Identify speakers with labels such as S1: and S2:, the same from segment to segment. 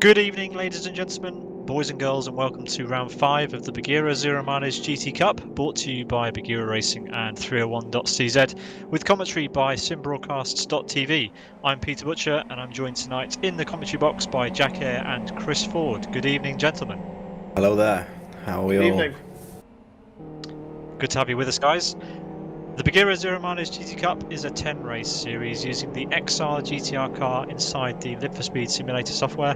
S1: Good evening, ladies and gentlemen, boys and girls, and welcome to round 5 of the Buggyra Zero Mileage GT Cup, brought to you by Buggyra Racing and 301.cz, with commentary by simbroadcasts.tv. I'm Peter Butcher, and I'm joined tonight in the commentary box by Jack Eyre and Chris Ford. Good evening, gentlemen.
S2: Hello there. How are we all?
S3: Evening.
S1: Good to have you with us, guys. The Buggyra Zero Mileage GT Cup is a 10-race series using the XR GTR car inside the Live for Speed simulator software.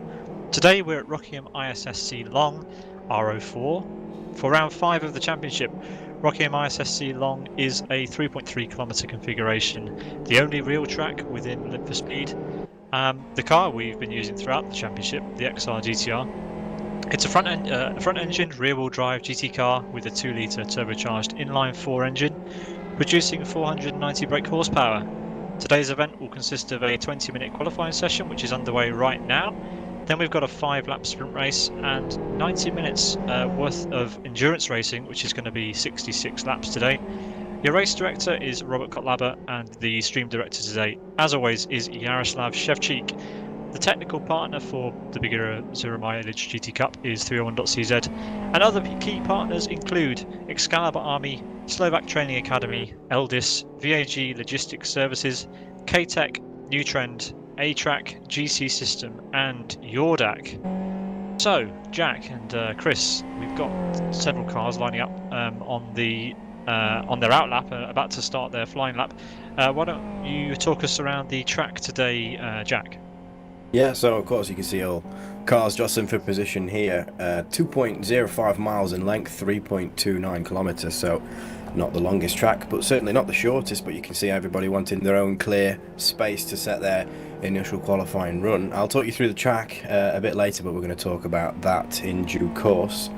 S1: Today we're at Rockingham ISSC Long, RO4, for round 5 of the championship. Rockingham ISSC Long is a 3.3 kilometre configuration, the only real track within Live for Speed. The car we've been using throughout the championship, the XR GTR. It's a front-engined rear-wheel drive GT car with a 2-litre turbocharged inline-4 engine, producing 490 brake horsepower. Today's event will consist of a 20-minute qualifying session, which is underway right now. Then we've got a 5-lap sprint race and 90 minutes worth of endurance racing, which is going to be 66 laps today. Your race director is Robert Kotlaba, and the stream director today, as always, is Yaroslav Shevchik. The technical partner for the Buggyra Zero Mileage GT Cup is 301.cz, and other key partners include Excalibur Army, Slovak Training Academy, Eldis, VAG Logistics Services, K-Tech, New Trend, A-Track, GC System, and Yordak. So, Jack and Chris, we've got several cars lining up on their outlap, about to start their flying lap. Why don't you talk us around the track today, Jack?
S2: Yeah, so of course you can see all cars jostling for position here. 2.05 miles in length, 3.29 kilometers, so not the longest track, but certainly not the shortest, but you can see everybody wanting their own clear space to set their initial qualifying run. I'll talk you through the track a bit later, but we're going to talk about that in due course.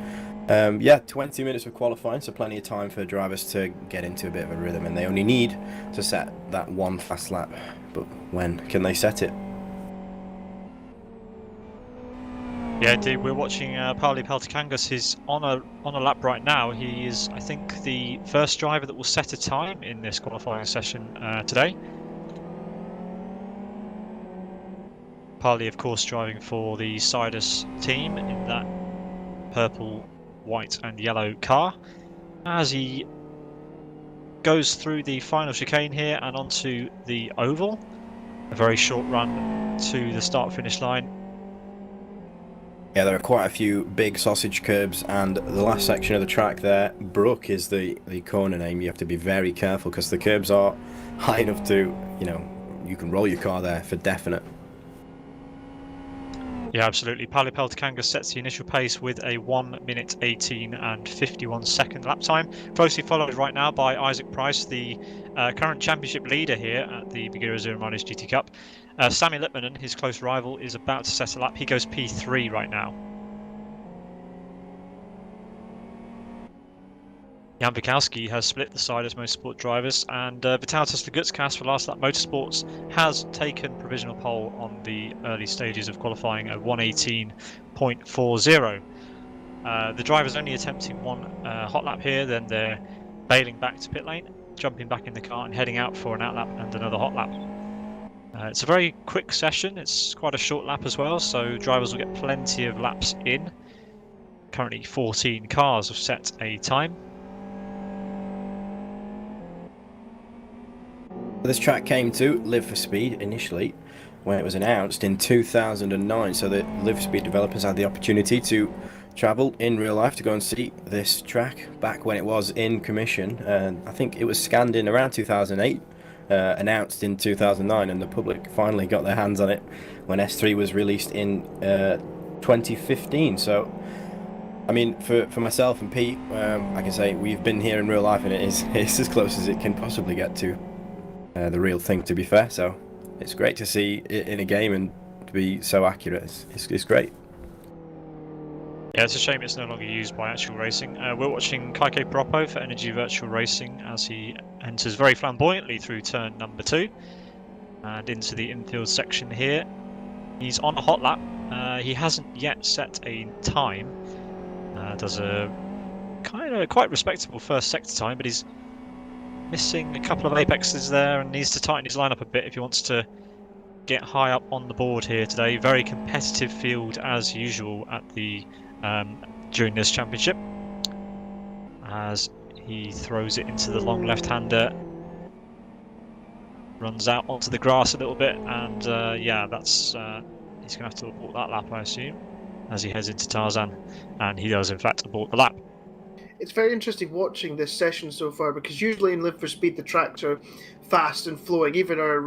S2: Yeah, 20 minutes of qualifying, so plenty of time for drivers to get into a bit of a rhythm, and they only need to set that one fast lap. But when can they set it?
S1: Yeah, indeed. We're watching Pauli Peltikangas. He's on a lap right now. He is, I think, the first driver that will set a time in this qualifying session today. Pauli, of course, driving for the Sidus team in that purple, white and yellow car. As he goes through the final chicane here and onto the oval, a very short run to the start-finish line.
S2: Yeah, there are quite a few big sausage curbs, and the last section of the track there, Brook, is the corner name. You have to be very careful because the curbs are high enough to, you can roll your car there for definite.
S1: Yeah, absolutely. Pauli Peltikangas sets the initial pace with a 1 minute 18 and 51 second lap time. Closely followed right now by Isaac Price, the current championship leader here at the Buggyra Zero Mileage GT Cup. Sami Litmanen, his close rival, is about to set a lap. He goes P3 right now. Jan Bukowski has split the Sidus Motorsport drivers, and Vitautas Lagutskas for Last Lap Motorsports has taken provisional pole on the early stages of qualifying at 118.40. The drivers only attempting one hot lap here, then they're bailing back to pit lane, jumping back in the car and heading out for an outlap and another hot lap. It's a very quick session. It's quite a short lap as well, so drivers will get plenty of laps in. Currently 14 cars have set a time.
S2: This track came to Live for Speed initially when it was announced in 2009, so the Live for Speed developers had the opportunity to travel in real life to go and see this track back when it was in commission. I think it was scanned in around 2008. Announced in 2009, and the public finally got their hands on it when S3 was released in 2015. So, I mean, for myself and Pete, I can say we've been here in real life, and it's as close as it can possibly get to the real thing, to be fair. So, it's great to see it in a game and to be so accurate. It's great.
S1: Yeah, it's a shame it's no longer used by actual racing. We're watching Kaike Propo for Energy Virtual Racing as he enters very flamboyantly through turn number 2 and into the infield section here. He's on a hot lap. He hasn't yet set a time. Does a quite respectable first sector time, but he's missing a couple of apexes there and needs to tighten his lineup a bit if he wants to get high up on the board here today. Very competitive field as usual at the during this championship. As he throws it into the long left-hander, runs out onto the grass a little bit, and yeah, that's he's going to have to abort that lap, I assume, as he heads into Tarzan, and he does in fact abort the lap.
S3: It's very interesting watching this session so far, because usually in Live for Speed the tracks are fast and flowing. Even our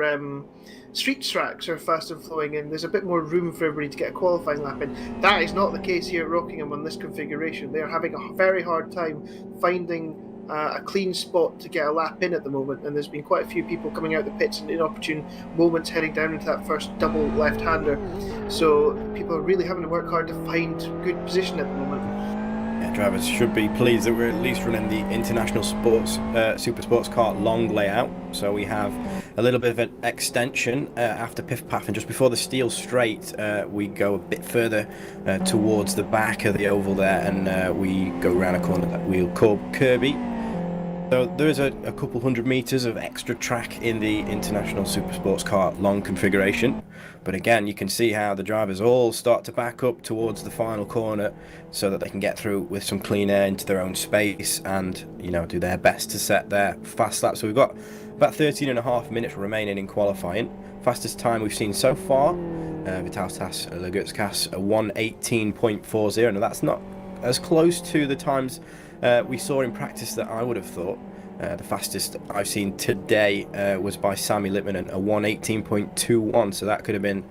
S3: street tracks are fast and flowing, and there's a bit more room for everybody to get a qualifying lap in. That is not the case here at Rockingham on this configuration. They're having a very hard time finding a clean spot to get a lap in at the moment, and there's been quite a few people coming out the pits in inopportune moments heading down into that first double left-hander. So people are really having to work hard to find good position at the moment.
S2: Yeah, drivers should be pleased that we're at least running the International Sports Super Sports Car long layout. So we have a little bit of an extension after Piff Paff, and just before the steel straight, we go a bit further towards the back of the oval there, and we go around a corner that we'll call Kirby. So there is a couple hundred metres of extra track in the International Super Sports Car long configuration, but again you can see how the drivers all start to back up towards the final corner so that they can get through with some clean air into their own space and, you know, do their best to set their fast lap. So we've got about 13.5 minutes remaining in qualifying. Fastest time we've seen so far, Vitautas Lagutskás, a 1:18.40. Now that's not as close to the times we saw in practice that I would have thought. The fastest I've seen today was by Sami Litmanen, a 1:18.21. So that could have been,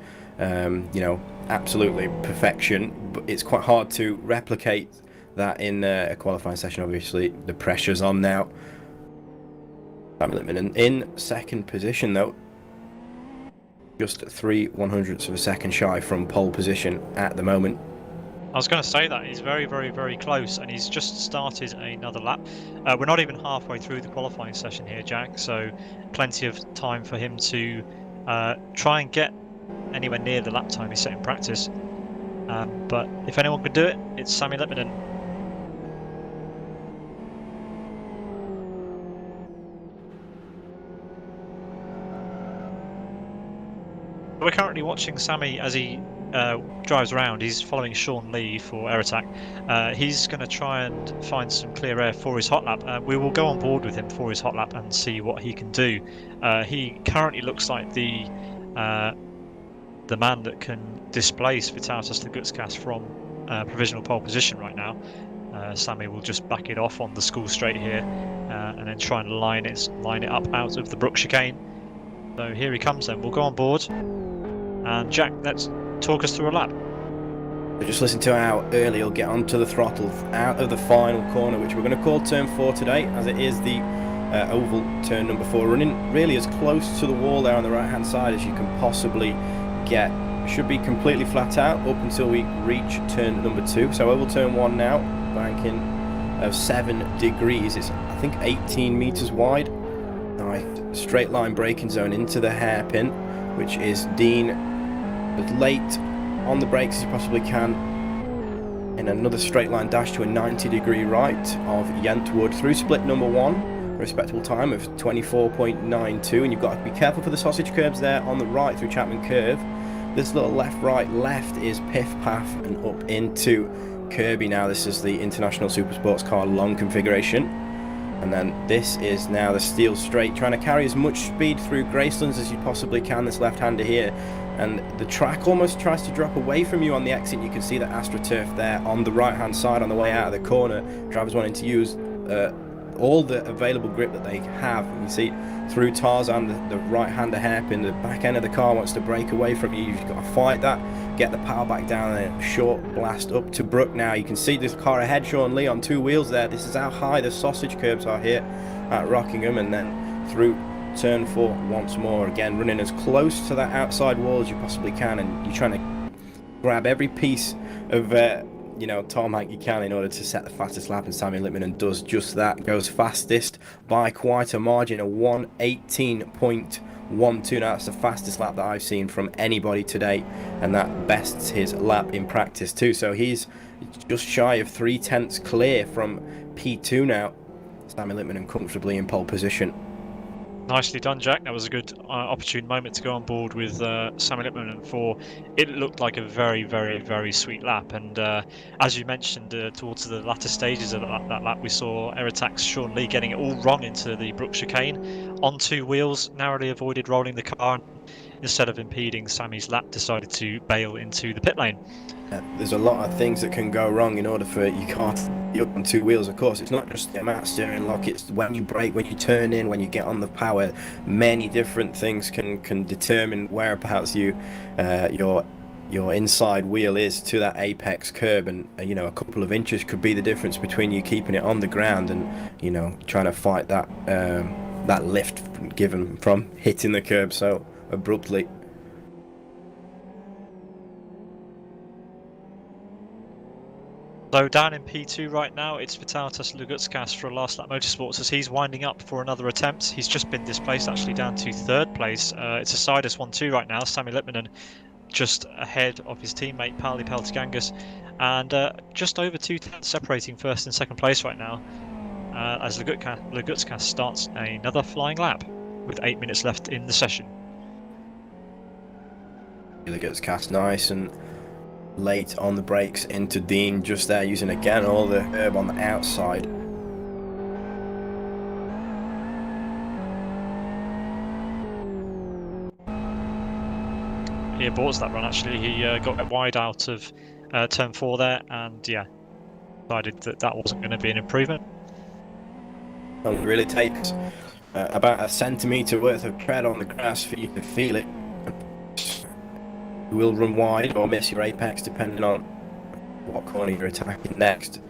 S2: you know, absolutely perfection. But it's quite hard to replicate that in a qualifying session. Obviously, the pressure's on now. Sami Litmanen in second position though, just 3/100ths of a second shy from pole position at the moment.
S1: I was going to say that he's very, very, very close, and he's just started another lap. We're not even halfway through the qualifying session here, Jack, so plenty of time for him to try and get anywhere near the lap time he set in practice. But if anyone could do it, it's Sami Litmanen. We're currently watching Sami as he drives around. He's following Sean Lee for air attack. He's going to try and find some clear air for his hot lap. We will go on board with him for his hot lap and see what he can do. He currently looks like the man that can displace Vitautas Lagutskás from provisional pole position right now. Sami will just back it off on the school straight here and then try and line it up out of the Brook chicane. So here he comes then. We'll go on board. And Jack, let's talk us through a lap.
S2: Just listen to how early he'll get onto the throttle out of the final corner, which we're going to call turn 4 today, as it is the oval turn number 4, running really as close to the wall there on the right hand side as you can possibly get. Should be completely flat out up until we reach turn number 2. So oval turn 1 now, banking of 7 degrees. It's I think 18 meters wide. Nice straight line braking zone into the hairpin, which is Dean as late on the brakes as you possibly can, in another straight line dash to a 90-degree right of Yentwood through split number 1, a respectable time of 24.92, and you've got to be careful for the sausage curbs there on the right through Chapman Curve. This little left right left is Piff Paff and up into Kirby. Now this is the International Super Sports Car long configuration. And then this is now the steel straight, trying to carry as much speed through Gracelands as you possibly can, this left-hander here. And the track almost tries to drop away from you on the exit. You can see the AstroTurf there on the right-hand side on the way out of the corner. Drivers wanting to use all the available grip that they have. You can see through Tarzan, the right-hander hairpin, the back end of the car wants to break away from you. You've got to fight that, get the power back down, and a short blast up to Brook now. You can see this car ahead, Sean Lee on 2 wheels there. This is how high the sausage curbs are here at Rockingham, and then through turn 4 once more, again running as close to that outside wall as you possibly can, and you're trying to grab every piece of you know, tarmac you can in order to set the fastest lap, and Sami Litmanen does just that. Goes fastest by quite a margin, a 1:18.12. Now that's the fastest lap that I've seen from anybody today, and that bests his lap in practice too. So he's just shy of 3/10 clear from P2 now. Sami Litmanen comfortably in pole position.
S1: Nicely done, Jack. That was a good opportune moment to go on board with Sammy Lippman for it looked like a very, very, very sweet lap. And as you mentioned, towards the latter stages of that lap, we saw Aerotax Sean Lee getting it all wrong into the Brook chicane on two wheels, narrowly avoided rolling the car. And instead of impeding Sammy's lap, decided to bail into the pit lane.
S2: There's a lot of things that can go wrong in order for your car to be up on two wheels. Of course, it's not just the amount of steering lock, it's when you brake, when you turn in, when you get on the power. Many different things can determine whereabouts your inside wheel is to that apex curb, and a couple of inches could be the difference between you keeping it on the ground and trying to fight that lift given from hitting the curb so abruptly.
S1: So down in P2 right now, it's Vitalis Lugutskas for Last Lap Motorsports as he's winding up for another attempt. He's just been displaced actually down to third place. It's a Sidus 1-2 right now. Sammy Lippmanen just ahead of his teammate Pauli Peltigangas, and just over 2 tenths separating first and second place right now as Lugutskas starts another flying lap with 8 minutes left in the session.
S2: Lugutskas nice and late on the brakes into Dean, just there using again all the herb on the outside.
S1: He aborts that run actually. He got wide out of turn 4 there, and yeah, decided that wasn't going to be an improvement.
S2: Well, it really takes about a centimetre worth of tread on the grass for you to feel it. You will run wide or miss your apex depending on what corner you're attacking next.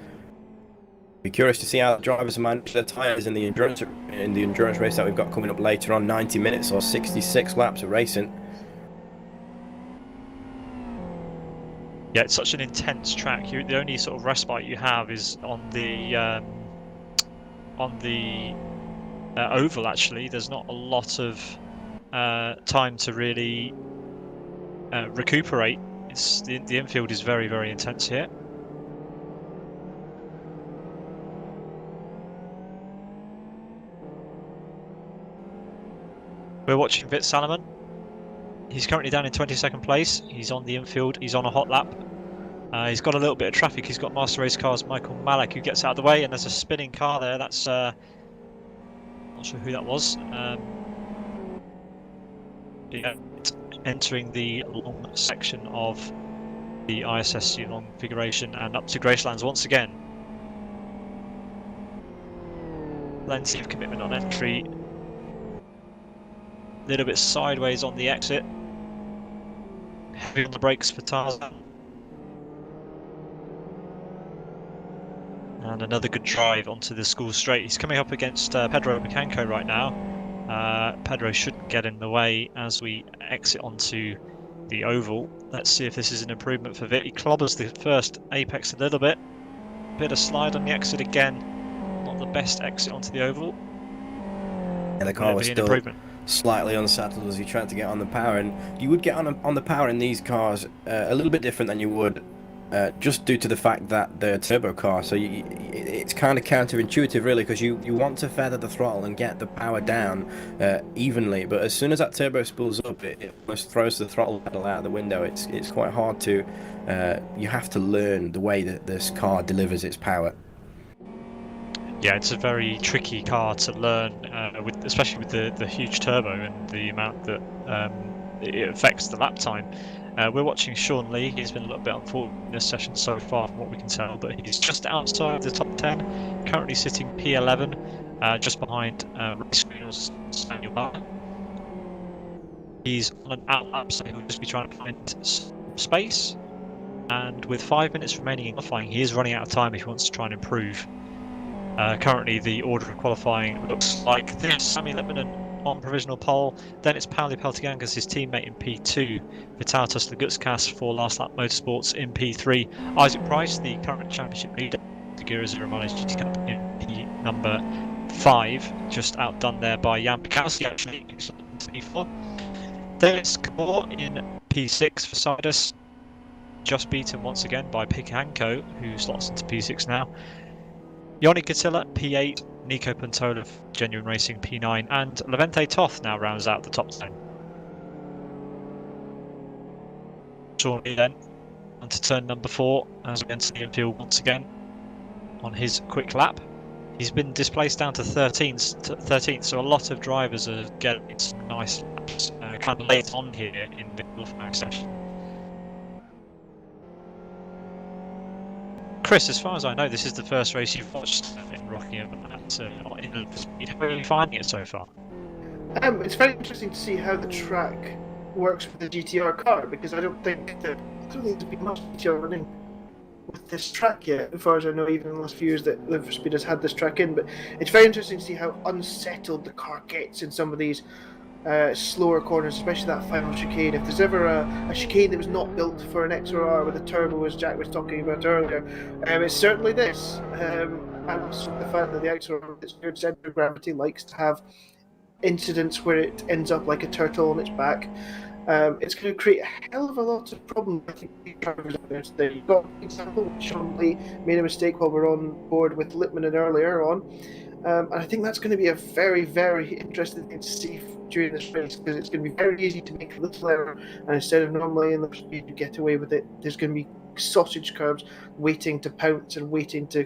S2: Be curious to see how the drivers manage their tyres in the endurance race that we've got coming up later on. 90 minutes or 66 laps of racing.
S1: Yeah, it's such an intense track. The only sort of respite you have is on the oval. Actually, there's not a lot of time to really recuperate. The infield is very, very intense here. We're watching Vit Salomon. He's currently down in 22nd place. He's on the infield. He's on a hot lap. He's got a little bit of traffic. He's got Master Race Cars Michael Malek who gets out of the way, and there's a spinning car there. That's not sure who that was. Yeah, entering the long section of the ISSC long configuration and up to Gracelands once again. Plenty of commitment on entry. A little bit sideways on the exit. Heavy on the brakes for Tarzan. And another good drive onto the school straight. He's coming up against Pedro Macanco right now. Pedro shouldn't get in the way as we exit onto the oval. Let's see if this is an improvement for Vit. He clobbers the first apex a little bit. Bit of slide on the exit again. Not the best exit onto the oval.
S2: And the car was still slightly unsettled as he tried to get on the power, and you would get on the power in these cars a little bit different than you would just due to the fact that they're a turbo car. So it's kind of counterintuitive really, because you want to feather the throttle and get the power down evenly, but as soon as that turbo spools up, it almost throws the throttle pedal out the window. It's quite hard to you have to learn the way that this car delivers its power.
S1: Yeah, it's a very tricky car to learn, especially with the huge turbo and the amount that it affects the lap time. We're watching Sean Lee. He's been a little bit unfortunate in this session so far from what we can tell, but he's just outside the top 10, currently sitting P11, just behind Race Green's Daniel Barr. He's on an out lap, so he'll just be trying to find space, and with 5 minutes remaining in qualifying, he is running out of time if he wants to try and improve. Currently the order of qualifying looks like this: Sammy Lippmanen on provisional pole, then it's Pauli Peltigangas, his teammate in P2, Vitalis Lugutskas for Last Lap Motorsports in P3, Isaac Price, the current championship leader, Buggyra Zero Mileage GT Cup in P number 5, just outdone there by Jan Pikowski actually, who's on P4. Then it's Kabor in P6 for Sidus, just beaten once again by Pikanko, who slots into P6 now. Yoni Katila, P8, Nico Pantola, Genuine Racing P9, and Levente Toth now rounds out the top 10. Sean Lee then onto turn number 4 as we enter the infield once again on his quick lap. He's been displaced down to 13th, so a lot of drivers are getting some nice laps kind of late on here in the qualifying session. Chris, as far as I know, this is the first race you've watched in Rockingham in Live for Speed. How are you finding it so far?
S3: It's very interesting to see how the track works with the GTR car, because I don't think there's been much GTR running with this track yet, as far as I know, even in the last few years that Live for Speed has had this track in. But it's very interesting to see how unsettled the car gets in some of these slower corners, especially that final chicane. If there's ever a chicane that was not built for an XRR with a turbo, as Jack was talking about earlier, it's certainly this. And also the fact that the XRR, with its weird centre of gravity, likes to have incidents where it ends up like a turtle on its back. It's going to create a hell of a lot of problems, I think, drivers out there today. You've got an example, Sean Lee made a mistake while we were on board with Lippmann earlier on. And I think that's going to be a very, very interesting thing to see during this race, because it's going to be very easy to make a little error, and instead of normally in the speed you get away with it, there's going to be sausage curbs waiting to pounce and waiting to,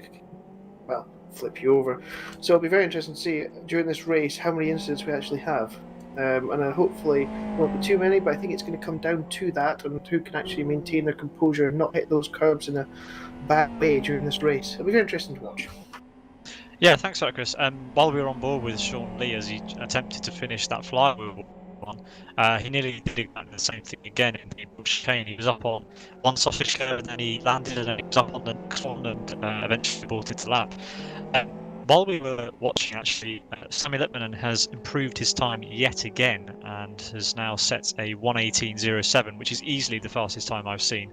S3: well, flip you over. So it'll be very interesting to see during this race how many incidents we actually have. And hopefully won't be too many, but I think it's going to come down to that, and who can actually maintain their composure and not hit those curbs in a bad way during this race. It'll be very interesting to watch.
S1: Yeah, thanks for that, Chris. While we were on board with Sean Lee, as he attempted to finish that flywheel one, he nearly did exactly the same thing again in the chicane. He was up on one sausage curve, and then he landed, and then he was up on the next one, and eventually aborted the lap. While we were watching, actually, Sammy Lippmann has improved his time yet again and has now set a 1:18.07, which is easily the fastest time I've seen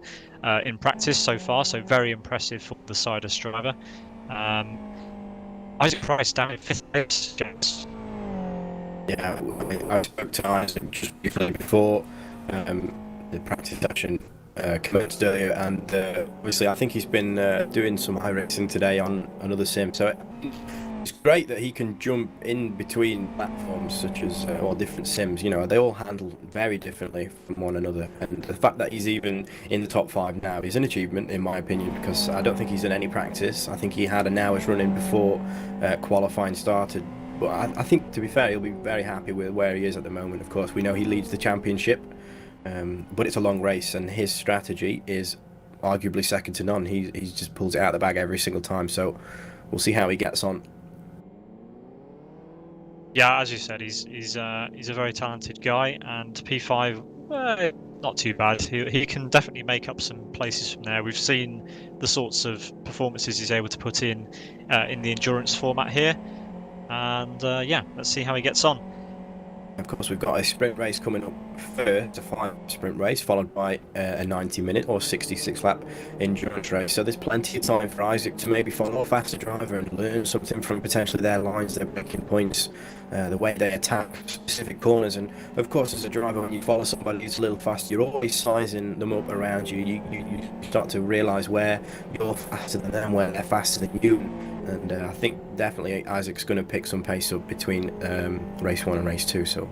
S1: in practice so far. So very impressive for the Sidus driver. Isaac Price down in 5th place, James.
S2: Yeah, I spoke to Isaac just before the practice session commenced earlier, and obviously I think he's been doing some high racing today on another sim, so it's great that he can jump in between platforms such as or different sims. You know, they all handle very differently from one another, and the fact that he's even in the top 5 now is an achievement in my opinion, because I don't think he's done any practice. I think he had an hour's running before qualifying started. But I think, to be fair, he'll be very happy with where he is at the moment. Of course, we know he leads the championship, but it's a long race, and his strategy is arguably second to none. He just pulls it out of the bag every single time, so we'll see how he gets on.
S1: Yeah, as you said, he's a very talented guy, and P5, not too bad. He can definitely make up some places from there. We've seen the sorts of performances he's able to put in the endurance format here. And yeah, let's see how he gets on.
S2: Of course, we've got a sprint race coming up first, a 5 sprint race, followed by a 90-minute or 66-lap endurance race. So there's plenty of time for Isaac to maybe follow a faster driver and learn something from potentially their lines, their braking points, the way they attack specific corners. And of course, as a driver, when you follow somebody who's a little faster, you're always sizing them up around you. You start to realise where you're faster than them, where they're faster than you. And I think definitely Isaac's going to pick some pace up between race 1 and race 2, so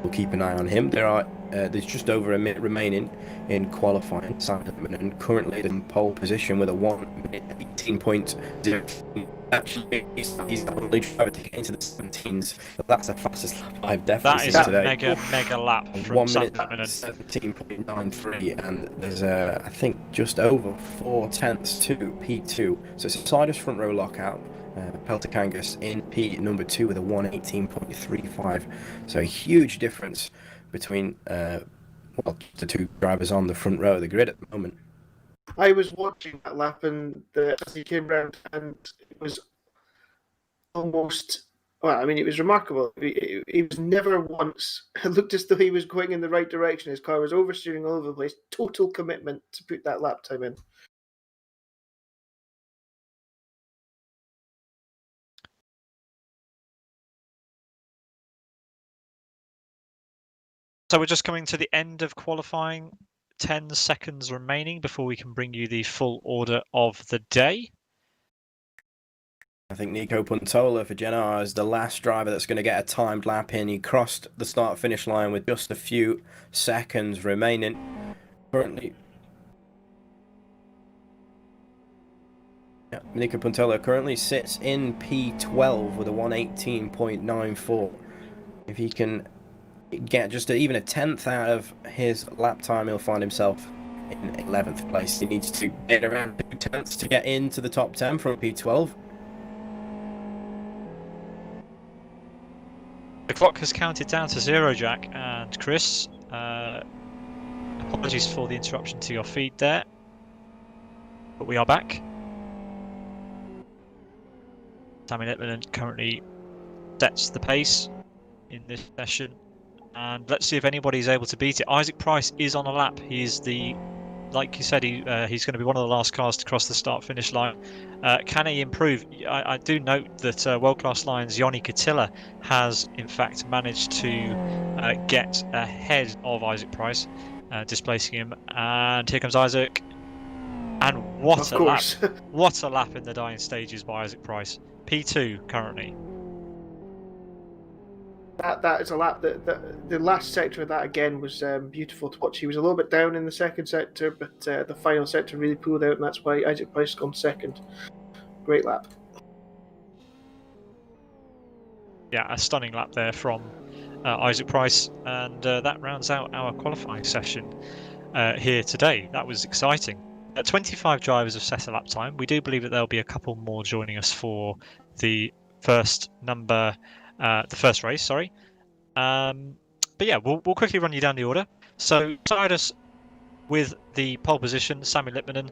S2: we'll keep an eye on him. There's just over a minute remaining in qualifying, and currently in pole position with a 1:18.0. Actually, he's the only driver to get into the 17s. But that's the fastest lap I've definitely seen today.
S1: That is a mega lap from
S2: 1 minute 17.93, and there's I think just over 4 tenths to P2. So it's a Sidus front row lockout. Peltakangas in P number 2 with a 1:18.35. So a huge difference between the 2 drivers on the front row of the grid at the moment.
S3: I was watching that lap, and as he came round, and it was almost, well, I mean, it was remarkable. He was never once, it looked as though he was going in the right direction. His car was oversteering all over the place. Total commitment to put that lap time in.
S1: So we're just coming to the end of qualifying. 10 seconds remaining before we can bring you the full order of the day.
S2: I think Nico Puntola for Genoa is the last driver that's going to get a timed lap in. He crossed the start-finish line with just a few seconds remaining. Currently, Nico Puntola currently sits in P12 with a 118.94. If he can get just even a tenth out of his lap time, he'll find himself in 11th place. He needs to get around 2 tenths to get into the top 10 from P12.
S1: The clock has counted down to 0, Jack and Chris. Apologies for the interruption to your feed there, but we are back. Sami Littman currently sets the pace in this session, and let's see if anybody's able to beat it. Isaac Price is on a lap. He's like you said, he's going to be one of the last cars to cross the start-finish line. Can he improve? I do note that World Class Lions' Yoni Katila has, in fact, managed to get ahead of Isaac Price, displacing him. And here comes Isaac. And what a lap! What a lap in the dying stages by Isaac Price. P2 currently.
S3: That is a lap that the last sector of that again was beautiful to watch. He was a little bit down in the second sector, but the final sector really pulled out, and that's why Isaac Price gone second. Great lap.
S1: Yeah, a stunning lap there from Isaac Price, and that rounds out our qualifying session here today. That was exciting. 25 drivers have set a lap time. We do believe that there'll be a couple more joining us for the first race. Sorry. But yeah, we'll quickly run you down the order. So beside us with the pole position, Sami Littmanen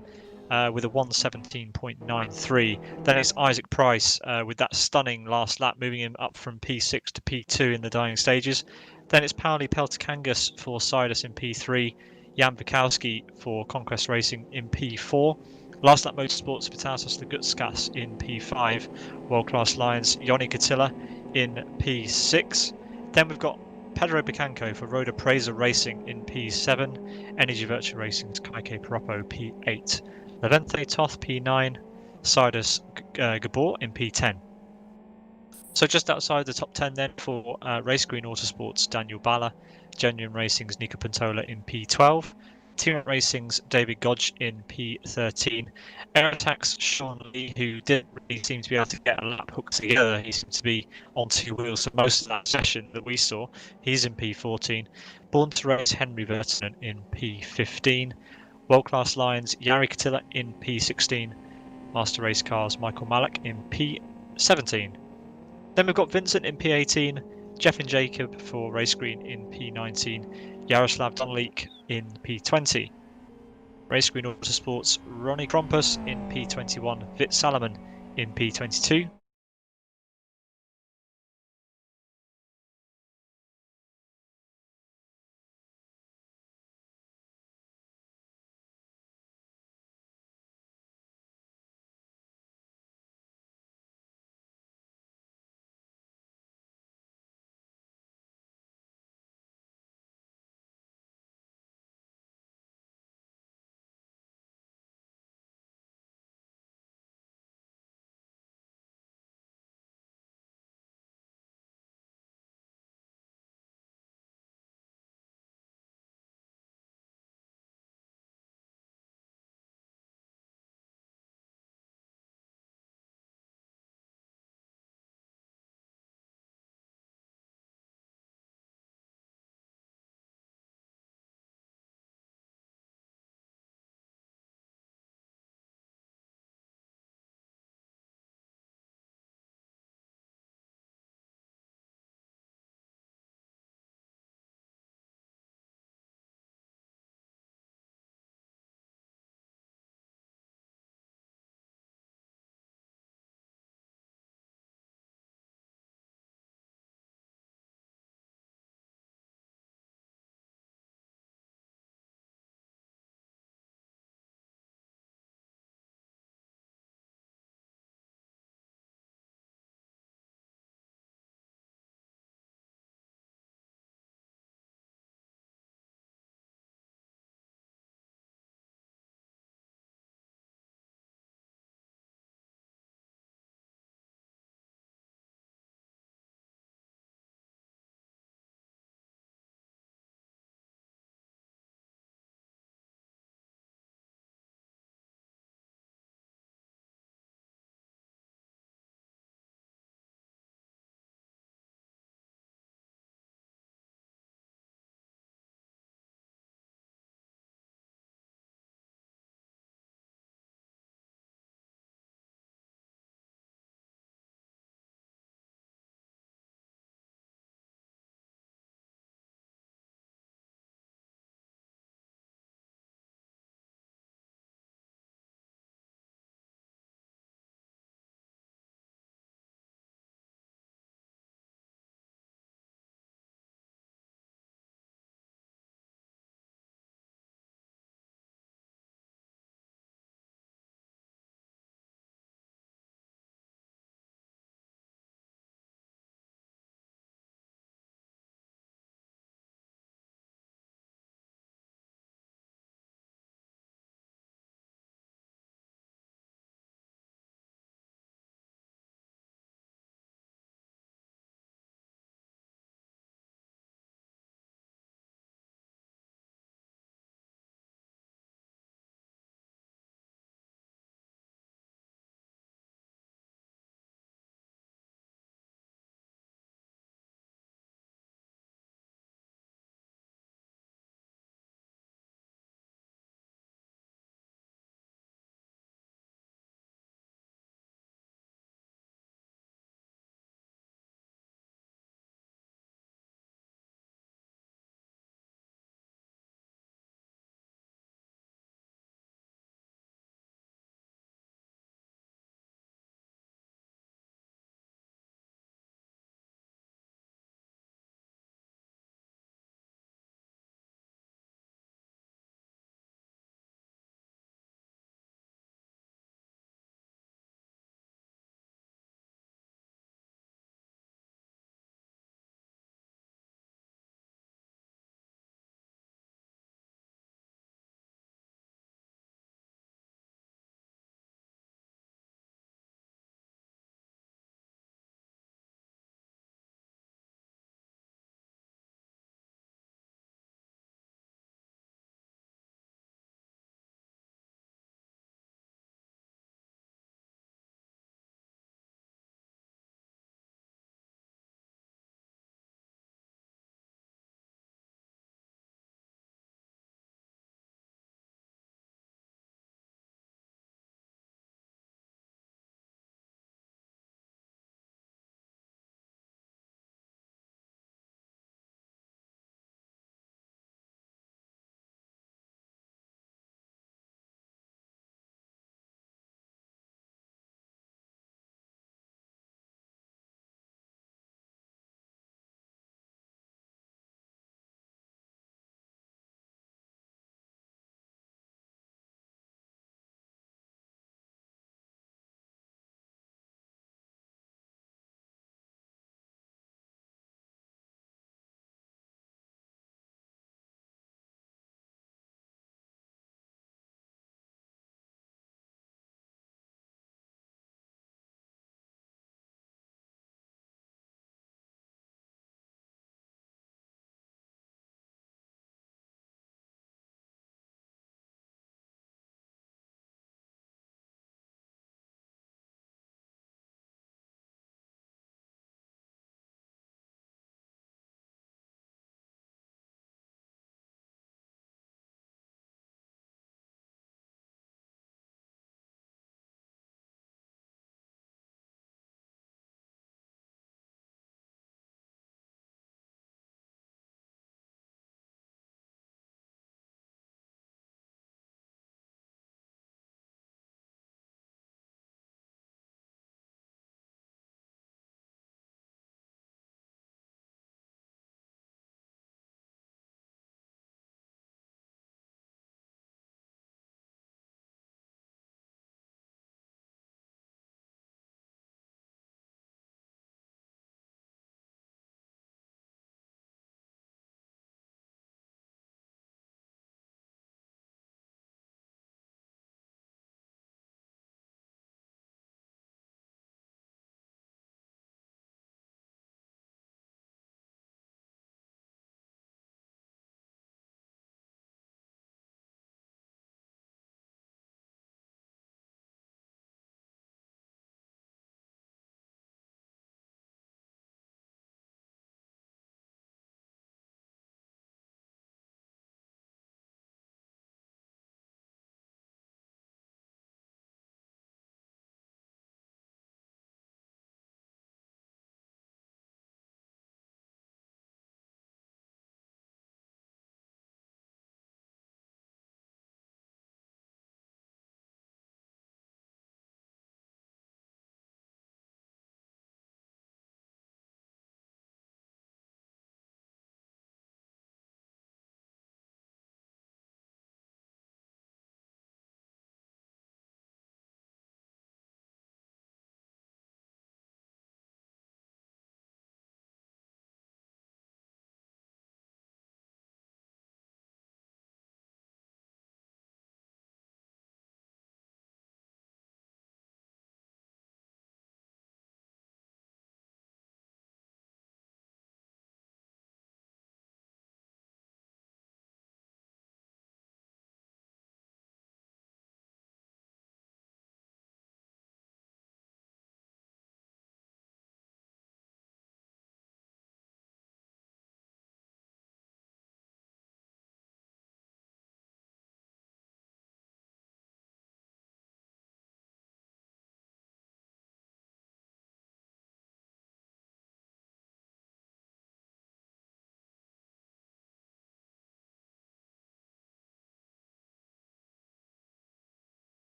S1: with a 117.93. Then it's Isaac Price with that stunning last lap, moving him up from P6 to P2 in the dying stages. Then it's Pauli Peltokangas for Sidus in P3. Jan Bukowski for Conquest Racing in P4. Last Lap Motorsports Vitasos Lagutskas in P5. World Class Lions Yoni Katila in P6. Then we've got Pedro Bicanco for Roda Preza Racing in P7. Energy Virtual Racing's Kaike Paroppo P8. Levente Toth P9. Sidus Gabor in P10. So just outside the top 10 then for Race Green Autosports, Daniel Balla. Genuine Racing's Nico Puntola in P12. T-Rent Racing's David Godge in P13. Aerotax Sean Lee, who didn't really seem to be able to get a lap hooked together. He seemed to be on two wheels for most of that session that we saw. He's in P14. Born to Race Henry Vertinen in P15. World Class Lions Jari Katila in P16. Master Race Cars Michael Malak in P17. Then we've got Vincent in P18, Jeff and Jacob for Race Green in P19, Yaroslav Donalik in P20. Race Green Autosports, Ronnie Krompus in P21, Vit Salomon in P22,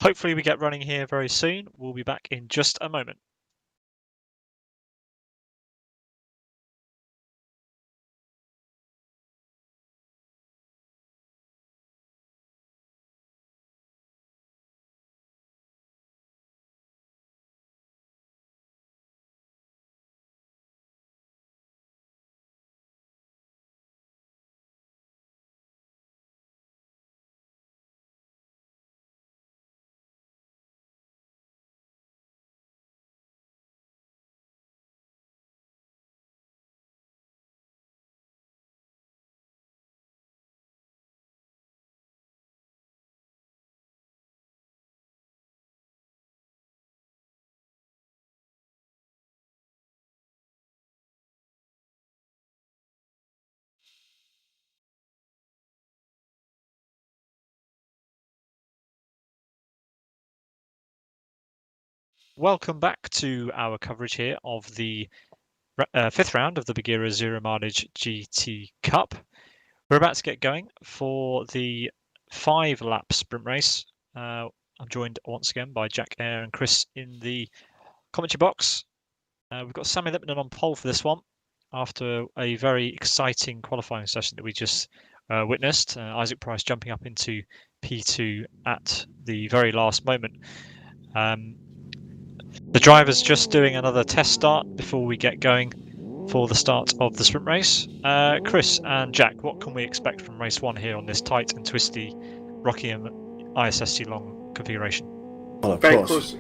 S1: Hopefully we get running here very soon. We'll be back in just a moment. Welcome back to our coverage here of the fifth round of the Buggyra Zero Mileage GT Cup. We're about to get going for the 5-lap sprint race. I'm joined once again by Jack Eyre and Chris in the commentary box. We've got Sammy Lipman on pole for this one after a very exciting qualifying session that we just witnessed. Isaac Price jumping up into P2 at the very last moment. The driver's just doing another test start before we get going for the start of the sprint race. Chris and Jack, what can we expect from race 1 here on this tight and twisty Rockingham ISSC long configuration?
S2: Well, of
S3: Very
S2: course.
S3: close.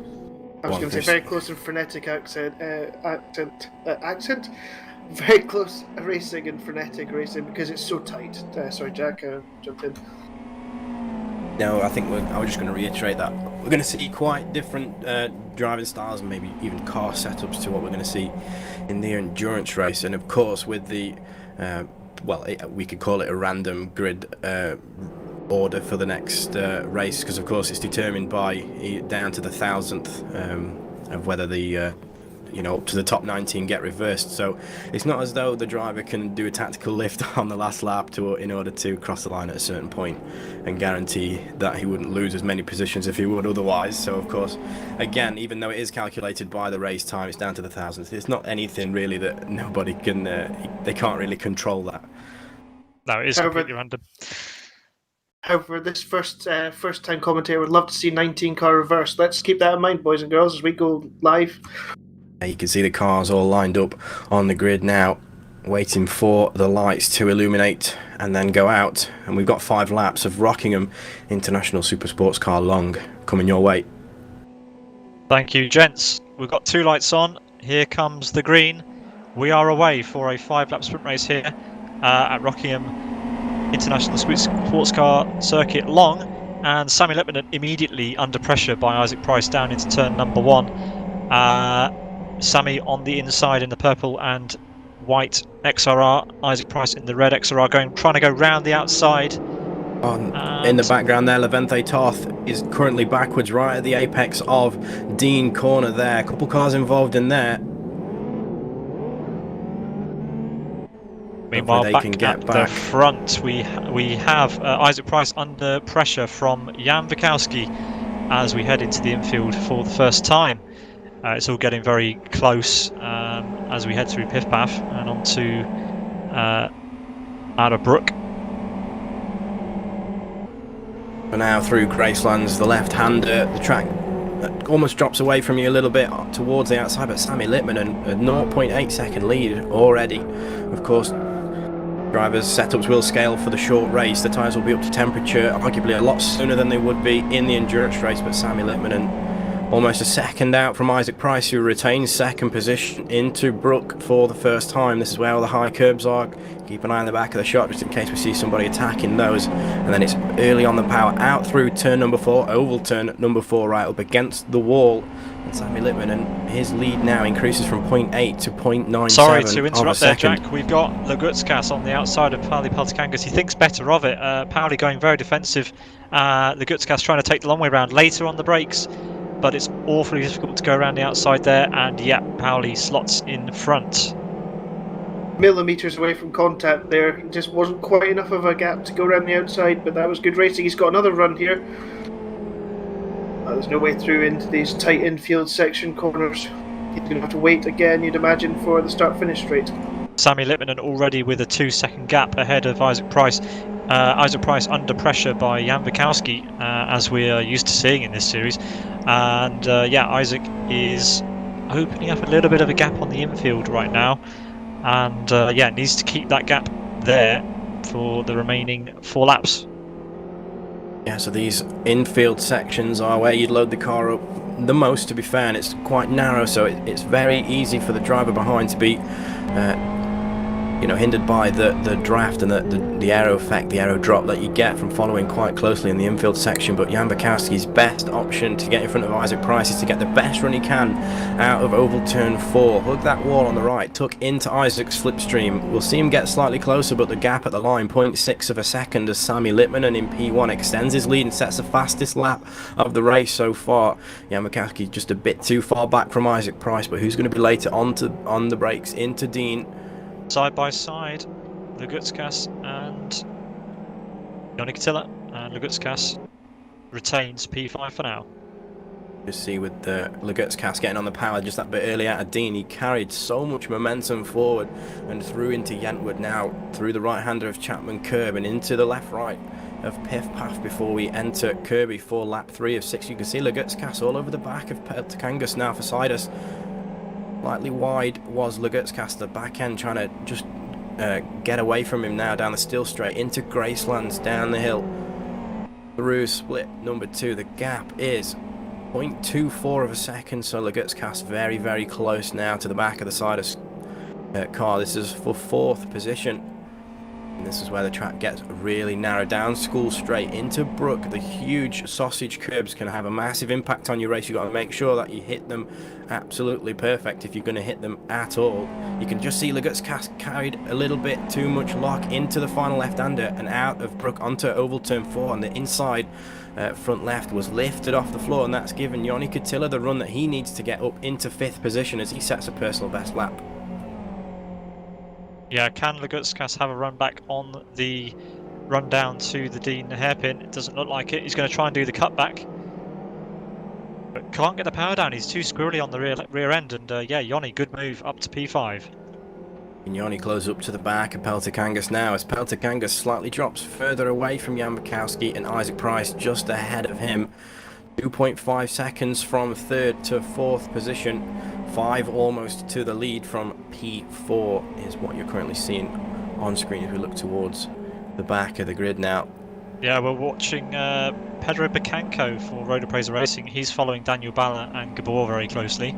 S3: I was going to say very close and frenetic accent. Very close racing and frenetic racing because it's so tight. Sorry, Jack, jumped in.
S2: No, I think I was just going to reiterate that we're going to see quite different driving styles and maybe even car setups to what we're going to see in the endurance race. And of course, with the we could call it a random grid order for the next race, because of course it's determined by down to the 1,000th of whether the up to the top 19 get reversed. So it's not as though the driver can do a tactical lift on the last lap in order to cross the line at a certain point and guarantee that he wouldn't lose as many positions if he would otherwise. So of course, again, even though it is calculated by the race time, it's down to the 1,000th. It's not anything really that nobody can they can't really control that.
S1: No, it is completely random.
S3: However, this first time commentator would love to see 19 car reverse. Let's keep that in mind, boys and girls, as we go live.
S2: You can see the cars all lined up on the grid now, waiting for the lights to illuminate and then go out. And we've got 5 laps of Rockingham International Super Sports Car Long coming your way.
S1: Thank you, gents. We've got 2 lights on. Here comes the green. We are away for a 5-lap sprint race here at Rockingham International Sports Car Circuit Long. And Sammy Lipman immediately under pressure by Isaac Price down into turn number 1. Sammy on the inside in the purple and white XRR, Isaac Price in the red XRR trying to go round the outside.
S2: In the background there, Levente Toth is currently backwards right at the apex of Dean Corner there. A couple cars involved in there.
S1: Meanwhile, back the front, we have Isaac Price under pressure from Jan Wikowski as we head into the infield for the first time. It's all getting very close as we head through Piffpaff and onto Outer Brook.
S2: We're now through Gracelands, the left-hander. The track almost drops away from you a little bit towards the outside, but Sammy Lipman a 0.8 second lead already. Of course, drivers' setups will scale for the short race. The tyres will be up to temperature, arguably a lot sooner than they would be in the endurance race, but Sammy Lipman almost a second out from Isaac Price, who retains second position into Brook for the first time. This is where all the high curbs are. Keep an eye on the back of the shot just in case we see somebody attacking those. And then it's early on the power out through turn number 4, oval turn number 4, right up against the wall. And Sammy Lipman, and his lead now increases from 0.8 to 0.97.
S1: Sorry to interrupt there, Jack. We've got Lagutskas on the outside of Pauli Peltikangas. He thinks better of it. Pauli going very defensive. Lagutskas trying to take the long way round later on the brakes, but it's awfully difficult to go around the outside there, and yeah, Pauli slots in front.
S3: Millimetres away from contact there. It just wasn't quite enough of a gap to go around the outside, but that was good racing. He's got another run here. There's no way through into these tight infield section corners. He's going to have to wait again, you'd imagine, for the start-finish straight.
S1: Sammy Lippinen already with a 2-second gap ahead of Isaac Price. Isaac Price under pressure by Jan Wikowski, as we are used to seeing in this series. And yeah, Isaac is opening up a little bit of a gap on the infield right now. And yeah, needs to keep that gap there for the remaining 4 laps.
S2: Yeah, so these infield sections are where you'd load the car up the most, to be fair, and it's quite narrow, so it's very easy for the driver behind to be you know, hindered by the draft and the aero effect, the aero drop that you get from following quite closely in the infield section. But Jan Bukowski's best option to get in front of Isaac Price is to get the best run he can out of oval turn 4. Hug that wall on the right, tuck into Isaac's slipstream. We'll see him get slightly closer, but the gap at the line, 0.6 of a second, as Sami Lippinen in P1 extends his lead and sets the fastest lap of the race so far. Jan Bukowski just a bit too far back from Isaac Price, but who's going to be later on the brakes into Dean?
S1: Side by side, Lugutskas and Yannick Tiller, and Lugutskas retains P5 for now.
S2: Just see with the Lugutskas getting on the power just that bit early out of Dean, he carried so much momentum forward and through into Yentwood now, through the right-hander of Chapman Curb and into the left-right of Piff Path before we enter Kirby for lap 3 of 6. You can see Lugutskas all over the back of Peltakangas now for Sidus. Slightly wide was Lugutskas, the back end trying to just get away from him now down the steel straight into Gracelands, down the hill through split number 2. The gap is 0.24 of a second, so Lugutskas very, very close now to the back of the Sidus car. This is for 4th position. And this is where the track gets really narrowed down. School straight into Brook. The huge sausage curbs can have a massive impact on your race. You've got to make sure that you hit them absolutely perfect if you're going to hit them at all. You can just see Lugutskas carried a little bit too much lock into the final left-hander and out of Brook onto oval turn 4, and the inside front left was lifted off the floor, and that's given Joni Katilla the run that he needs to get up into 5th position as he sets a personal best lap.
S1: Yeah, can Lugutskas have a run back on the run down to the Dean hairpin? It doesn't look like it. He's going to try and do the cutback, but can't get the power down. He's too squirrely on the rear end, and yeah, Joni, good move up to P5.
S2: And Joni closes up to the back of Peltakangas now as Peltakangas slightly drops further away from Jan Bukowski and Isaac Price just ahead of him. 2.5 seconds from 3rd to 4th position. 5 almost to the lead from P4 is what you're currently seeing on screen if we look towards the back of the grid now.
S1: Yeah, we're watching Pedro Bacanco for Road Appraiser Racing. He's following Daniel Balla and Gabor very closely.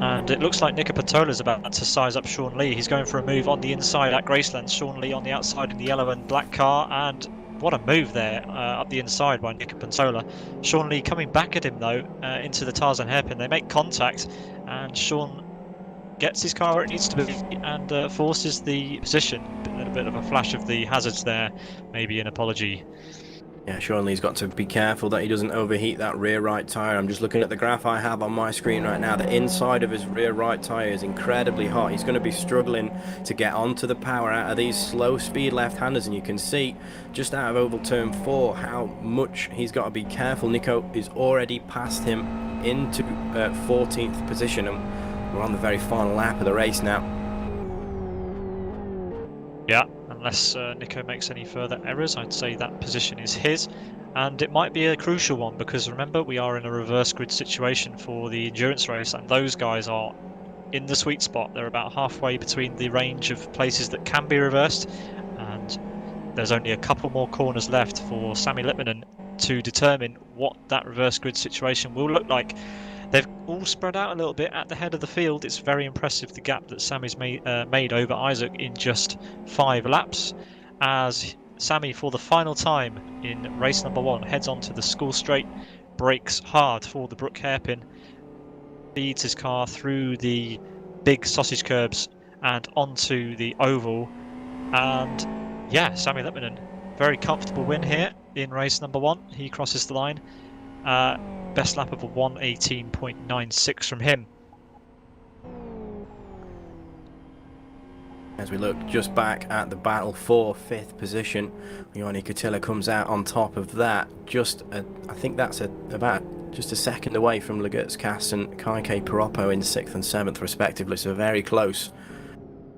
S1: And it looks like Nico Patola's about to size up Sean Lee. He's going for a move on the inside at Graceland. Sean Lee on the outside in the yellow and black car, and what a move there up the inside by Nico Patola. Sean Lee coming back at him though into the Tarzan hairpin. They make contact and Sean gets his car where it needs to be and forces the position. A little bit of a flash of the hazards there, maybe an apology.
S2: Yeah, Sean Lee's got to be careful that he doesn't overheat that rear right tyre. I'm just looking at the graph I have on my screen right now. The inside of his rear right tyre is incredibly hot. He's going to be struggling to get onto the power out of these slow speed left-handers, and you can see just out of oval turn 4 how much he's got to be careful. Nico is already past him into 14th position, and we're on the very final lap of the race now.
S1: Yeah, unless Nico makes any further errors, I'd say that position is his. And it might be a crucial one because remember, we are in a reverse grid situation for the endurance race, and those guys are in the sweet spot. They're about halfway between the range of places that can be reversed, and there's only a couple more corners left for Sami Lippinen to determine what that reverse grid situation will look like. They've all spread out a little bit at the head of the field. It's very impressive the gap that Sami's made over Isaac in just 5 laps, as Sami for the final time in race number 1 heads onto the school straight, brakes hard for the Brook hairpin, feeds his car through the big sausage curbs and onto the oval, and yeah, Sami Lippinen, very comfortable win here in race number 1. He crosses the line. Best lap of a 1:18.96 from him.
S2: As we look just back at the battle for 5th position, Yoni Katila comes out on top of that. I think that's about just a second away from Lagutz and Kaike Piroppo in 6th and 7th respectively, so very close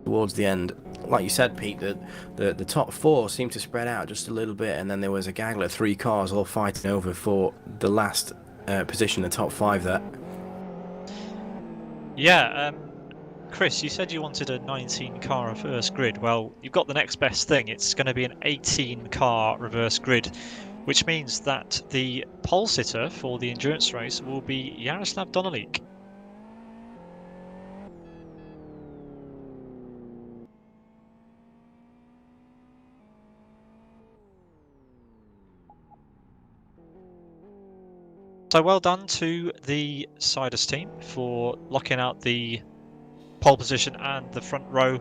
S2: towards the end. Like you said, Pete, the top 4 seemed to spread out just a little bit, and then there was a gaggle of 3 cars all fighting over for the last position, the top 5 there.
S1: Yeah, Chris, you said you wanted a 19-car reverse grid. Well, you've got the next best thing. It's going to be an 18-car reverse grid, which means that the pole sitter for the endurance race will be Jaroslav Donolik. So well done to the Sidus team for locking out the pole position and the front row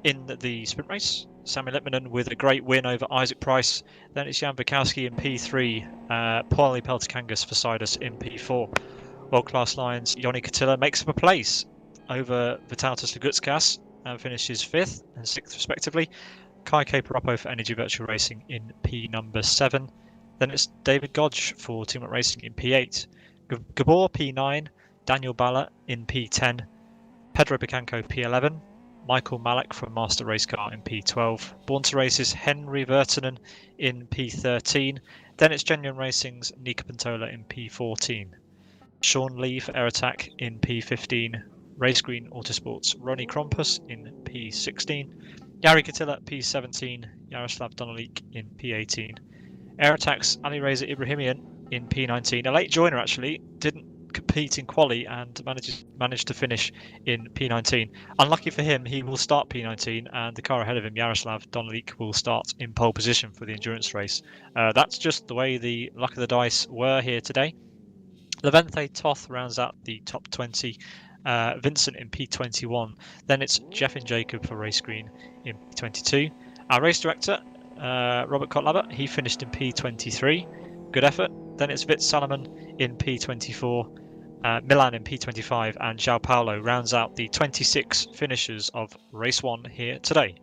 S1: in the sprint race. Sammy Littmanen with a great win over Isaac Price. Then it's Jan Bukowski in P3, Paulie Peltikangas for Sidus in P4. World Class Lions, Yoni Katila makes up a place over Vitaltas Lagutskas and finishes 5th and 6th respectively. Kaike Piroppo for Energy Virtual Racing in P number 7. Then it's David Godge for Teamwork Racing in P8. Gabor P9, Daniel Balla in P10, Pedro Picanco P11, Michael Malek from Master Race Car in P12. Born to Races Henry Vertonen in P13. Then it's Genuine Racing's Nika Pantola in P14. Sean Lee for Air Attack in P15. Race Green Autosports Ronnie Krompus in P16. Yari Katila P17. Jaroslav Donolik in P18. Air Attack's Ali Reza Ibrahimian in P19. A late joiner actually, didn't compete in quali and managed to finish in P19. Unlucky for him, he will start P19 and the car ahead of him, Jaroslav Donolik, will start in pole position for the endurance race. That's just the way the luck of the dice were here today. Levente Toth rounds out the top 20. Vincent in P21. Then it's Jeff and Jacob for Race Green in P22. Our race director, Robert Kotlaba, he finished in P23. Good effort. Then it's Vit Salomon in P24. Milan in P25, and João Paulo rounds out the 26 finishers of Race 1 here today.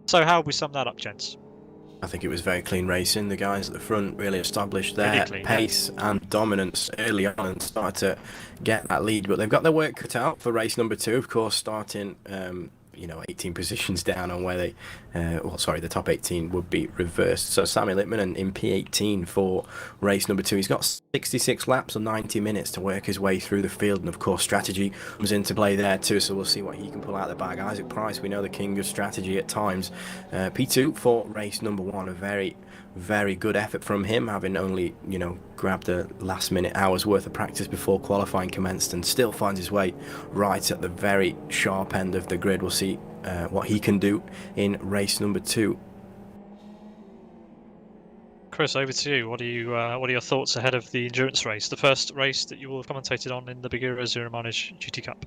S1: So how have we sum that up, gents?
S2: I think it was very clean racing. The guys at the front really established their pace and dominance early on and started to get that lead. But they've got their work cut out for race number 2, of course, starting 18 positions down on where they, the top 18 would be reversed. So Sammy Littmanen in P18 for race number 2. He's got 66 laps or 90 minutes to work his way through the field, and of course strategy comes into play there too, so we'll see what he can pull out of the bag. Isaac Price, we know the king of strategy at times. P2 for race number 1, a very, very good effort from him, having only, grabbed a last minute hour's worth of practice before qualifying commenced, and still finds his way right at the very sharp end of the grid. We'll see what he can do in race number 2.
S1: Chris, over to you. What are your thoughts ahead of the endurance race, the first race that you will have commentated on in the Buggyra Zero Mileage GT Cup?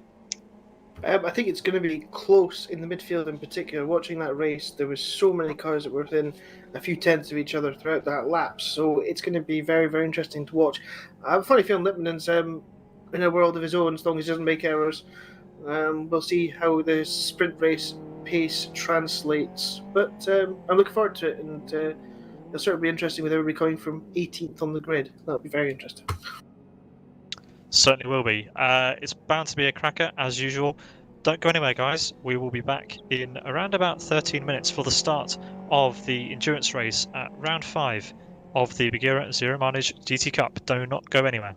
S3: I think it's going to be close in the midfield in particular. Watching that race, there was so many cars that were within a few tenths of each other throughout that lap, so it's going to be very, very interesting to watch. I have a funny feeling Littmanen's in a world of his own as long as he doesn't make errors. We'll see how the sprint race pace translates, but I'm looking forward to it, and it'll certainly be interesting with everybody coming from 18th on the grid. That'll be very interesting.
S1: Certainly will be. It's bound to be a cracker as usual. Don't go anywhere, guys. We will be back in around about 13 minutes for the start of the endurance race at round 5 of the Buggyra Zero Mileage GT Cup. Do not go anywhere.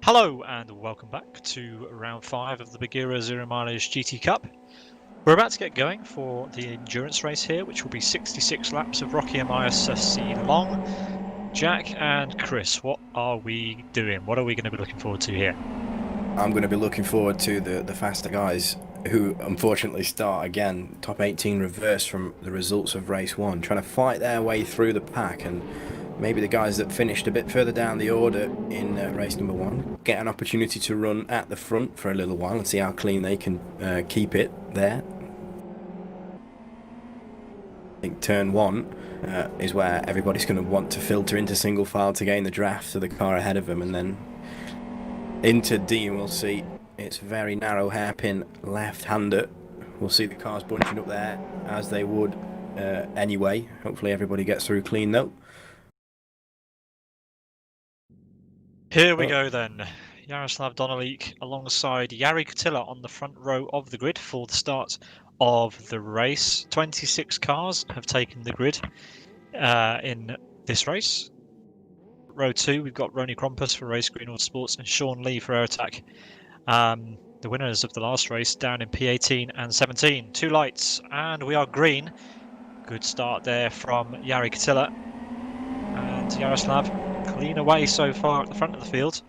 S1: Hello and welcome back to round 5 of the Buggyra Zero Mileage GT Cup. We're about to get going for the endurance race here, which will be 66 laps of Rockingham ISSC long. Jack and Chris, what are we doing? What are we going to be looking forward to here?
S2: I'm going to be looking forward to the faster guys who unfortunately start again top 18 reverse from the results of race 1, trying to fight their way through the pack, and maybe the guys that finished a bit further down the order in race number 1 get an opportunity to run at the front for a little while and see how clean they can keep it there. I think turn 1 is where everybody's going to want to filter into single file to gain the draft to the car ahead of them, and then into D, and we'll see it's very narrow hairpin left-hander. We'll see the cars bunching up there as they would anyway. Hopefully everybody gets through clean though.
S1: Here we go then. Jaroslav Donolik alongside Jari Kotila on the front row of the grid for the start of the race. 26 cars have taken the grid in this race. Row 2, we've got Ronnie Krompus for Race Green Autosports and Sean Lee for Air Attack. The winners of the last race down in P18 and 17. 2 lights, and we are green. Good start there from Jari Kotila. And Jaroslav clean away so far at the front of the field.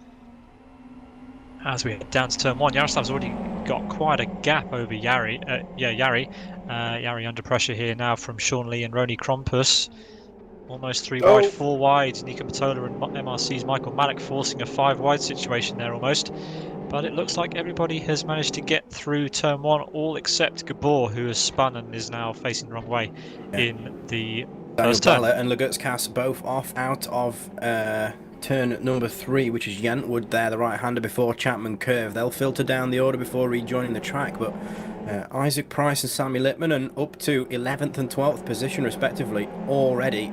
S1: As we head down to turn 1, Jaroslav's already got quite a gap over Jari. Jari under pressure here now from Sean Lee and Ronnie Krompus. Almost 3 wide, 4 wide. Nico Patola and MRC's Michael Malik forcing a 5 wide situation there almost. But it looks like everybody has managed to get through turn 1, all except Gabor, who has spun and is now facing the wrong way in the first turn.
S2: And Lugutskas both off out of turn number 3, which is Jentwood there, the right-hander before Chapman Curve. They'll filter down the order before rejoining the track, but Isaac Price and Sammy Littmanen up to 11th and 12th position respectively already.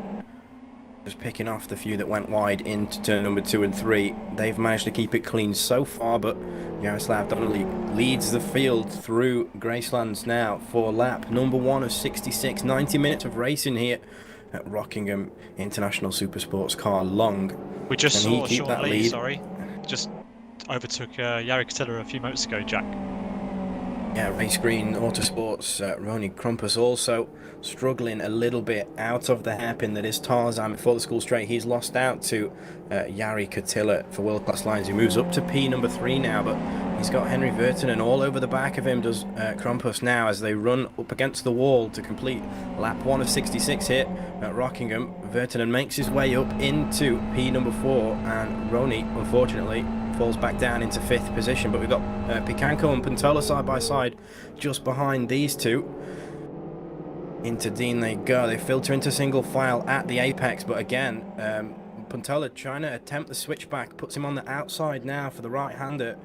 S2: Just picking off the few that went wide into turn number 2 and 3. They've managed to keep it clean so far, but Jaroslav Donolik leads the field through Gracelands now for lap number 1 of 66. 90 minutes of racing here at Rockingham International Supersports Car Long.
S1: We just saw Sean Lee, just overtook Jari Kotila a few moments ago, Jack.
S2: Yeah, Race Green Autosports, Ronnie Krompus also struggling a little bit out of the hairpin that is Tarzan before the school straight. He's lost out to Jari Kotila for World Class Lines. He moves up to P number 3 now, but he's got Henry Vertinen all over the back of him, does Krompus now, as they run up against the wall to complete lap 1 of 66 here at Rockingham. Vertinen makes his way up into P number 4, and Ronnie, unfortunately, falls back down into 5th position, but we've got Picanco and Pantola side by side just behind these two. Into Dean they go. They filter into single file at the apex, but again Pantola trying to attempt the switchback, puts him on the outside now for the right-hander.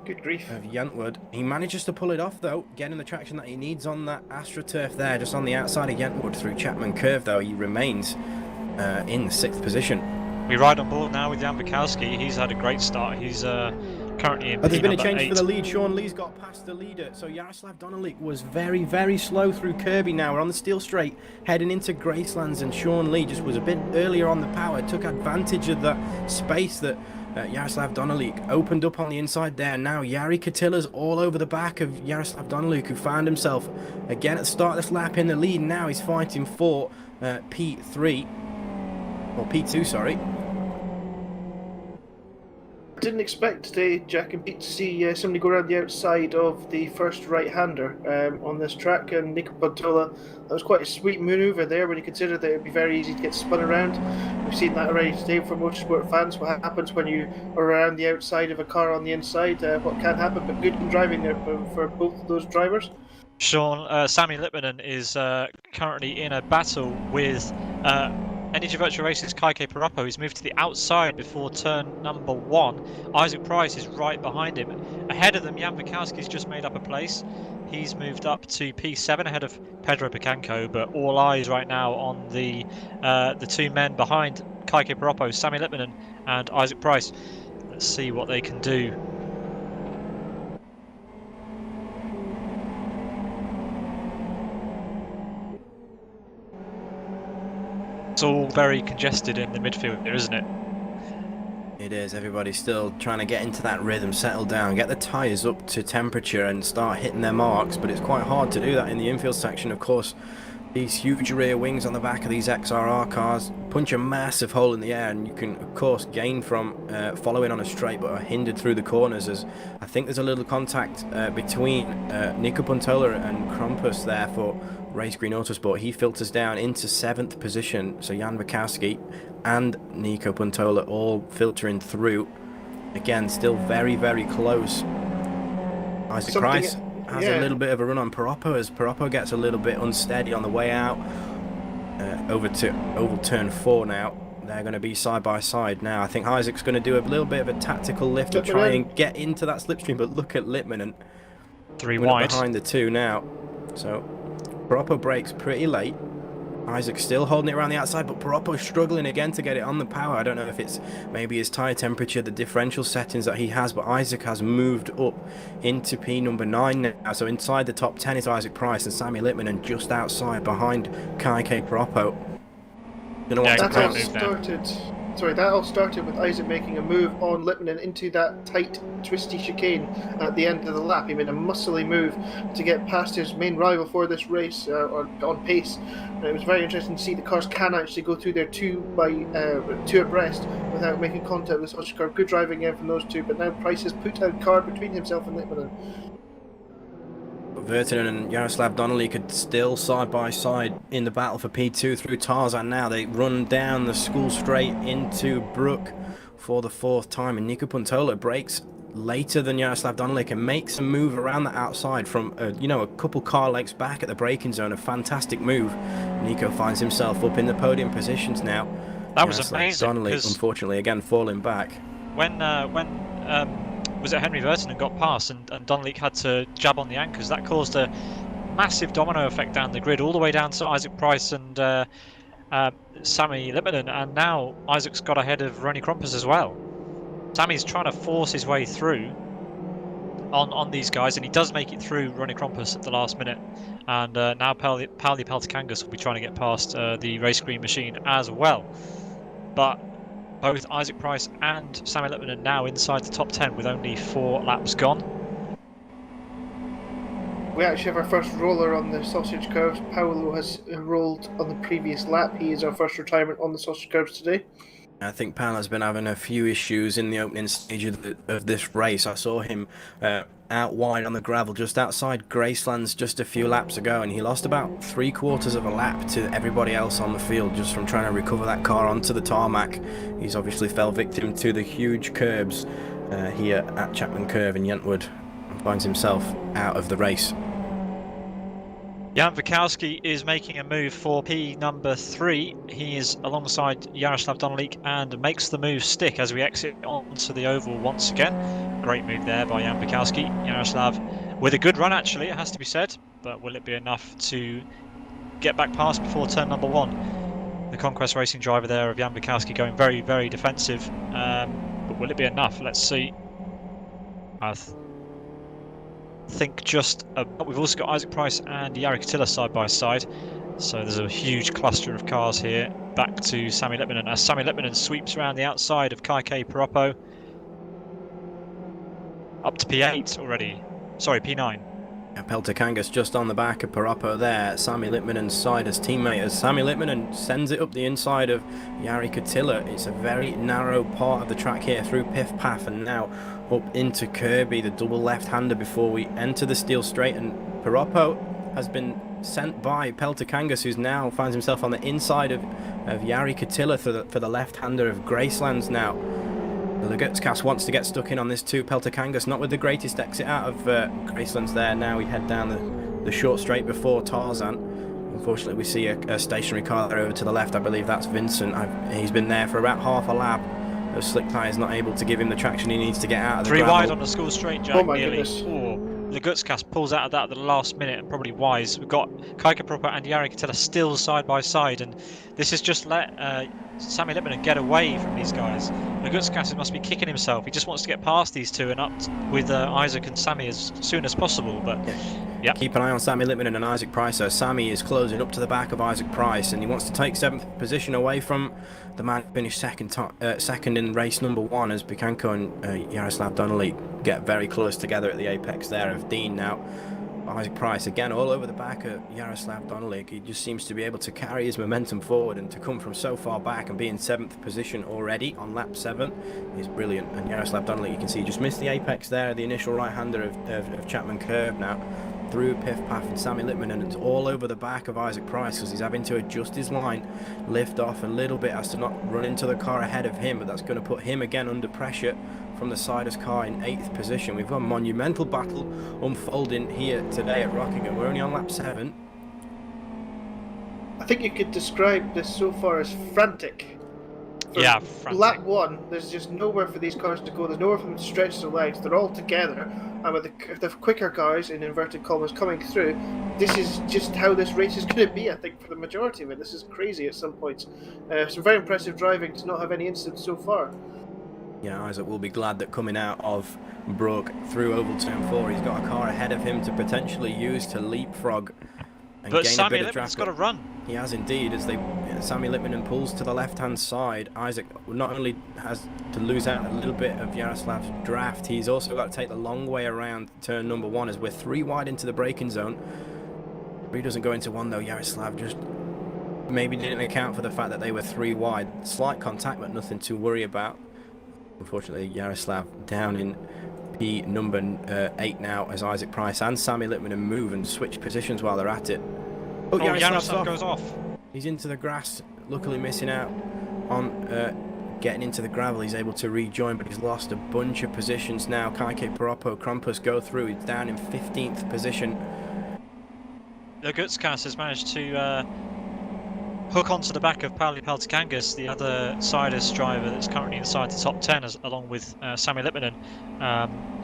S3: Good grief.
S2: Of Jentwood. He manages to pull it off though, getting the traction that he needs on that AstroTurf there, just on the outside of Jentwood through Chapman Curve though. He remains in 6th position.
S1: We ride on board now with Jan Bukowski. He's had a great start. He's currently in
S2: there's been a change
S1: 8.
S2: for the lead. Sean Lee's got past the leader. So Jaroslav Donolik was very, very slow through Kirby now. We're on the steel straight, heading into Gracelands, and Sean Lee just was a bit earlier on the power, took advantage of that space that Jaroslav Donolik opened up on the inside there. Now Jari Kotila's all over the back of Jaroslav Donolik, who found himself again at the start of this lap in the lead. Now he's fighting for P3. Or P2, sorry.
S3: I didn't expect today, Jack and Pete, to see somebody go around the outside of the first right-hander on this track, and Nico Pantola, that was quite a sweet manoeuvre there when you consider that it would be very easy to get spun around. We've seen that already today for motorsport fans, what happens when you are around the outside of a car on the inside, what can happen, but good driving there for both of those drivers.
S1: Sean, Sammy Littmanen is currently in a battle with Energy Virtual Races Kaike Parappo. He's moved to the outside before turn number 1. Isaac Price is right behind him. Ahead of them, Jan Bukowski's just made up a place. He's moved up to P7 ahead of Pedro Picanco, but all eyes right now on the 2 men behind Kaike Parappo, Sammy Littmanen and Isaac Price. Let's see what they can do. It's all very congested in the midfield there, isn't it?
S2: It is. Everybody's still trying to get into that rhythm, settle down, get the tyres up to temperature and start hitting their marks, but it's quite hard to do that in the infield section. Of course, these huge rear wings on the back of these XRR cars punch a massive hole in the air, and you can, of course, gain from following on a straight, but are hindered through the corners. As I think there's a little contact between Nico Puntola and Krampus there for Race Green Autosport. He filters down into 7th position, so Jan Bukowski and Nico Puntola all filtering through. Again, still very, very close. Isaac Price has a little bit of a run on Paroppo as Paroppo gets a little bit unsteady on the way out. Over to oval turn 4 now. They're going to be side by side now. I think Isaac's going to do a little bit of a tactical lift to try and get into that slipstream, but look at Lippmann and
S1: 3 wide
S2: behind the 2 now. So Paroppo brakes pretty late. Isaac's still holding it around the outside, but Paroppo's struggling again to get it on the power. I don't know if it's maybe his tyre temperature, the differential settings that he has, but Isaac has moved up into P number 9 now. So inside the top 10 is Isaac Price and Sammy Lippmann, and just outside behind Kaike Paroppo.
S3: That all started with Isaac making a move on Lippmann into that tight, twisty chicane at the end of the lap. He made a muscly move to get past his main rival for this race on pace. And it was very interesting to see the cars can actually go through there two abreast without making contact with the sausage car. Good driving in from those two, but now Price has put a car between himself and Lippmann.
S2: Vertinen and Jaroslav Donnelly could still side by side in the battle for P2 through Tarzan now. They run down the school straight into Brook for the 4th time, and Nico Puntola brakes later than Jaroslav Donnelly and makes a move around the outside from a couple car lengths back at the braking zone. A fantastic move. Nico finds himself up in the podium positions now.
S1: That was amazing.
S2: Donnelly, unfortunately, again falling back.
S1: When was it Henry Vertinen got past and Donnelly had to jab on the anchors, that caused a massive domino effect down the grid, all the way down to Isaac Price and Sammy Lippmann, and now Isaac's got ahead of Ronnie Krampus as well. Sammy's trying to force his way through on these guys, and he does make it through Ronnie Krampus at the last minute, and now Pauli Peltikangas will be trying to get past the race green machine as well. But both Isaac Price and Sammy Lippmann are now inside the top 10 with only 4 laps gone.
S3: We actually have our first roller on the sausage curves. Paolo has rolled on the previous lap. He is our first retirement on the sausage curves today.
S2: I think Paolo's been having a few issues in the opening stage of this race. I saw him out wide on the gravel just outside Gracelands just a few laps ago, and he lost about 3/4 of a lap to everybody else on the field just from trying to recover that car onto the tarmac. He's obviously fell victim to the huge curbs here at Chapman Curve in Yentwood and finds himself out of the race.
S1: Jan Bukowski is making a move for P number 3. He is alongside Jaroslav Donnelly and makes the move stick as we exit onto the oval once again. Great move there by Jan Bukowski. Jaroslav with a good run, actually, it has to be said, but will it be enough to get back past before turn number 1? The Conquest Racing driver there of Jan Bukowski going very, very defensive, but will it be enough? Let's see. I think we've also got Isaac Price and Jari Katila side by side, so there's a huge cluster of cars here. Back to Sammy Lippmann as Sammy Lippmann sweeps around the outside of Kaike Paroppo up to P8 already. Sorry, P9.
S2: Peltikangas just on the back of Paroppo there. Sammy Lippmann's side as teammate as Sammy Lippmann sends it up the inside of Jari Katila. It's a very narrow part of the track here through Piff Path and now up into Kirby, the double left-hander before we enter the steel straight, and Paroppo has been sent by Peltikangas, who's now finds himself on the inside of Jari Katila for the left-hander of Gracelands now. The Gutscast wants to get stuck in on this too. Peltikangas not with the greatest exit out of Gracelands there. Now we head down the short straight before Tarzan. Unfortunately, we see a stationary car there over to the left. I believe that's Vincent. He's been there for about half a lap. Those slick tyres not able to give him the traction he needs to get out of the
S1: 3
S2: gravel.
S1: wide on the school straight, Jack,
S3: Oh my
S1: nearly.
S3: goodness.
S1: The Gutscast pulls out of that at the last minute, and probably wise. We've got Kaike Paroppo and Jari Katila still side by side, and this has just let Sammy Lippmann get away from these guys. The Gutscast must be kicking himself. He just wants to get past these two and up with Isaac and Sammy as soon as possible, but Yep.
S2: Keep an eye on Sammy Lippman and Isaac Price. So Sammy is closing up to the back of Isaac Price, and he wants to take 7th position away from the man who finished second in race number 1, as Pikanko and Yaroslav Donnelly get very close together at the apex there of Dean now. Isaac Price again all over the back of Yaroslav Donnelly. He just seems to be able to carry his momentum forward, and to come from so far back and be in 7th position already on lap 7 is brilliant. And Yaroslav Donnelly, you can see, just missed the apex there, the initial right-hander of Chapman Curve now. Through Piff Paff and Sammy Lippman, and it's all over the back of Isaac Price because he's having to adjust his line, lift off a little bit as to not run into the car ahead of him, but that's going to put him again under pressure from the Sidus car in 8th position. We've got a monumental battle unfolding here today at Rockingham. We're only on lap 7.
S3: I think you could describe this so far as frantic.
S1: Yeah, frantic.
S3: Lap 1, there's just nowhere for these cars to go. There's nowhere for them to stretch their legs. They're all together, and with the quicker cars in inverted commas coming through, this is just how this race is going to be. I think for the majority of it, this is crazy at some points. Some very impressive driving to not have any incidents so far.
S2: Yeah, Isaac will be glad that coming out of Brook through Oval Turn 4, he's got a car ahead of him to potentially use to leapfrog and
S1: But
S2: gain
S1: Sammy
S2: a bit of
S1: Lippman's
S2: draft.
S1: got to run.
S2: He has indeed, as Sammy Lippman pulls to the left-hand side. Isaac not only has to lose out a little bit of Yaroslav's draft, he's also got to take the long way around turn number 1, as we're 3 wide into the braking zone. He doesn't go into 1 though. Yaroslav just maybe didn't account for the fact that they were 3 wide. Slight contact, but nothing to worry about. Unfortunately, Yaroslav down in P number 8 now, as Isaac Price and Sammy Lippman move and switch positions while they're at it. Oh,
S1: Yaroslav goes off.
S2: He's into the grass, luckily missing out on getting into the gravel. He's able to rejoin, but he's lost a bunch of positions now. Kaike Paropo, Krampus go through. He's down in 15th position.
S1: The Gutskas has managed to hook onto the back of Pauli Peltikangas, the other Sidus driver that's currently inside the top 10, along with Sammy Lippman.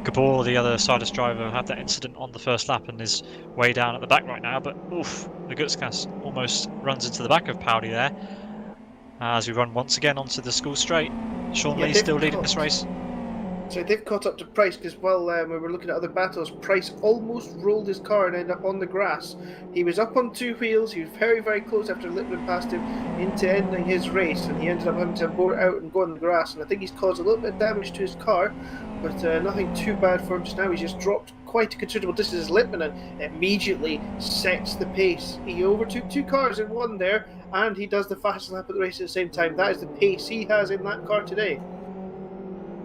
S1: Gabor, the other Sidus driver, had that incident on the first lap and is way down at the back right now, but oof, the Gutskas almost runs into the back of Pauli there. As we run once again onto the school straight. Sean Lee still leading this race.
S3: So they've caught up to Price, because while we were looking at other battles, Price almost rolled his car and ended up on the grass. He was up on 2 wheels. He was very, very close after Lippman passed him into ending his race, and he ended up having to board out and go on the grass. And I think he's caused a little bit of damage to his car, but nothing too bad for him just now. He's just dropped quite a considerable distance as Lippman and immediately sets the pace. He overtook 2 cars in 1 there, and he does the fastest lap of the race at the same time. That is the pace he has in that car today.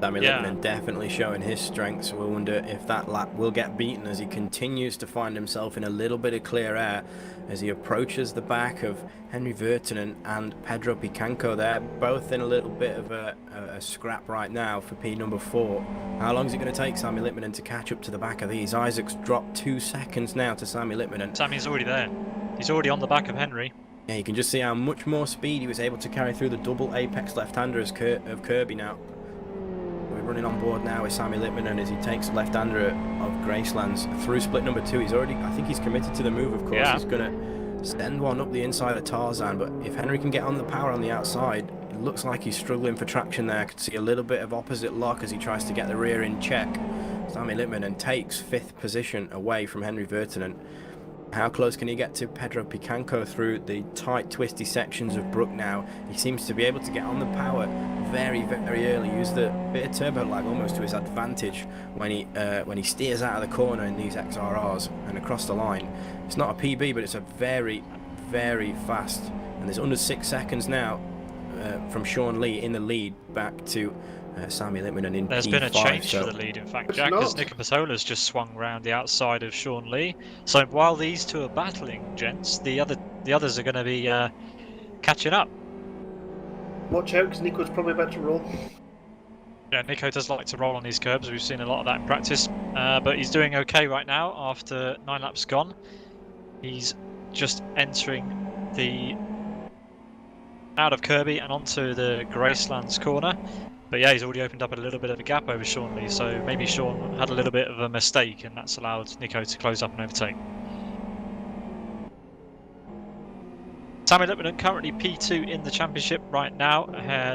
S2: Sammy Lippman definitely showing his strength, so we'll wonder if that lap will get beaten as he continues to find himself in a little bit of clear air as he approaches the back of Henry Virtanen and Pedro Picanco there, both in a little bit of a scrap right now for P number 4. How long is it going to take Sammy Lippman to catch up to the back of these? Isaac's dropped 2 seconds now to Sammy Lippman.
S1: Sammy's already there. He's already on the back of Henry.
S2: Yeah, you can just see how much more speed he was able to carry through the double apex left-hander of Kirby now. We're running on board now with Sammy Lippman, and as he takes left-hander of Gracelands through split number 2, he's already, I think he's committed to the move, of course. He's going to send one up the inside of Tarzan, but if Henry can get on the power on the outside, it looks like he's struggling for traction there. I could see a little bit of opposite lock as he tries to get the rear in check. Sammy Lippman and takes 5th position away from Henry Virtanen. How close can he get to Pedro Picanco through the tight, twisty sections of Brook now? He seems to be able to get on the power very, very early. Use the bit of turbo lag almost to his advantage when he steers out of the corner in these XRRs and across the line. It's not a PB, but it's a very, very fast. And there's under 6 seconds now from Sean Lee in the lead back to Sammy Lippman and in
S1: There's
S2: P5,
S1: been a change
S2: so
S1: for the lead, in fact, Jack, as Nico Pasola's just swung round the outside of Sean Lee. So while these two are battling, gents, the others are going to be catching up.
S3: Watch out, because Nico's probably about to roll.
S1: Yeah, Nico does like to roll on these curbs. We've seen a lot of that in practice, but he's doing okay right now after 9 laps gone. He's just entering the out of Kirby and onto the Gracelands corner. But yeah, he's already opened up a little bit of a gap over Sean Lee, so maybe Sean had a little bit of a mistake, and that's allowed Nico to close up and overtake. Sami Lipmanen currently P2 in the championship right now,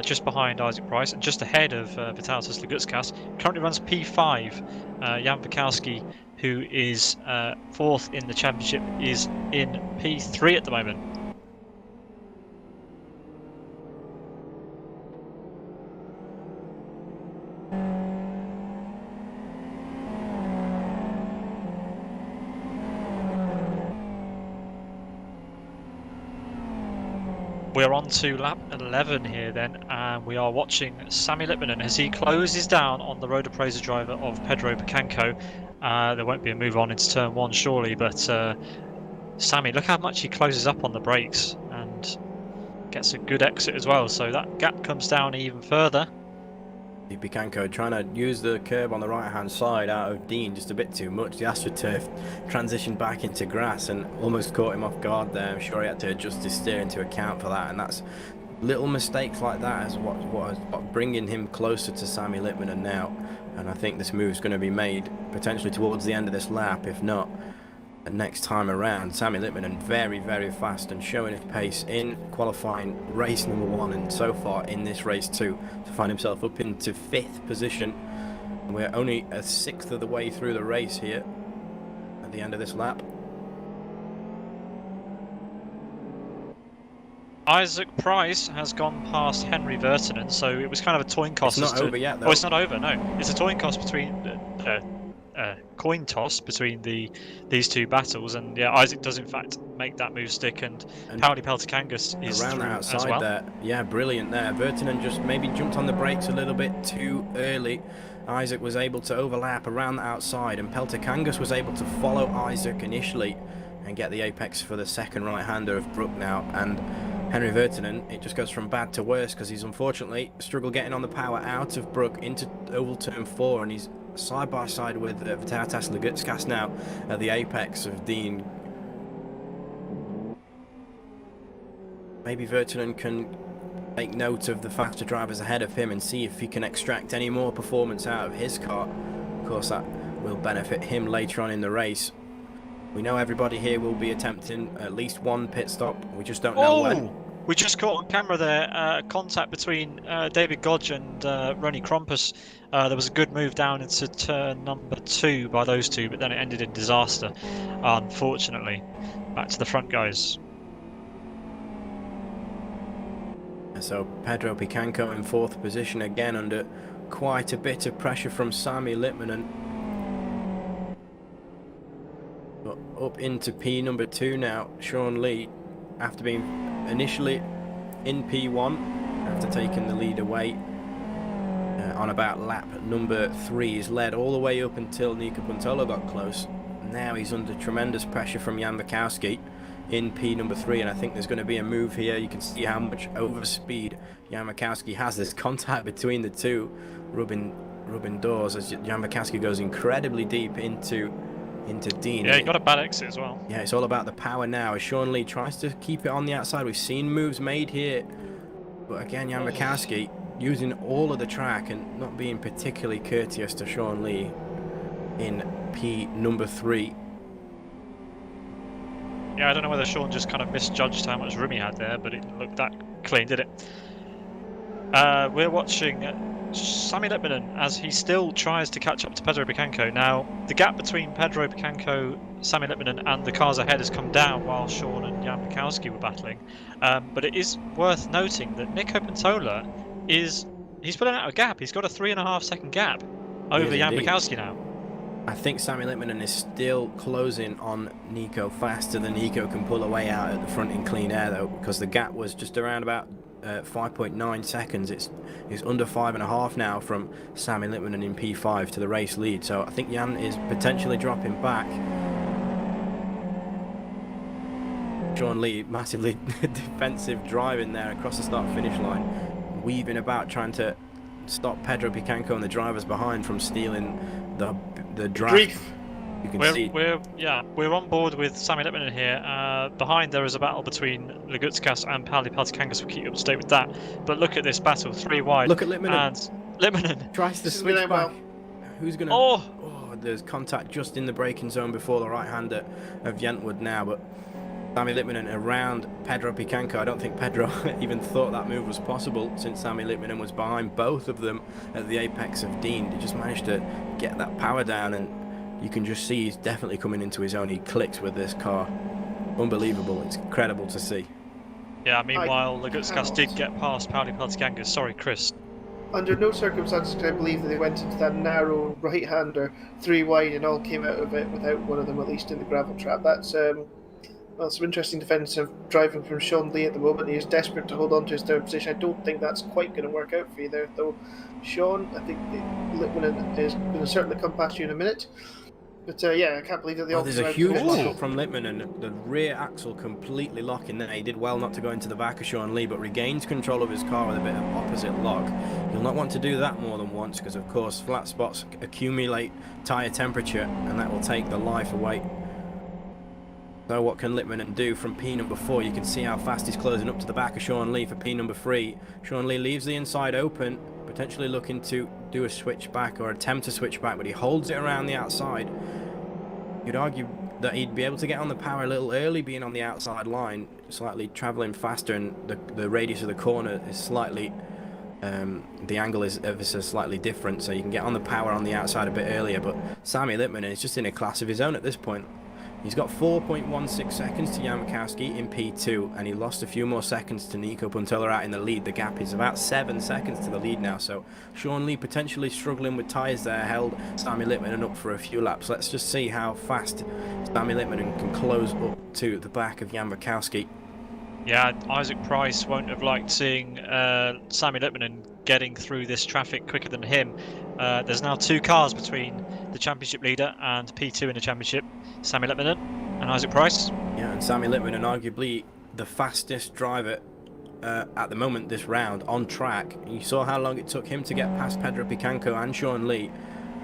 S1: just behind Isaac Price and just ahead of Vitalijs Lagutskas. Currently runs P5. Jan Bukowski, who is 4th in the championship, is in P3 at the moment. We're on to lap 11 here then, and we are watching Sami Lipmanen as he closes down on the road appraiser driver of Pedro Picanco. There won't be a move on into turn 1 surely, but Sami, look how much he closes up on the brakes and gets a good exit as well, so that gap comes down even further.
S2: Picanco trying to use the curb on the right hand side out of Dean just a bit too much. The AstroTurf transitioned back into grass and almost caught him off guard there. I'm sure he had to adjust his steering to account for that, and that's little mistakes like that is what bringing him closer to Sami Lipmanen now. And I think this move is going to be made potentially towards the end of this lap, if not next time around. Sami Lipmanen very, very fast and showing his pace in qualifying race number 1 and so far in this race 2 to find himself up into 5th position. We're only a 1/6 of the way through the race here at the end of this lap.
S1: Isaac Price has gone past Henry Virtanen, so it was kind of a coin toss.
S2: It's not over yet, though.
S1: Oh, it's not over, no. It's a coin toss between coin toss between these two battles, and yeah, Isaac does in fact make that move stick, and Pauli Peltokangas is
S2: around
S1: through
S2: the outside
S1: as well.
S2: there. Yeah, brilliant there. Virtanen just maybe jumped on the brakes a little bit too early. Isaac was able to overlap around the outside, and Peltokangas was able to follow Isaac initially and get the apex for the second right-hander of Brook now. And Henry Virtanen, it just goes from bad to worse because he's unfortunately struggled getting on the power out of Brook into oval turn 4, and he's side by side with Vitalijs Lagutskas now at the apex of Dean. Maybe Virtanen can take note of the faster drivers ahead of him and see if he can extract any more performance out of his car. Of course, that will benefit him later on in the race. We know everybody here will be attempting at least one pit stop. We just don't know when.
S1: We just caught on camera there contact between David Godge and Ronnie Krompus. There was a good move down into turn number 2 by those two, but then it ended in disaster, unfortunately. Back to the front, guys.
S2: So Pedro Picanco in 4th position again under quite a bit of pressure from Sami Lipmanen. But up into P number 2 now, Sean Lee, after being initially in P1, after taking the lead away on about lap number 3, he's led all the way up until Nico Puntolo got close. Now he's under tremendous pressure from Jan Bukowski in P number 3, and I think there's going to be a move here. You can see how much overspeed Jan Bukowski has. There's contact between the two, rubbing doors as Jan Bukowski goes incredibly deep into Dean.
S1: Yeah, he got a bad exit as well.
S2: Yeah, it's all about the power now as Sean Lee tries to keep it on the outside. We've seen moves made here, but again, Jan Bukowski using all of the track and not being particularly courteous to Sean Lee in P number 3.
S1: Yeah, I don't know whether Sean just kind of misjudged how much room he had there, but it looked that clean, did it? We're watching Sami Lipmanen as he still tries to catch up to Pedro Picanco. Now, the gap between Pedro Picanco, Sami Lipmanen and the cars ahead has come down while Sean and Jan Bukowski were battling. But it is worth noting that Nico Pantola he's pulling out a gap. He's got a 3.5 second gap over Jan Bukowski now.
S2: I think Sami Lipmanen is still closing on Nico faster than Nico can pull away out at the front in clean air, though, because the gap was just around about 5.9 seconds. It's under 5.5 now from Sami Lipmanen in P5 to the race lead, so I think Jan is potentially dropping back. Sean Lee massively defensive driving there across the start finish line, weaving about trying to stop Pedro Picanco and the drivers behind from stealing the draft. You can see.
S1: We're on board with Sami Lipmanen here. Behind there is a battle between Lagutskas and Pauli Peltokangas. We'll keep you up to date with that. But look at this battle, 3 wide.
S2: Look at Lipmanen.
S1: And Lipmanen
S2: tries to switch back. Who's gonna?
S1: Oh,
S2: there's contact just in the braking zone before the right-hander of Jentwood now, but Sami Littmanen around Pedro Picanco. I don't think Pedro even thought that move was possible since Sami Littmanen was behind both of them at the apex of Dean. He just managed to get that power down, and you can just see he's definitely coming into his own. He clicks with this car. Unbelievable. It's incredible to see.
S1: Yeah, meanwhile, Lagutskas did get past Pauli Peltigangas. Sorry, Chris.
S3: Under no circumstances can I believe that they went into that narrow right-hander 3 wide and all came out of it without one of them at least in the gravel trap. That's well, some interesting defensive driving from Sean Lee at the moment. He is desperate to hold on to his third position. I don't think that's quite going to work out for you there, though. Sean, I think Littmanen is going to certainly come past you in a minute. But yeah, I can't believe that they all.
S2: There's a huge lock from Littmanen. The rear axle completely locking there. He did well not to go into the back of Sean Lee, but regains control of his car with a bit of opposite lock. You'll not want to do that more than once because, of course, flat spots accumulate tyre temperature, and that will take the life away. So what can Littmanen do from P number 4? You can see how fast he's closing up to the back of Sean Lee for P number 3. Sean Lee leaves the inside open, potentially looking to do a switch back or attempt to switch back, but he holds it around the outside. You'd argue that he'd be able to get on the power a little early, being on the outside line, slightly travelling faster, and the radius of the corner is slightly, the angle is ever so slightly different, so you can get on the power on the outside a bit earlier. But Sami Littmanen is just in a class of his own at this point. He's got 4.16 seconds to Jan Makowski in P2, and he lost a few more seconds to Nico Puntola out in the lead. The gap is about 7 seconds to the lead now, so Sean Lee potentially struggling with tyres there, held Sami Littmanen up for a few laps. Let's just see how fast Sami Littmanen can close up to the back of Jan Makowski.
S1: Yeah, Isaac Price won't have liked seeing Sami Littmanen getting through this traffic quicker than him. There's now 2 cars between the championship leader and P2 in the championship, Sami Littmanen and Isaac Price.
S2: Yeah, and Sami Littmanen arguably the fastest driver at the moment this round on track. You saw how long it took him to get past Pedro Picanco and Sean Lee.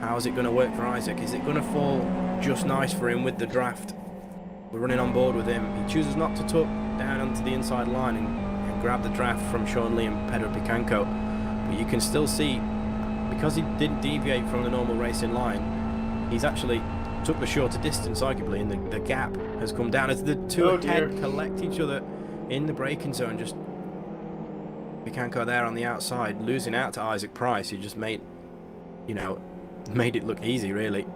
S2: How is it going to work for Isaac? Is it going to fall just nice for him with the draft? We're running on board with him. He chooses not to tuck down onto the inside line and grab the draft from Sean Lee and Pedro Picanco. But you can still see, because he didn't deviate from the normal racing line, he's actually took the shorter distance arguably, and the gap has come down as the two ahead collect each other in the braking zone. Just Picanco there on the outside, losing out to Isaac Price, who just made it look easy, really.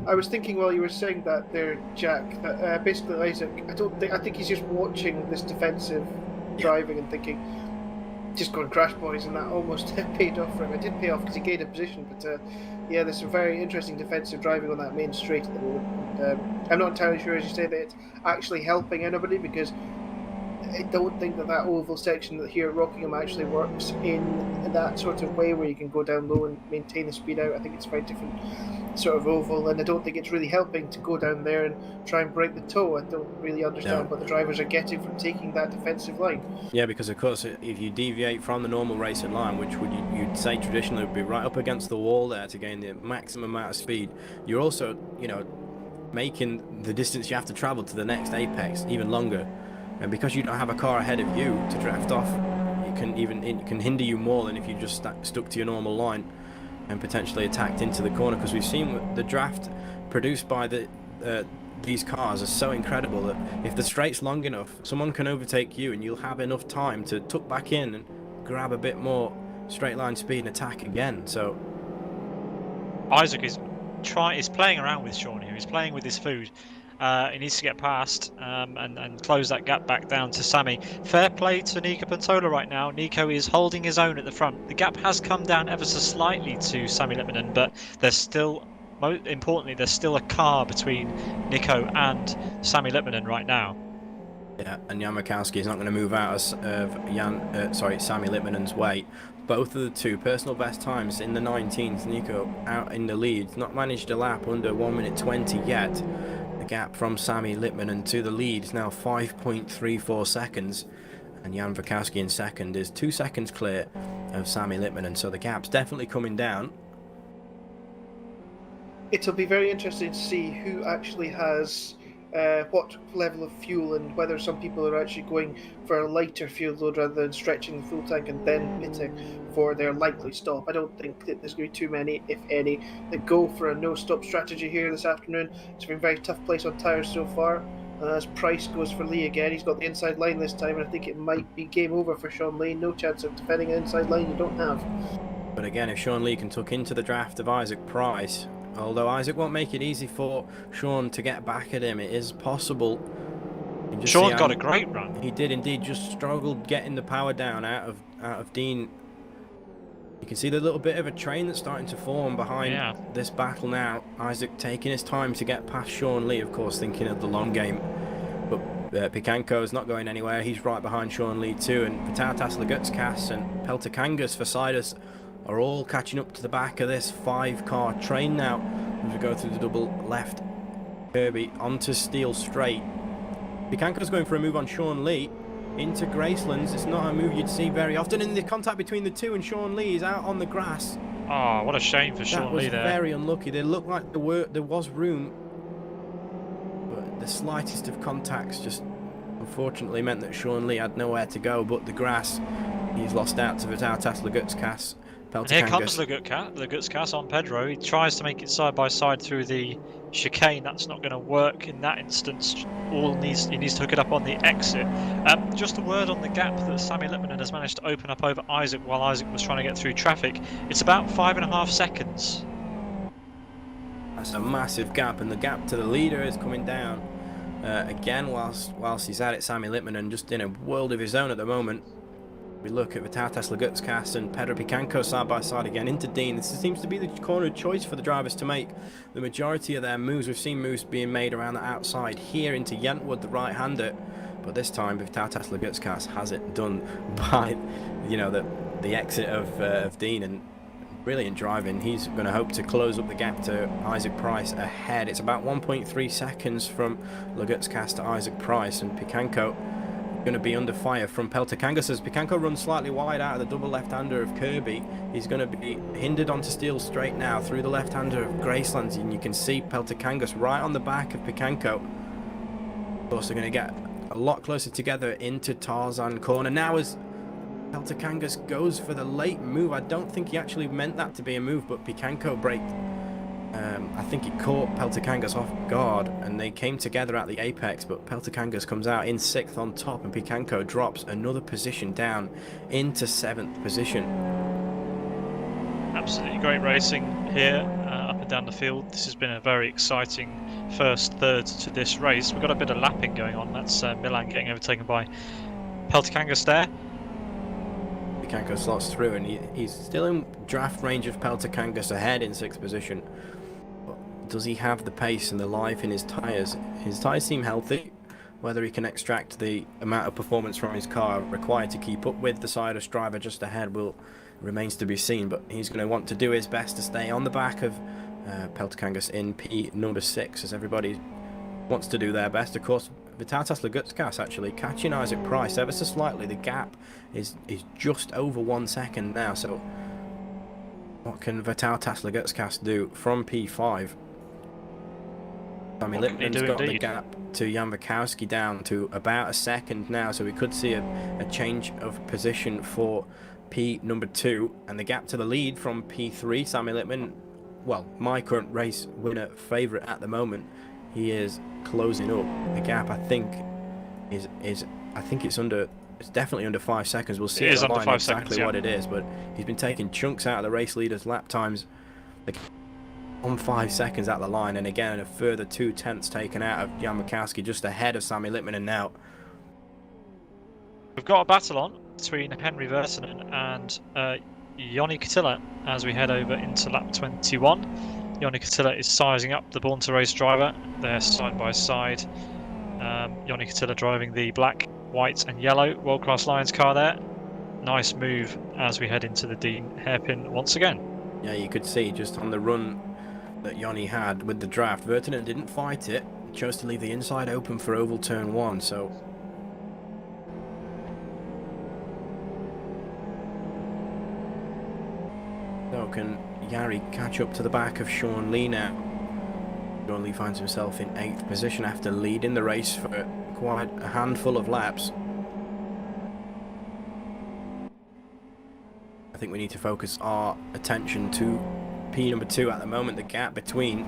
S3: I was thinking while you were saying that there, Jack, that basically Isaac, I think he's just watching this defensive driving and thinking, just going crash boys, and that almost paid off for him. It did pay off because he gained a position, but yeah, there's some very interesting defensive driving on that main straight at the moment. And, I'm not entirely sure, as you say, that it's actually helping anybody, because I don't think that oval section here at Rockingham actually works in that sort of way where you can go down low and maintain the speed out. I think it's a very different sort of oval, and I don't think it's really helping to go down there and try and break the toe. I don't really understand what the drivers are getting from taking that defensive line.
S2: Yeah, because of course if you deviate from the normal racing line, which you'd say traditionally would be right up against the wall there to gain the maximum amount of speed, you're also making the distance you have to travel to the next apex even longer. And because you don't have a car ahead of you to draft off, it can hinder you more than if you just stuck to your normal line and potentially attacked into the corner. Because we've seen the draft produced by these cars are so incredible that if the straight's long enough, someone can overtake you and you'll have enough time to tuck back in and grab a bit more straight line speed and attack again. So
S1: Isaac is playing around with Sean here. He's playing with his food. He needs to get past and close that gap back down to Sami. Fair play to Nico Puntola right now. Nico is holding his own at the front. The gap has come down ever so slightly to Sami Littmanen, but there's still, most importantly, there's still a car between Nico and Sami Littmanen right now.
S2: Yeah, and Jan Makowski is not going to move out of Sami Littmanen's way. Both of the two personal best times in the 19s. Nico out in the lead, not managed a lap under 1 minute 20 yet. The gap from Sami Littmanen to the lead is now 5.34 seconds, and Jan Makowski in second is 2 seconds clear of Sami Littmanen, so the gap's definitely coming down.
S3: It'll be very interesting to see who actually has what level of fuel, and whether some people are actually going for a lighter fuel load rather than stretching the full tank and then pitting for their likely stop. I don't think that there's going to be too many, if any, that go for a no-stop strategy here this afternoon. It's been a very tough place on tyres so far. And as Price goes for Lee again, he's got the inside line this time, and I think it might be game over for Sean Lee. No chance of defending an inside line you don't have.
S2: But again, if Sean Lee can tuck into the draft of Isaac Price, although Isaac won't make it easy for Sean to get back at him, it is possible.
S1: Sean got a great run.
S2: He did indeed, just struggled getting the power down out of Dean. You can see the little bit of a train that's starting to form behind this battle now. Isaac taking his time to get past Sean Lee, of course, thinking of the long game. But Picanco's not going anywhere. He's right behind Sean Lee too. And Vitautas Lagutskas and Peltakangas for Sidus are all catching up to the back of this 5-car train now. As we go through the double left Kirby onto Steel Straight. Picanco's going for a move on Sean Lee into Gracelands. It's not a move you'd see very often. In the contact between the two, and Sean Lee is out on the grass.
S1: Oh, what a shame for Sean Lee there.
S2: That was very unlucky. They looked like there was room, but the slightest of contacts just unfortunately meant that Sean Lee had nowhere to go but the grass. He's lost out to Vitautas Lagutskas.
S1: And here comes Lagutskas on Pedro. He tries to make it side by side through the chicane. That's not going to work in that instance. He needs to hook it up on the exit. Just a word on the gap that Sammy Lippmanen has managed to open up over Isaac while Isaac was trying to get through traffic. It's about 5.5 seconds.
S2: That's a massive gap, and the gap to the leader is coming down again whilst he's at it. Sammy Lippmanen just in a world of his own at the moment. We look at Vitautas Lagutskas and Pedro Picanco side by side again into Dean. This seems to be the corner of choice for the drivers to make the majority of their moves. We've seen moves being made around the outside here into Yentwood, the right-hander, but this time Vitautas Lagutskas has it done by, you know, the exit of Dean, and brilliant driving. He's going to hope to close up the gap to Isaac Price ahead. It's about 1.3 seconds from Lagutskas to Isaac Price, and Picanco going to be under fire from Peltakangas as Picanco runs slightly wide out of the double left-hander of Kirby. He's going to be hindered onto Steel Straight now through the left-hander of Gracelands, and you can see Peltakangas right on the back of Picanco. Of course, they're going to get a lot closer together into Tarzan Corner now as Peltakangas goes for the late move. I don't think he actually meant that to be a move, but Picanco braked. I think it caught Peltakangas off guard, and they came together at the apex, but Peltakangas comes out in 6th on top, and Picanco drops another position down into 7th position.
S1: Absolutely great racing here up and down the field. This has been a very exciting first third to this race. We've got a bit of lapping going on. That's Milan getting overtaken by Peltakangas there.
S2: Picanco slots through, and he's still in draft range of Peltakangas ahead in 6th position. But does he have the pace and the life in his tyres? His tyres seem healthy. Whether he can extract the amount of performance from his car required to keep up with the Sidus driver just ahead remains to be seen, but he's going to want to do his best to stay on the back of Peltakangas in P number 6, as everybody wants to do their best. Of course, Vitautas Lagutskas actually catching Isaac Price ever so slightly. The gap is just over 1 second now, so what can Vitautas Lagutskas do from P5? Sammy Lippmanen's got the gap to Jan Wachowski down to about a second now, so we could see a change of position for P number 2, and the gap to the lead from P3, Sammy Lippmanen, well, my current race winner favourite at the moment. He is closing up the gap. I think it's definitely under 5 seconds. We'll see at the line exactly what it is, but he's been taking chunks out of the race leaders' lap times on 5 seconds at the line, and again a further 2/10 taken out of Jan Wachowski, just ahead of Sammy Lippmanen now.
S1: We've got a battle on between Henry Vertinen and Joni Katila as we head over into lap 21. Joni Katila is sizing up the Born to Race driver. They're side by side. Joni Katila driving the black, white and yellow World Class Lions car there. Nice move as we head into the Dean hairpin once again.
S2: Yeah, you could see just on the run that Joni had with the draft, Vertinen didn't fight it, chose to leave the inside open for oval turn 1, so can Jari catch up to the back of Sean Lee now? Sean Lee finds himself in 8th position after leading the race for quite a handful of laps. I think we need to focus our attention to P number 2 at the moment. The gap between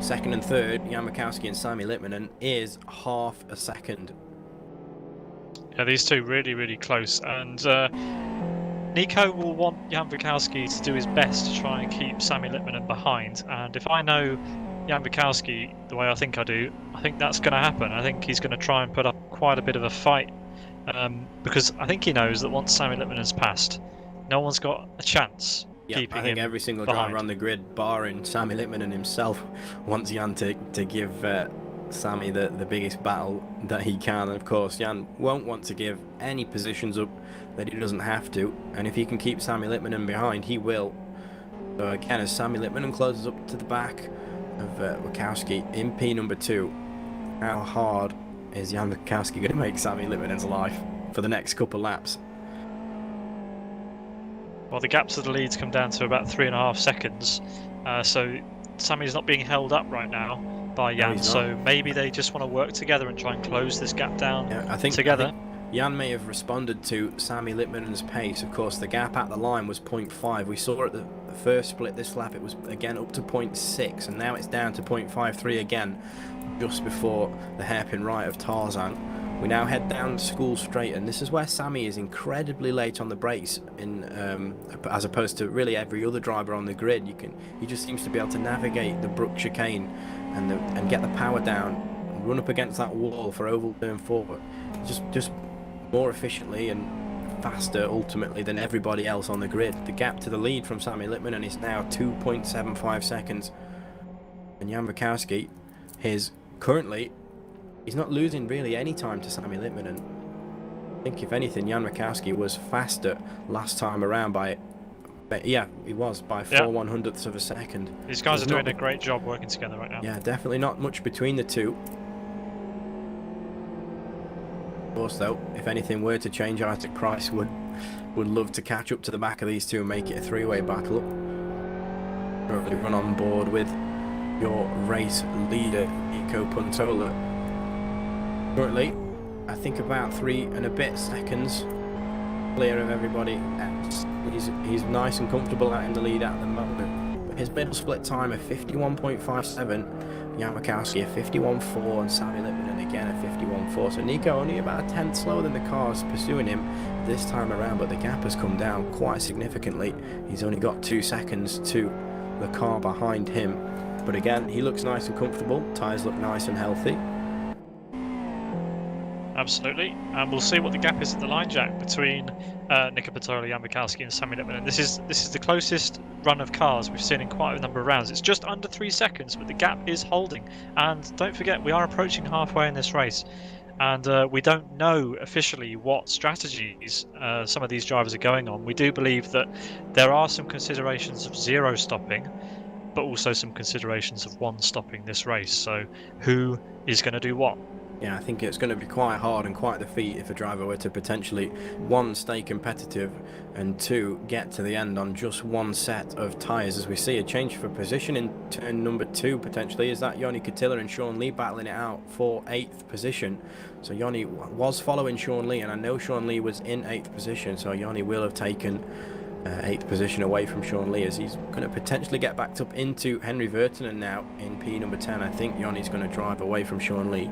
S2: second and third, Jan Mikowski and Sami Litmanen, is half a second.
S1: Yeah, these two really close, and Nico will want Jan Mikowski to do his best to try and keep Sami Litmanen behind, and if I know Jan Mikowski the way I think I do, I think that's going to happen. I think he's going to try and put up quite a bit of a fight, because I think he knows that once Sami Litmanen's passed, no one's got a chance.
S2: Yeah, I think every single driver on the grid, barring Sami Litmanen himself, wants Jan to give Sami the biggest battle that he can. And of course, Jan won't want to give any positions up that he doesn't have to. And if he can keep Sami Litmanen behind, he will. So again, as Sami Litmanen closes up to the back of Mikowski in P number 2, how hard is Jan Mikowski going to make Sami Litmanen's life for the next couple laps?
S1: Well, the gap to the leads come down to about 3.5 seconds, so Sami's not being held up right now by Jan, so maybe they just want to work together and try and close this gap down together.
S2: I think Jan may have responded to Sami Litmanen's pace. Of course, the gap at the line was 0.5. We saw at the first split this lap it was again up to 0.6, and now it's down to 0.53 again, just before the hairpin right of Tarzan. We now head down School Straight, and this is where Sami is incredibly late on the brakes, as opposed to really every other driver on the grid. He just seems to be able to navigate the Brook chicane and get the power down, and run up against that wall for oval turn 4, just more efficiently and faster ultimately than everybody else on the grid. The gap to the lead from Sami Litmanen is now 2.75 seconds, and Jan Mikowski is currently. He's not losing really any time to Sami Litmanen. I think if anything, Jan Mikowski was faster last time around by 4/100ths of a second.
S1: These guys are doing a great job working together right now.
S2: Yeah, definitely not much between the two. Of course though, if anything were to change, Isaac Price would love to catch up to the back of these two and make it a three-way battle. Probably run on board with your race leader, Nico Puntola. Currently, I think about 3 and a bit seconds clear of everybody else. He's nice and comfortable out in the lead at the moment. But his middle split time of 51.57, Jan Mikowski a 51.4, and Sami Litmanen again a 51.4. So Nico only about a tenth slower than the cars pursuing him this time around, but the gap has come down quite significantly. He's only got 2 seconds to the car behind him. But again, he looks nice and comfortable. Tyres look nice and healthy.
S1: Absolutely, and we'll see what the gap is at the line, Jack, between Nico Puntola, Jan Mikowski and Sami Litmanen. This is the closest run of cars we've seen in quite a number of rounds. It's just under 3 seconds, but the gap is holding. And don't forget, we are approaching halfway in this race, and we don't know officially what strategies some of these drivers are going on. We do believe that there are some considerations of 0 stopping, but also some considerations of 1 stopping this race. So who is going to do what?
S2: Yeah, I think it's going to be quite hard and quite the feat if a driver were to potentially, 1, stay competitive, and 2, get to the end on just 1 set of tyres. As we see a change for position in turn number 2 potentially, is that Joni Katila and Sean Lee battling it out for 8th position. So Joni was following Sean Lee, and I know Sean Lee was in 8th position, so Joni will have taken 8th position away from Sean Lee, as he's going to potentially get backed up into Henry Vertinen now in P number 10. I think Joni's going to drive away from Sean Lee.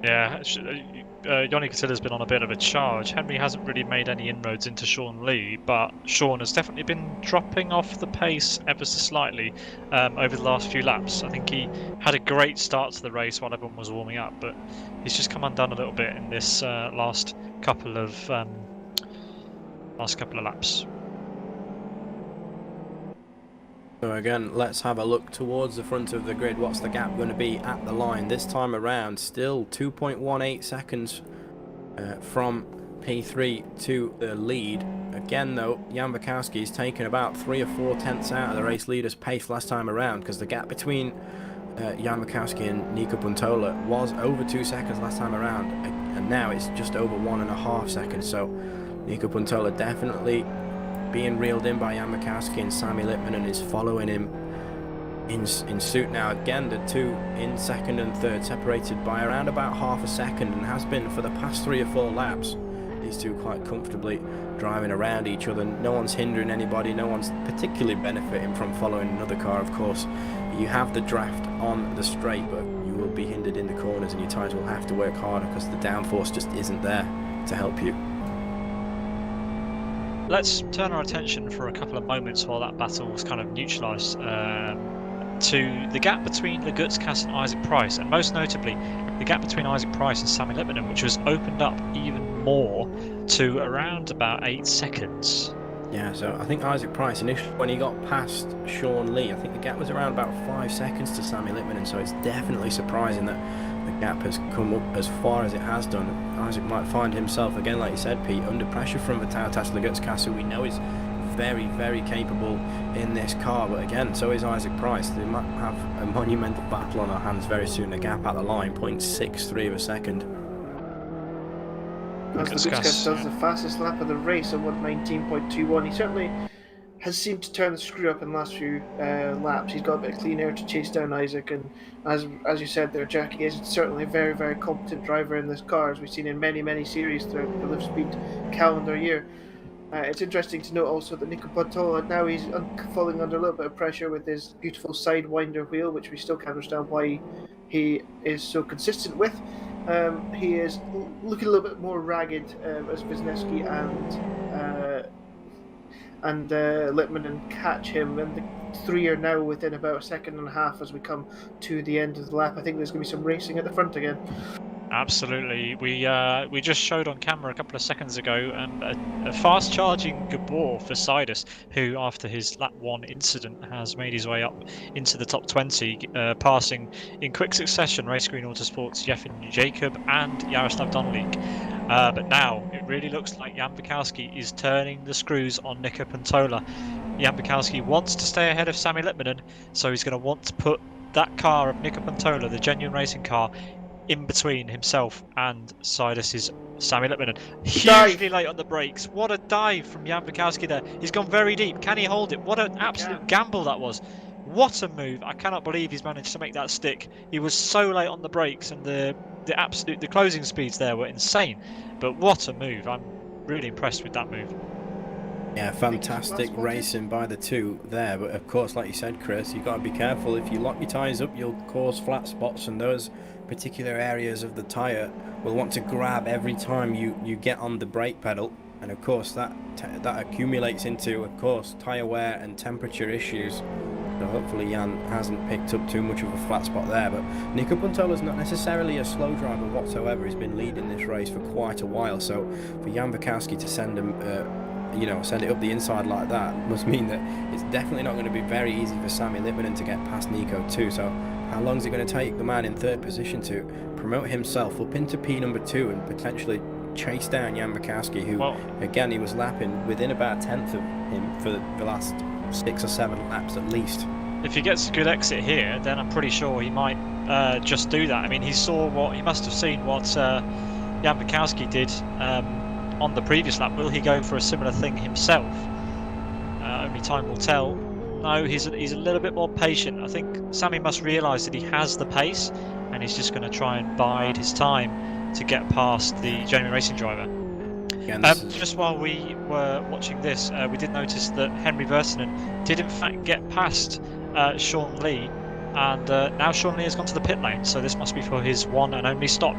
S1: Yeah, Joni Katila's been on a bit of a charge. Henry hasn't really made any inroads into Sean Lee, but Sean has definitely been dropping off the pace ever so slightly over the last few laps. I think he had a great start to the race while everyone was warming up, but he's just come undone a little bit in this last couple of laps.
S2: So again, let's have a look towards the front of the grid. What's the gap going to be at the line this time around? Still 2.18 seconds from P3 to the lead. Again though, Jan Mikowski's taken about 3 or 4 tenths out of the race leader's pace last time around, because the gap between Jan Mikowski and Nico Puntola was over 2 seconds last time around, and now it's just over 1.5 seconds. So Nico Puntola definitely being reeled in by Jan Mikowski, and Sami Litmanen is following him in suit now. Again, the two in second and third, separated by around about half a second, and has been for the past 3 or 4 laps. These two quite comfortably driving around each other. No one's hindering anybody. No one's particularly benefiting from following another car. Of course, you have the draft on the straight, but you will be hindered in the corners, and your tyres will have to work harder because the downforce just isn't there to help you.
S1: Let's turn our attention for a couple of moments while that battle was kind of neutralised to the gap between Legutskas and Isaac Price, and most notably the gap between Isaac Price and Sammy Lipman, which was opened up even more to around about 8 seconds.
S2: Yeah, so I think Isaac Price initially, when he got past Sean Lee, I think the gap was around about 5 seconds to Sammy Lipman, and so it's definitely surprising that the gap has come up as far as it has done. Isaac might find himself, again, like you said, Pete, under pressure from Vitautas Legutskas, who we know is very, very capable in this car, but again, so is Isaac Price. They might have a monumental battle on our hands very soon. The gap at the line, 0.63 of a second.
S3: Legutskas does the fastest lap of the race at 1:19.21. He certainly has seemed to turn the screw up in the last few laps. He's got a bit of clean air to chase down Isaac, and as you said there, Jackie is certainly a very, very competent driver in this car, as we've seen in many, many series throughout the Live Speed calendar year. It's interesting to note also that Nico Pantola, now he's falling under a little bit of pressure with his beautiful sidewinder wheel, which we still can't understand why he is so consistent with. He is looking a little bit more ragged as Wisniewski and Lippmann and catch him, and the three are now within about a second and a half as we come to the end of the lap. I think there's going to be some racing at the front again.
S1: Absolutely. We just showed on camera a couple of seconds ago a fast charging Gabor for Sidus, who after his lap 1 incident has made his way up into the top 20, passing in quick succession Race Green Autosports Jeffin Jacob and Jaroslav Donlik. But now it really looks like Jan Bukowski is turning the screws on Nico Pantola. Jan Bukowski wants to stay ahead of Sammy Lipmanen, so he's going to want to put that car of Nico Pantola, the genuine racing car, in between himself and Sidus's Sammy Lipmanen. Hugely late on the brakes. What a dive from Jan Bukowski there. He's gone very deep. Can he hold it? What an absolute gamble that was. What a move. I cannot believe he's managed to make that stick. He was so late on the brakes, and the closing speeds there were insane. But what a move. I'm really impressed with that move.
S2: Yeah, fantastic racing by the two there, but of course, like you said, Chris, you've got to be careful. If you lock your tyres up, you'll cause flat spots, and those particular areas of the tyre will want to grab every time you get on the brake pedal, and of course that accumulates into, of course, tyre wear and temperature issues. So hopefully Jan hasn't picked up too much of a flat spot there, but Nico Pantola's not necessarily a slow driver whatsoever. He's been leading this race for quite a while, so for Jan Bukowski to send him send it up the inside like that must mean that it's definitely not going to be very easy for Sammy Lipmanen to get past Nico too. So how long is it going to take the man in third position to promote himself up into P2 and potentially chase down Jan Bukowski, who again, he was lapping within about a tenth of him for the last 6 or 7 laps at least. If
S1: he gets a good exit here, then I'm pretty sure he might just do that. I mean, he must have seen what Jan Bukowski did on the previous lap. Will he go for a similar thing himself? Only time will tell. No, he's a little bit more patient. I think Sammy must realise that he has the pace, and he's just going to try and bide his time to get past the genuine racing driver. Just while we were watching this, we did notice that Henry Vertinen did in fact get past Sean Lee, and now Sean Lee has gone to the pit lane, so this must be for his one and only stop.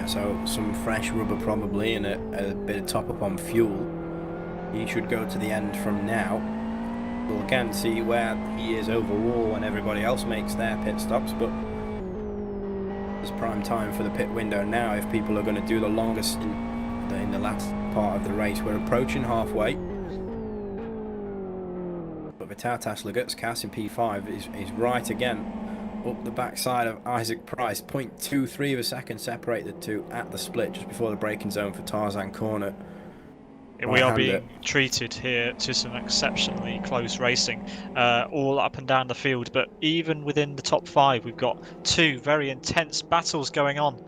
S2: So some fresh rubber probably, and a bit of top up on fuel. He should go to the end from now. We'll again see where he is overall when everybody else makes their pit stops, but it's prime time for the pit window now if people are going to do the longest in the last part of the race. We're approaching halfway, but Vitautas Legutskas in P5 is right again up the backside of Isaac Price. 0.23 of a second separate the two at the split just before the braking zone for Tarzan Corner.
S1: We are being treated here to some exceptionally close racing, all up and down the field, but even within the top 5 we've got 2 very intense battles going on.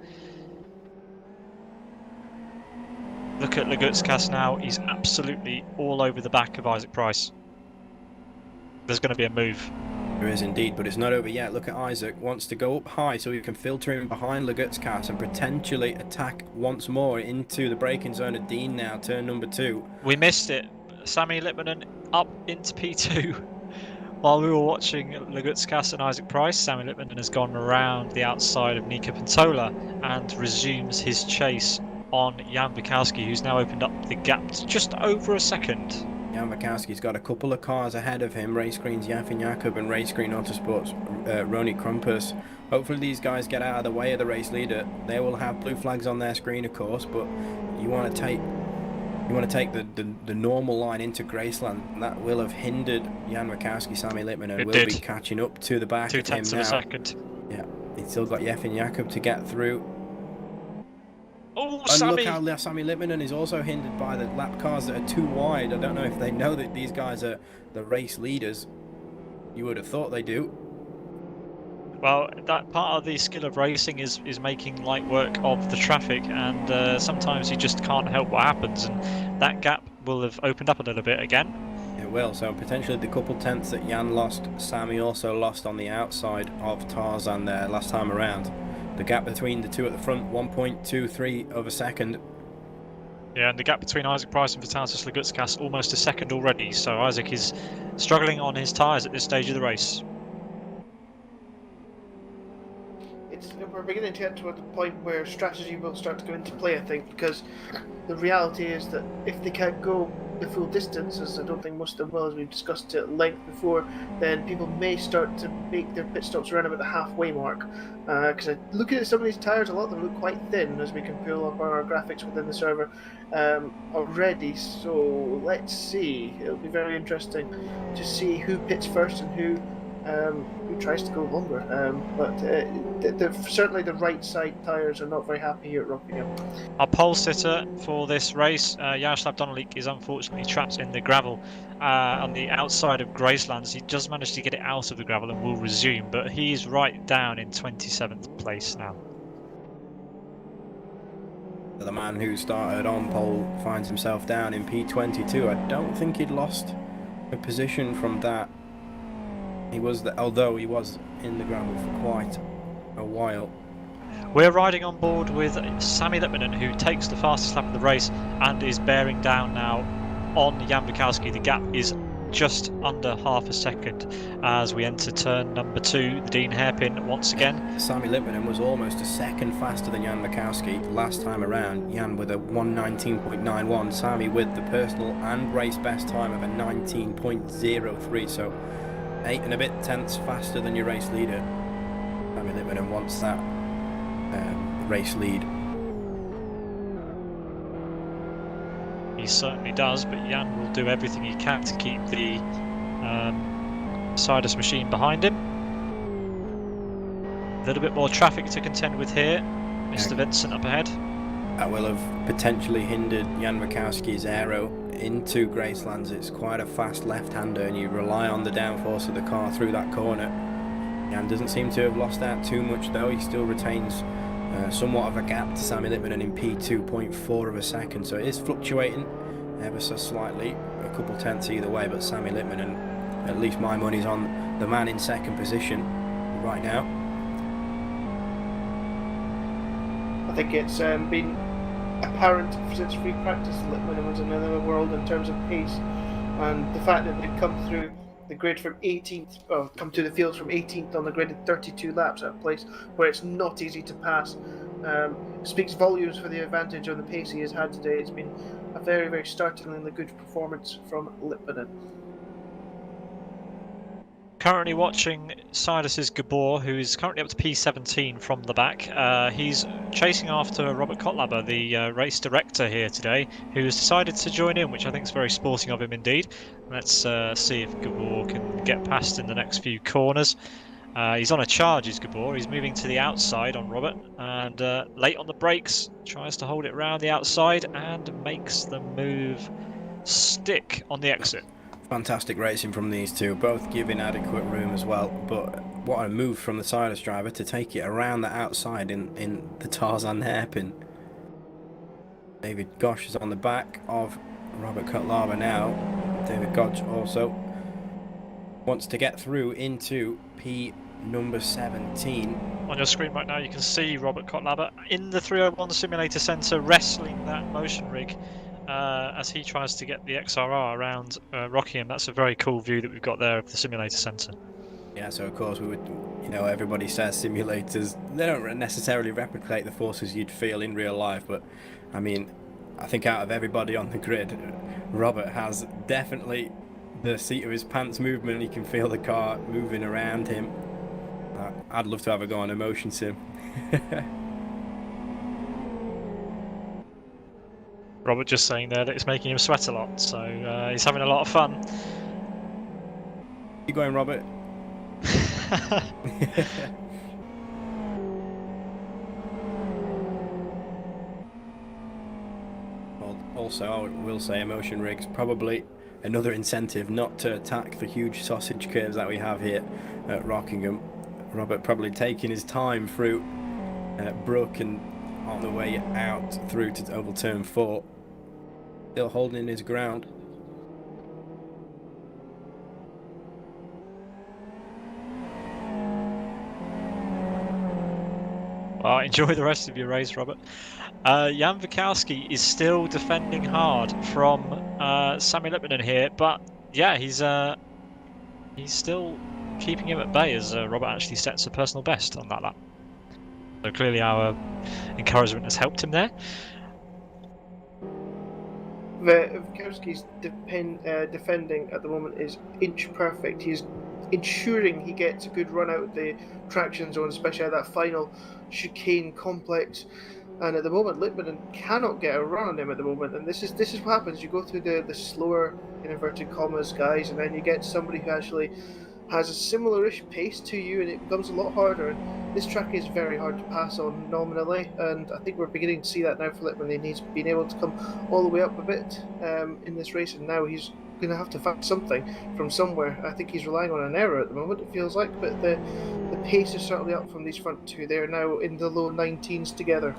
S1: Look at Legutskas now. He's absolutely all over the back of Isaac Price. There's going to be a move.
S2: There is indeed, but it's not over yet. Look at Isaac, wants to go up high so he can filter in behind Lagutskis and potentially attack once more into the braking zone of Dean now, turn number 2.
S1: We missed it. Sami Lipmanen up into P2. While we were watching Lagutskis and Isaac Price, Sami Lipmanen has gone around the outside of Nika Pintola and resumes his chase on Jan Bukowski, who's now opened up the gap to just over a second.
S2: Jan Bukowski's got a couple of cars ahead of him, Race Green's Yafin Jakub and Race Green Autosport's Roni Krumpus. Hopefully these guys get out of the way of the race leader. They will have blue flags on their screen, of course, but you want to take the normal line into Graceland. That will have hindered Jan Bukowski. Sami Lipmanen will be catching up to the back of him now.
S1: 0.2 of a second.
S2: Yeah, he's still got Yefin Jakub to get through.
S1: Oh,
S2: and
S1: Sami!
S2: look how Sami Lipmanen is also hindered by the lap cars that are too wide. I don't know if they know that these guys are the race leaders. You would have thought they do.
S1: Well, that part of the skill of racing is making light work of the traffic, and sometimes you just can't help what happens, and that gap will have opened up a little bit again.
S2: It will, so potentially the couple tenths that Jan lost, Sami also lost on the outside of Tarzan there last time around. The gap between the two at the front, 1.23 of a second.
S1: Yeah, and the gap between Isaac Price and Vitalis Lagutskis almost a second already, so Isaac is struggling on his tyres at this stage of the race.
S3: We're beginning to get to a point where strategy will start to go into play, I think, because the reality is that if they can't go the full distance, as I don't think most of them will, as we've discussed it at length before, then people may start to make their pit stops around about the halfway mark. Because looking at some of these tyres, a lot of them look quite thin, as we can pull up our graphics within the server already. So let's see. It'll be very interesting to see who pits first and who tries to go longer, but certainly the right side tyres are not very happy here at Rockingham.
S1: Our pole sitter for this race, Jaroslav Donolik, is unfortunately trapped in the gravel on the outside of Gracelands. He does manage to get it out of the gravel and will resume, but he's right down in 27th place now.
S2: The man who started on pole finds himself down in P22. I don't think he'd lost a position from that. He was, although he was in the gravel for quite a while.
S1: We're riding on board with Sami Lipmanen, who takes the fastest lap of the race and is bearing down now on Jan Bukowski. The gap is just under half a second as we enter turn number 2, the Dean hairpin once again.
S2: Sami Lipmanen was almost a second faster than Jan Bukowski last time around. Jan with a 1:19.91, Sami with the personal and race best time of a 19.03, so 8 and a bit tenths faster than your race leader. Sami Lipmanen wants that race lead.
S1: He certainly does, but Jan will do everything he can to keep the Sidus machine behind him. A little bit more traffic to contend with here. Mr. Vincent up ahead.
S2: That will have potentially hindered Jan Bukowski's aero into Gracelands. It's quite a fast left-hander and you rely on the downforce of the car through that corner. Jan doesn't seem to have lost out too much though. He still retains somewhat of a gap to Sami Lipmanen in P2.4 of a second, so it is fluctuating ever so slightly, a couple tenths either way, but Sami Lipmanen, at least my money's on the man in second position right now.
S3: I think it's been apparent since free practice that Lipmanen was in another world in terms of pace, and the fact that they've come through the grid from 18th, or come to the fields from 18th on the grid in 32 laps at a place where it's not easy to pass, speaks volumes for the advantage on the pace he has had today. It's been a very, very startlingly good performance from Lipmanen.
S1: Currently watching Sidus's Gabor, who is currently up to P17 from the back. He's chasing after Robert Kotlaba, the race director here today, who has decided to join in, which I think is very sporting of him indeed. Let's see if Gabor can get past in the next few corners. He's on a charge, is Gabor. He's moving to the outside on Robert, and late on the brakes, tries to hold it round the outside and makes the move stick on the exit.
S2: Fantastic racing from these two, both giving adequate room as well, but what a move from the Sidus driver to take it around the outside in the Tarzan hairpin. David Gosh is on the back of Robert Kotlaba now. David Gosh also wants to get through into P number 17.
S1: On your screen right now, you can see Robert Kotlaba in the 301 Simulator Centre wrestling that motion rig as he tries to get the XRR around Rockingham. That's a very cool view that we've got there of the Simulator Centre.
S2: Yeah, so of course we would, everybody says simulators, they don't necessarily replicate the forces you'd feel in real life, but I mean, I think out of everybody on the grid, Robert has definitely the seat of his pants movement. He can feel the car moving around him. I'd love to have a go on a motion sim.
S1: Robert just saying there that it's making him sweat a lot, so he's having a lot of fun.
S2: You going, Robert? Also, I will say emotion rigs probably another incentive not to attack the huge sausage curves that we have here at Rockingham. Robert probably taking his time through Brook and on the way out through to Oval Turn 4, still holding his ground.
S1: Well, enjoy the rest of your race, Robert. Jan Wachowski is still defending hard from Sami Lipmanen here, but yeah, he's still keeping him at bay as Robert actually sets a personal best on that lap. So clearly our encouragement has helped him there.
S3: Wachowski's defending at the moment is inch perfect. He's ensuring he gets a good run out of the traction zone, especially at that final chicane complex. And at the moment, Lipmanen cannot get a run on him at the moment. And this is what happens. You go through the slower, in inverted commas, guys, and then you get somebody who actually has a similar-ish pace to you, and it becomes a lot harder. And this track is very hard to pass on nominally, and I think we're beginning to see that now for Lipmanen. He's been able to come all the way up a bit in this race, and now he's going to have to find something from somewhere. I think he's relying on an error at the moment, it feels like, but the pace is certainly up from these front two. They're now in the low 19s together.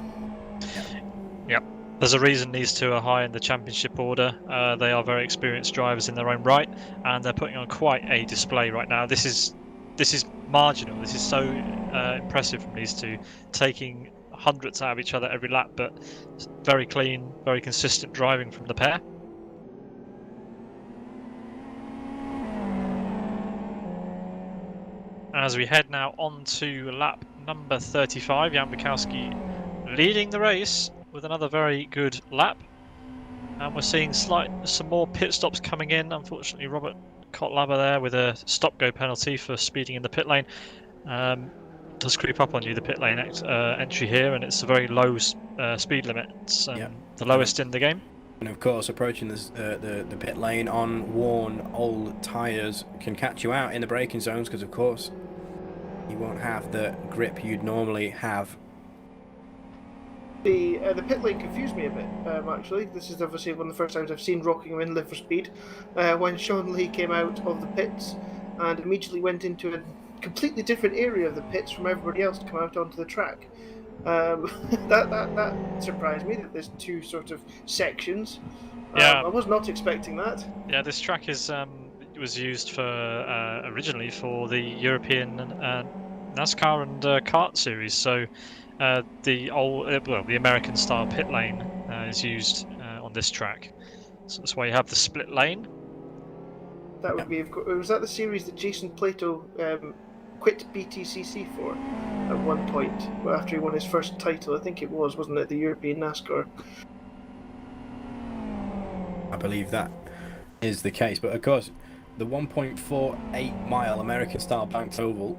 S1: Yep. There's a reason these two are high in the championship order. They are very experienced drivers in their own right, and they're putting on quite a display right now. This is marginal. This is so impressive from these two, taking hundredths out of each other every lap, but very clean, very consistent driving from the pair. As we head now on to lap number 35, Jan Wachowski leading the race with another very good lap, and we're seeing some more pit stops coming in. Unfortunately, Robert Kotlaba there with a stop-go penalty for speeding in the pit lane does creep up on you, the pit lane entry here, and it's a very low speed limit. It's the lowest in the game.
S2: And of course, approaching the pit lane on worn old tyres can catch you out in the braking zones, because of course you won't have the grip you'd normally have.
S3: The pit lane confused me a bit, actually. This is obviously one of the first times I've seen Rockingham in Live for Speed. When Sean Lee came out of the pits and immediately went into a completely different area of the pits from everybody else to come out onto the track. That surprised me, that there's two sort of sections. I was not expecting that. Yeah,
S1: this track is was used for originally for the European NASCAR and kart series. So the American style pit lane is used on this track. So that's why you have the split lane.
S3: That would be, was that the series that Jason Plato quit BTCC for at one point, after he won his first title? I think it was, wasn't it, the European NASCAR?
S2: I believe that is the case, but of course the 1.48 mile American style banked oval,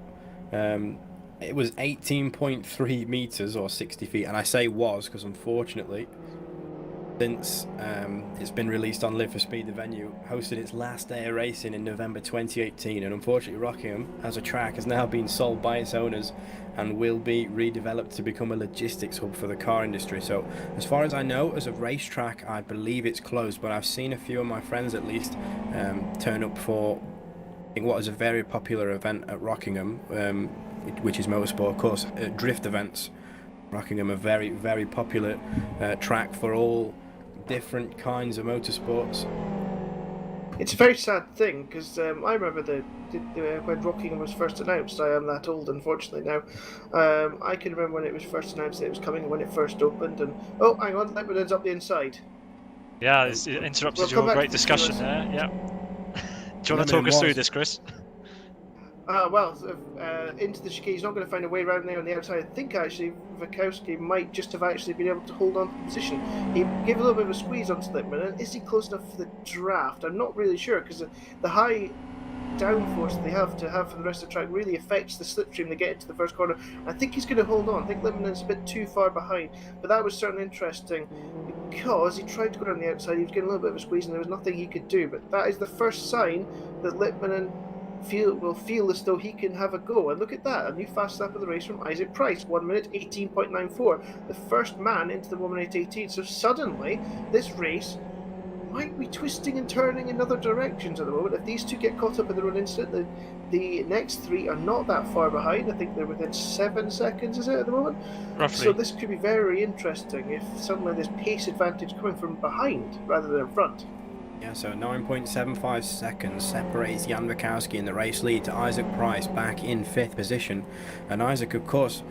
S2: it was 18.3 meters or 60 feet, and I say was because unfortunately, since it's been released on Live for Speed, the venue hosted its last day of racing in November 2018, and unfortunately Rockingham as a track has now been sold by its owners and will be redeveloped to become a logistics hub for the car industry. So as far as I know, as a racetrack, I believe it's closed, but I've seen a few of my friends at least turn up for what is a very popular event at Rockingham, which is motorsport, of course, drift events. Rockingham, a very, very popular track for all different kinds of motorsports.
S3: It's a very sad thing because I remember when Rockingham was first announced. I am that old, unfortunately now. I can remember when it was first announced that it was coming and when it first opened. And oh, hang on, Lebanon's up the inside.
S1: Yeah, it interrupted
S3: We'll come
S1: your
S3: back
S1: great
S3: to the
S1: discussion
S3: viewers.
S1: there. Yeah. Do you want to
S2: Lebanon
S1: talk us through
S2: was.
S1: this, Chris?
S3: Into the chicane. He's not going to find a way around there on the outside. I think actually Wachowski might just have actually been able to hold on to the position. He gave a little bit of a squeeze onto Lippmann. And is he close enough for the draft? I'm not really sure because the high downforce that they have for the rest of the track really affects the slipstream they get into the first corner. I think he's going to hold on. I think Lippmann's a bit too far behind, but that was certainly interesting because he tried to go down the outside. He was getting a little bit of a squeeze and there was nothing he could do. But that is the first sign that Lippmann will feel as though he can have a go. And look at that, a new fast lap of the race from Isaac Price, 1 minute 18.94, the first man into the 1 minute 18. So suddenly this race might be twisting and turning in other directions at the moment. If these two get caught up in their own incident, the next three are not that far behind. I think they're within 7 seconds, is it, at the moment?
S1: Roughly.
S3: So this could be very interesting if suddenly there's pace advantage coming from behind rather than in front.
S2: Yeah, so 9.75 seconds separates Jan Wachowski in the race lead to Isaac Price back in 5th position. And Isaac, of course,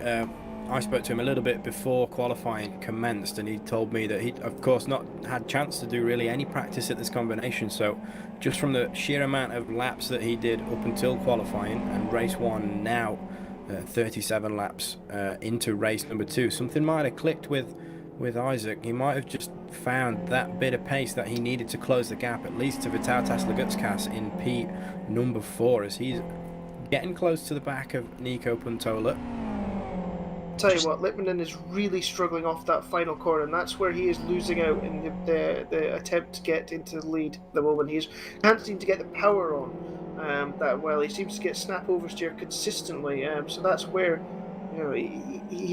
S2: I spoke to him a little bit before qualifying commenced, and he told me that he'd, of course, not had chance to do really any practice at this combination. So just from the sheer amount of laps that he did up until qualifying and race 1 now, 37 laps into race number 2, something might have clicked with Isaac. He might have just found that bit of pace that he needed to close the gap, at least to Vytautas Lagutskas in P number 4, as he's getting close to the back of Nico Puntola.
S3: Tell you what, Lippmann is really struggling off that final corner, and that's where he is losing out in the attempt to get into the lead at the moment. He can't seem to get the power on that well. He seems to get snap oversteer consistently, so that's where, you know,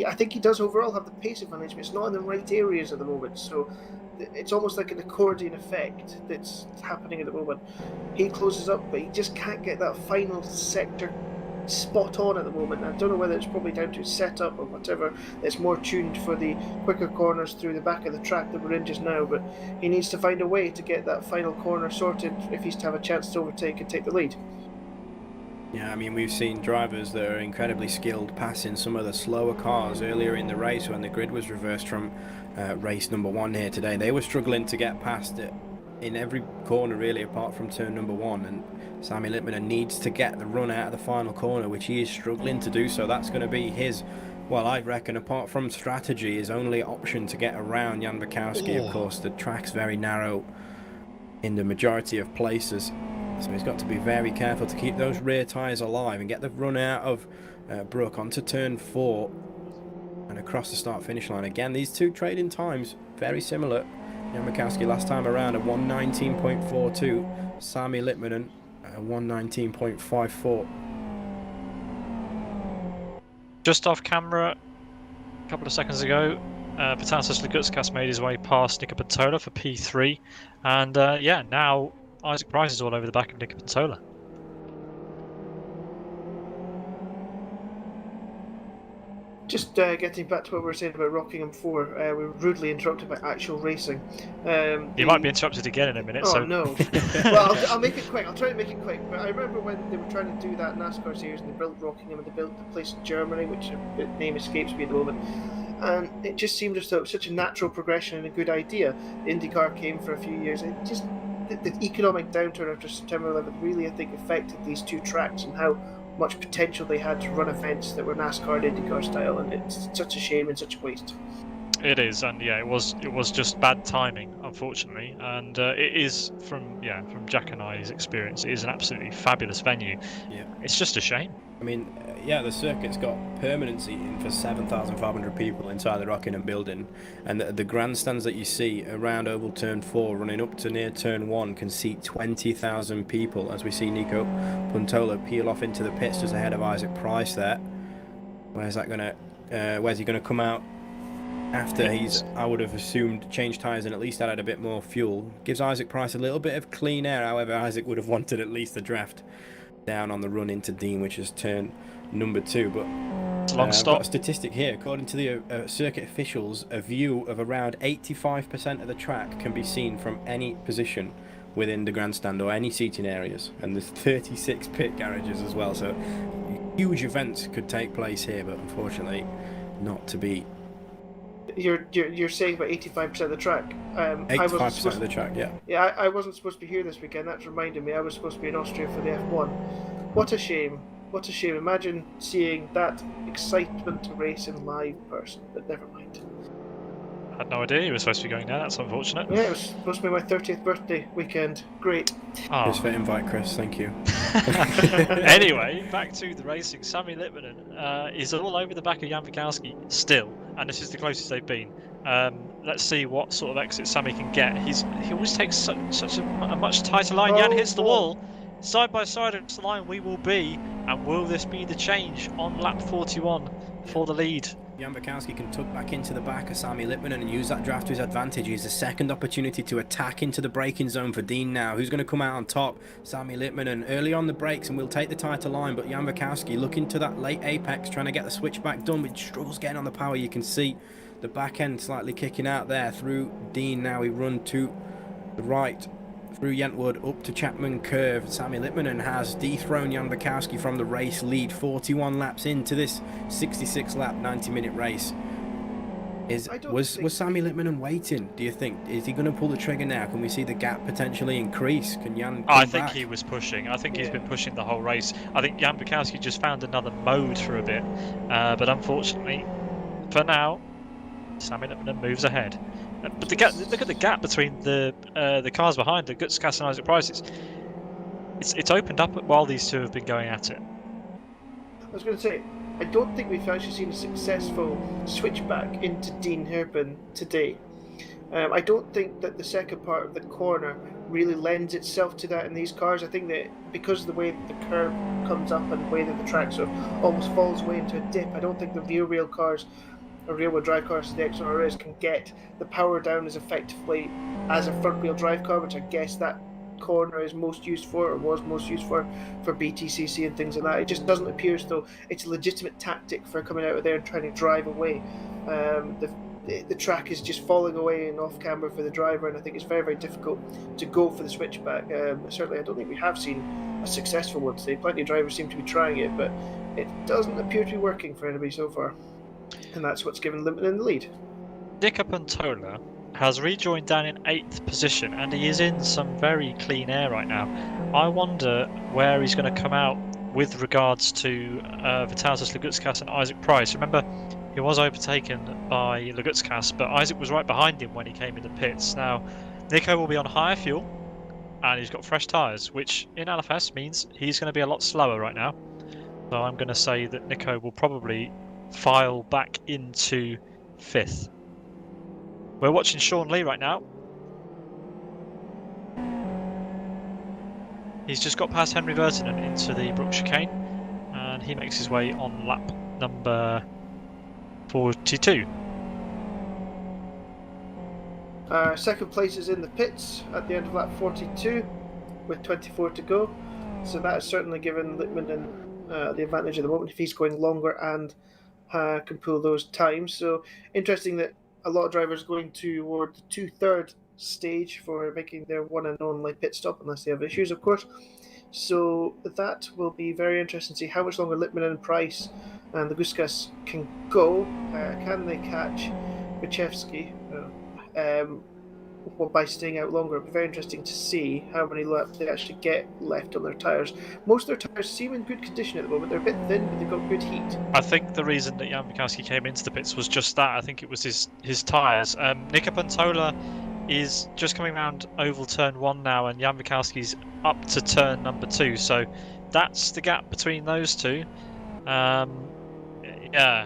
S3: I think he does overall have the pace advantage, but it's not in the right areas at the moment. So it's almost like an accordion effect that's happening at the moment. He closes up, but he just can't get that final sector spot on at the moment. I don't know whether it's probably down to his setup or whatever. It's more tuned for the quicker corners through the back of the track that we're in just now, but he needs to find a way to get that final corner sorted if he's to have a chance to overtake and take the lead.
S2: Yeah, I mean, we've seen drivers that are incredibly skilled passing some of the slower cars earlier in the race when the grid was reversed from race number 1 here today. They were struggling to get past it in every corner really, apart from turn number 1, and Sami Lippmann needs to get the run out of the final corner, which he is struggling to do. So that's going to be his, well, I reckon, apart from strategy, his only option to get around Jan Wachowski. Of course, the track's very narrow in the majority of places, so he's got to be very careful to keep those rear tyres alive and get the run out of Brook onto turn 4 and across the start-finish line. Again, these two trading times very similar. Jan Wachowski last time around a 1:19.42, Sami Lippmann a 1:19.54.
S1: Just off camera, a couple of seconds ago, Vytautas Lagutskas made his way past Nico Puntola for P3, and yeah, now Isaac Price is all over the back of Nico Puntola.
S3: Just getting back to what we were saying about Rockingham 4, we were rudely interrupted by actual racing.
S1: You might be interrupted again in a minute.
S3: Oh
S1: so.
S3: no! Well, I'll make it quick. I'll try to make it quick. But I remember when they were trying to do that NASCAR series and they built Rockingham and they built the place in Germany, which the name escapes me at the moment. And it just seemed as though it was such a natural progression and a good idea. IndyCar came for a few years. It just the economic downturn after September 11th really, I think, affected these two tracks and how much potential they had to run events that were NASCAR and IndyCar style, and it's such a shame and such a waste.
S1: It is, and yeah, it was just bad timing, unfortunately. And it is from Jack and I's experience, it is an absolutely fabulous venue.
S2: Yeah,
S1: it's just a shame.
S2: I mean, yeah, the circuit's got permanent seating for 7,500 people inside the Rockingham building, and the grandstands that you see around Oval Turn 4 running up to near Turn 1 can seat 20,000 people, as we see Nico Puntola peel off into the pits just ahead of Isaac Price there. Where's he going to come out after he's, I would have assumed, changed tyres and at least added a bit more fuel? Gives Isaac Price a little bit of clean air. However, Isaac would have wanted at least a draft down on the run into Dean, which is turn number 2. But
S1: it's a long stop.
S2: I've got a statistic here. According to the circuit officials, a view of around 85% of the track can be seen from any position within the grandstand or any seating areas, and there's 36 pit garages as well, so huge events could take place here, but unfortunately not to be.
S3: You're saying about 85% of the track.
S2: 85% of the track, yeah.
S3: Yeah, I wasn't supposed to be here this weekend. That's reminded me. I was supposed to be in Austria for the F1. What a shame. What a shame. Imagine seeing that excitement to race in live person. But never mind.
S1: I had no idea you were supposed to be going there. That's unfortunate.
S3: Yeah, it was supposed to be my 30th birthday weekend. Great.
S1: Oh.
S2: Here's for invite, Chris. Thank you.
S1: Anyway, back to the racing. Sami Litmanen is all over the back of Jan Wikowski still, and this is the closest they've been. Let's see what sort of exit Sami can get. He always takes such a much tighter line. Jan hits the wall. Side by side across the line we will be, and will this be the change on lap 41 for the lead?
S2: Jan Wikowski can tuck back into the back of Sami Litmanen and use that draft to his advantage. He's the second opportunity to attack into the braking zone for Dean now. Who's going to come out on top? Sami Litmanen early on the brakes and will take the tighter line, but Jan Wikowski looking to that late apex, trying to get the switchback done, but struggles getting on the power. You can see the back end slightly kicking out there through Dean. Now he run to the right through Yentwood up to Chapman Curve. Sami Litmanen has dethroned Jan Wikowski from the race lead 41 laps into this 66 lap 90-minute race. Was Sami Litmanen waiting, do you think? Is he going to pull the trigger now? Can we see the gap potentially increase? Can Jan
S1: I think he was pushing. I think he's been pushing the whole race. I think Jan Wikowski just found another mode for a bit, but unfortunately for now Sami Litmanen moves ahead. But the gap, look at the gap between the cars behind, the Gutskas and Isaac Price. It's opened up while these two have been going at it.
S3: I was going to say, I don't think we've actually seen a successful switchback into Dean Hairpin today. I don't think that the second part of the corner really lends itself to that in these cars. I think that because of the way that the curve comes up and the way that the track sort of almost falls away into a dip, I don't think the rear-wheel cars or rear-wheel drive cars to the XRS can get the power down as effectively as a front-wheel drive car, which I guess that corner is most used for, or was most used for BTCC and things like that. It just doesn't appear as though it's a legitimate tactic for coming out of there and trying to drive away. The track is just falling away and off camber for the driver, and I think it's very, very difficult to go for the switchback. Certainly, I don't think we have seen a successful one today. Plenty of drivers seem to be trying it, but it doesn't appear to be working for anybody so far. And that's what's given Litmanen the lead.
S1: Nika Pantola has rejoined down in 8th position, and he is in some very clean air right now. I wonder where he's going to come out with regards to Vitalijs Lagutskas and Isaac Price. Remember, he was overtaken by Lagutskas, but Isaac was right behind him when he came in the pits. Now, Nico will be on higher fuel, and he's got fresh tyres, which in LFS means he's going to be a lot slower right now. So I'm going to say that Nico will probably file back into 5th. We're watching Sean Lee right now. He's just got past Henry Vertinen into the Brook chicane, and he makes his way on lap number 42.
S3: Second place is in the pits at the end of lap 42 with 24 to go. So that has certainly given Litmanen the advantage at the moment if he's going longer and can pull those times. So interesting that a lot of drivers are going toward the 2/3 stage for making their one and only pit stop, unless they have issues, of course. So that will be very interesting to see how much longer Litmanen and Price and the Gutskas can go. Can they catch Bichevsky by staying out longer? It'll be very interesting to see how many laps they actually get left on their tyres. Most of their tyres seem in good condition at the moment. They're a bit thin, but they've got good heat.
S1: I think the reason that Jan Wikowski came into the pits was just that. I think it was his tyres. Nika Pantola is just coming around oval turn 1 now, and Jan Wikowski's up to turn number 2. So that's the gap between those two. Yeah.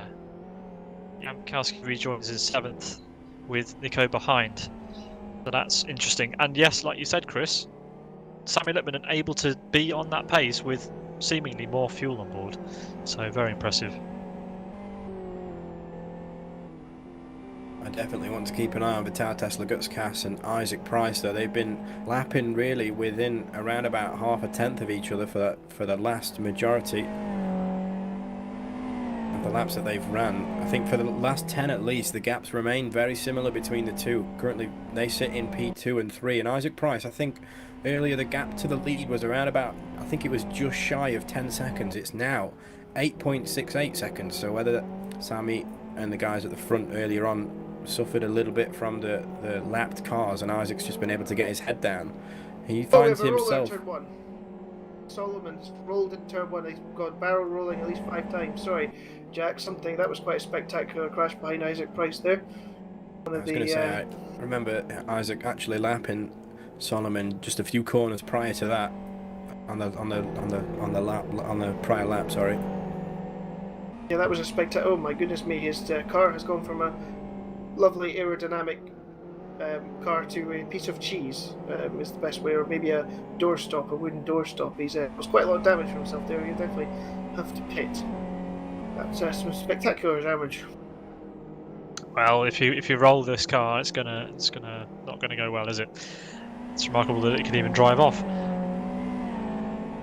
S1: Jan Wikowski rejoins in 7th with Nico behind. So that's interesting. And yes, like you said, Chris, Sami Litmanen able to be on that pace with seemingly more fuel on board. So very impressive.
S2: I definitely want to keep an eye on Vitalijs Lagutskas and Isaac Price, though. They've been lapping really within around about half a tenth of each other for the last majority. the laps that they've ran, I think for the last 10 at least, the gaps remain very similar between the two. Currently, they sit in P2 and 3, and Isaac Price, I think earlier the gap to the lead was around about, I think it was just shy of 10 seconds. It's now 8.68 seconds, so whether Sammy and the guys at the front earlier on suffered a little bit from the lapped cars, and Isaac's just been able to get his head down, he finds himself...
S3: Solomon's rolled in turn 1, he's got barrel rolling at least 5 times. Sorry, Jack, that was quite a spectacular crash behind Isaac Price there.
S2: I was going to say, I remember Isaac actually lapping Solomon just a few corners prior to that, on the prior lap, sorry.
S3: Yeah, that was a spectacular. Oh my goodness me, his car has gone from a lovely aerodynamic car to a piece of cheese, is the best way, or maybe a doorstop, a wooden doorstop. He's was quite a lot of damage for himself there. He'll definitely have to pit. That's some spectacular damage.
S1: Well, if you roll this car, it's gonna not gonna go well, is it? It's remarkable that it can even drive off.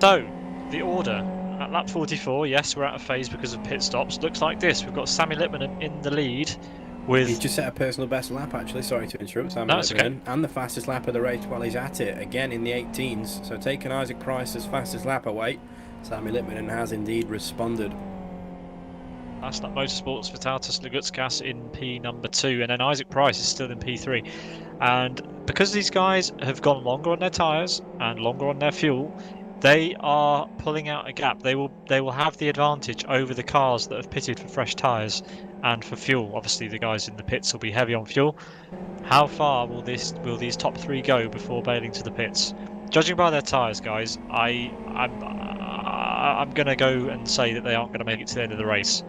S1: So, the order at lap 44. Yes, we're out of phase because of pit stops. Looks like this. We've got Sammy Lippman in the lead.
S2: He's just set a personal best lap, actually. Sorry to interrupt, Sammy Lippman,
S1: okay.
S2: And the fastest lap of the race while he's at it, again in the 18s. So taking Isaac Price's fastest lap away, Sammy Lippman has indeed responded.
S1: That's that Motorsports Vitatus Lugutskas in P number 2, and then Isaac Price is still in P3. And because these guys have gone longer on their tyres and longer on their fuel, they are pulling out a gap. They will have the advantage over the cars that have pitted for fresh tyres and for fuel. Obviously, the guys in the pits will be heavy on fuel. How far will these top 3 go before bailing to the pits? Judging by their tyres, guys, I'm going to go and say that they aren't going to make it to the end of the race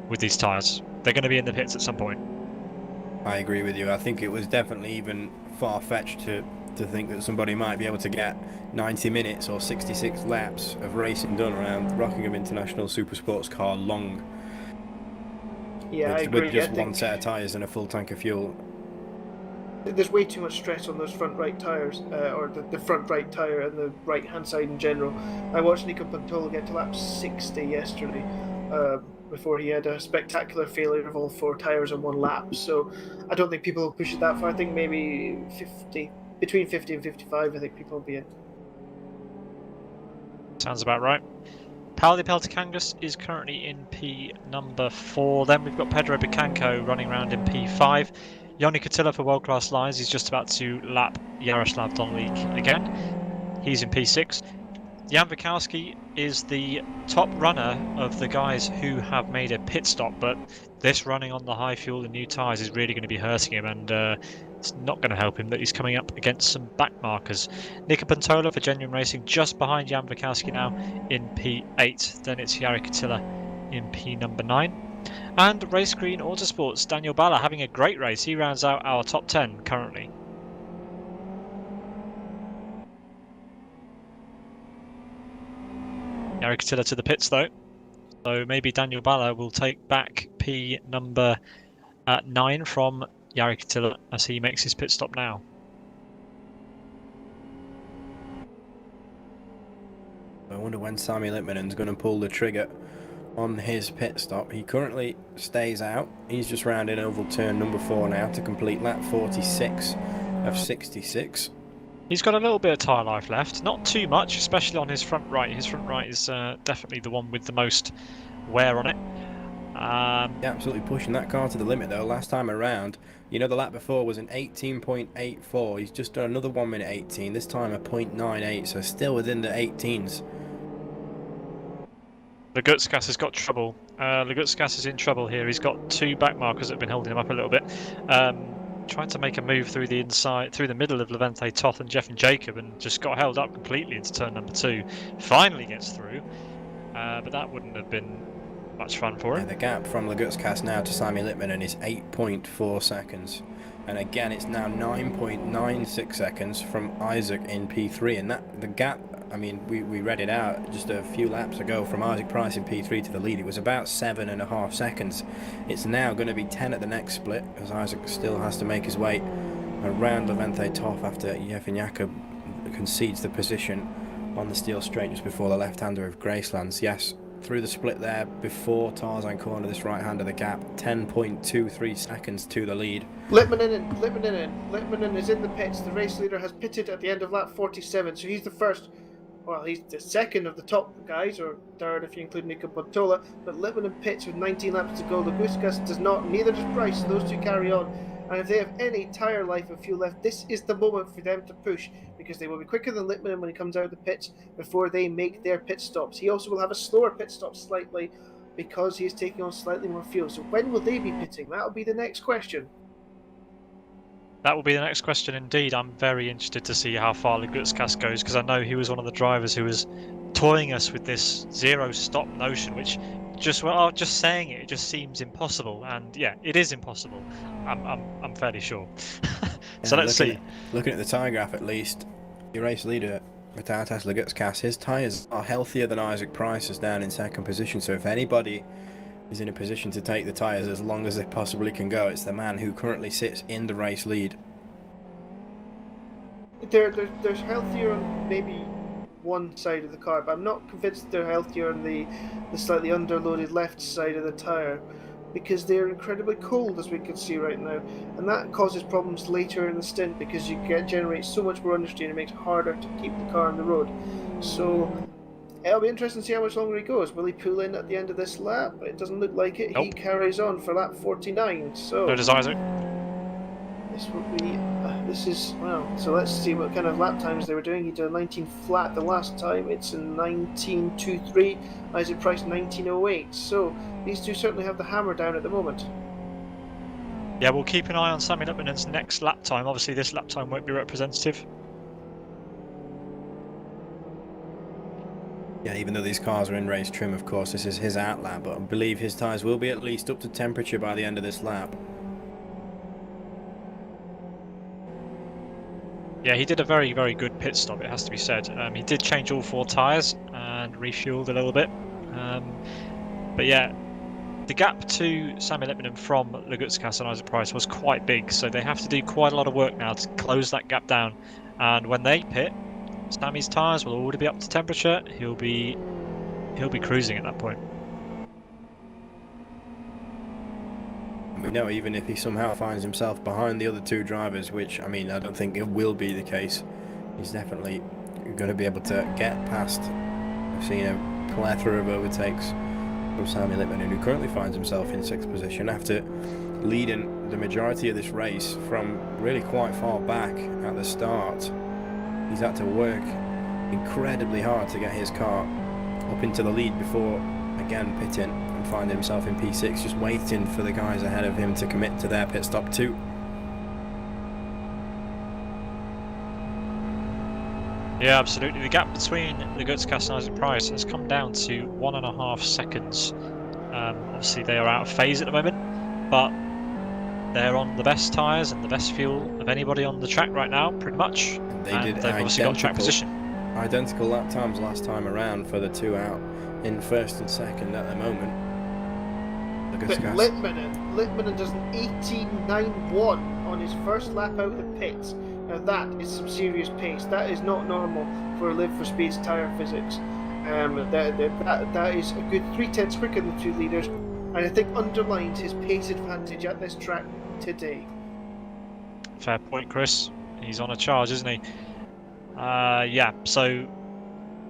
S1: with these tyres. They're going to be in the pits at some point.
S2: I agree with you. I think it was definitely even far-fetched to think that somebody might be able to get 90 minutes or 66 laps of racing done around Rockingham International Supersports Car Long.
S3: Yeah, I agree.
S2: With just one set of tyres and a full tank of fuel.
S3: There's way too much stress on those front right tyres, or the front right tyre and the right hand side in general. I watched Nico Pantolo get to lap 60 yesterday, before he had a spectacular failure of all 4 tyres in one lap. So I don't think people will push it that far. I think maybe 50, between 50 and 55, I think people will be in.
S1: Sounds about right. Paolo Pelticangus is currently in P number 4. Then we've got Pedro Bicanco running around in P5. Yoni Katila for World Class Lines. He's just about to lap Yaroslav Donlik again. He's in P6. Jan Wikowski is the top runner of the guys who have made a pit stop, but this running on the high fuel and new tyres is really going to be hurting him, and it's not going to help him that he's coming up against some back markers. Nico Pantola for Genuine Racing just behind Jan Wikowski now in P8. Then it's Yari Katila in P number 9. And Race Green Autosports, Daniel Balla having a great race. He rounds out our top 10 currently. Yari Katila to the pits though. So maybe Daniel Balla will take back P number 9 from Yari Katila as he makes his pit stop now.
S2: I wonder when Sammy Lippmanen's going to pull the trigger on his pit stop. He currently stays out. He's just rounding oval turn number 4 now to complete lap 46 of 66.
S1: He's got a little bit of tyre life left, not too much, especially on his front right. His front right is definitely the one with the most wear on it.
S2: Yeah, absolutely pushing that car to the limit though. Last time around, you know, the lap before was an 18.84. He's just done another 1 minute 18, this time a 0.98, so still within the 18s.
S1: Lugutskas has got trouble. Lugutskas is in trouble here. He's got 2 back markers that have been holding him up a little bit. Trying to make a move through the inside, through the middle of Levente Toth and Jeff and Jacob, and just got held up completely into turn number 2. Finally gets through, but that wouldn't have been much fun for him.
S2: Yeah, the gap from Lugutskas now to Sammy Lippmanen is 8.4 seconds. And again, it's now 9.96 seconds from Isaac in P3. And that the gap, I mean, we read it out just a few laps ago from Isaac Price in P3 to the lead. It was about 7.5 seconds. It's now going to be 10 at the next split, as Isaac still has to make his way around Levente Toth after Jefin Jakob concedes the position on the steel straight just before the left-hander of Gracelands. Yes, through the split there before Tarzan corner this right hand of the gap. 10.23 seconds to the lead.
S3: Littmanen is in the pits. The race leader has pitted at the end of lap 47, so he's the first. Well, he's the second of the top guys, or third if you include Nico Bontola. But Littmanen pits with 19 laps to go. Laguskas does not. Neither does Price. So those two carry on. And if they have any tyre life and fuel left, this is the moment for them to push, because they will be quicker than Littmanen when he comes out of the pits before they make their pit stops. He also will have a slower pit stop slightly because he is taking on slightly more fuel. So when will they be pitting? That'll be the next question.
S1: That will be the next question indeed. I'm very interested to see how far Lagutskis goes, because I know he was one of the drivers who was toying us with this zero stop notion, which just saying it just seems impossible. And yeah, it is impossible. I'm fairly sure. So let's see.
S2: Looking at the tyre graph, at least, your race leader, Vitatas Lagutskis, his tyres are healthier than Isaac Price's down in second position. So if anybody is in a position to take the tyres as long as they possibly can go, it's the man who currently sits in the race lead.
S3: There's healthier on maybe one side of the car, but I'm not convinced they're healthier on the slightly underloaded left side of the tyre, because they're incredibly cold, as we can see right now, and that causes problems later in the stint because you generate so much more understeer and it makes it harder to keep the car on the road. So it'll be interesting to see how much longer he goes. Will he pull in at the end of this lap? It doesn't look like it. Nope. He carries on for lap 49. So
S1: does Isaac.
S3: This will be. So let's see what kind of lap times they were doing. He did a 19 flat the last time. It's a 19.23. Isaac Price 19.08. So these two certainly have the hammer down at the moment.
S1: Yeah, we'll keep an eye on Sami Littmanen's next lap time. Obviously, this lap time won't be representative.
S2: Yeah, even though these cars are in race trim, of course, this is his out lap, but I believe his tyres will be at least up to temperature by the end of this lap.
S1: Yeah, he did a very, very good pit stop, it has to be said. He did change all 4 tyres and refueled a little bit. But yeah, the gap to Sami Littmanen from Lagutskis and Isaac Price was quite big, so they have to do quite a lot of work now to close that gap down. And when they pit, Sami's tyres will already be up to temperature. He'll be cruising at that point.
S2: We know even if he somehow finds himself behind the other 2 drivers, which, I mean, I don't think it will be the case, he's definitely going to be able to get past. I've seen a plethora of overtakes from Sami Littmanen, who currently finds himself in 6th position after leading the majority of this race from really quite far back at the start. He's had to work incredibly hard to get his car up into the lead before again pitting and finding himself in P6, just waiting for the guys ahead of him to commit to their pit stop too.
S1: Yeah, absolutely. The gap between Lagutskis and Isaac Price has come down to 1.5 seconds. Obviously they are out of phase at the moment, but they're on the best tyres and the best fuel of anybody on the track right now, pretty much. They've obviously got track position.
S2: Identical lap times last time around for the 2 out in 1st and 2nd at the moment.
S3: But Littmanen does an 18.91 on his first lap out of the pits. Now that is some serious pace. That is not normal for Live for Speed's tyre physics. That is a good 3/10 quicker than the 2 leaders, and I think underlines his pace advantage at this track today.
S1: Fair point, Chris. He's on a charge, isn't he? Yeah, so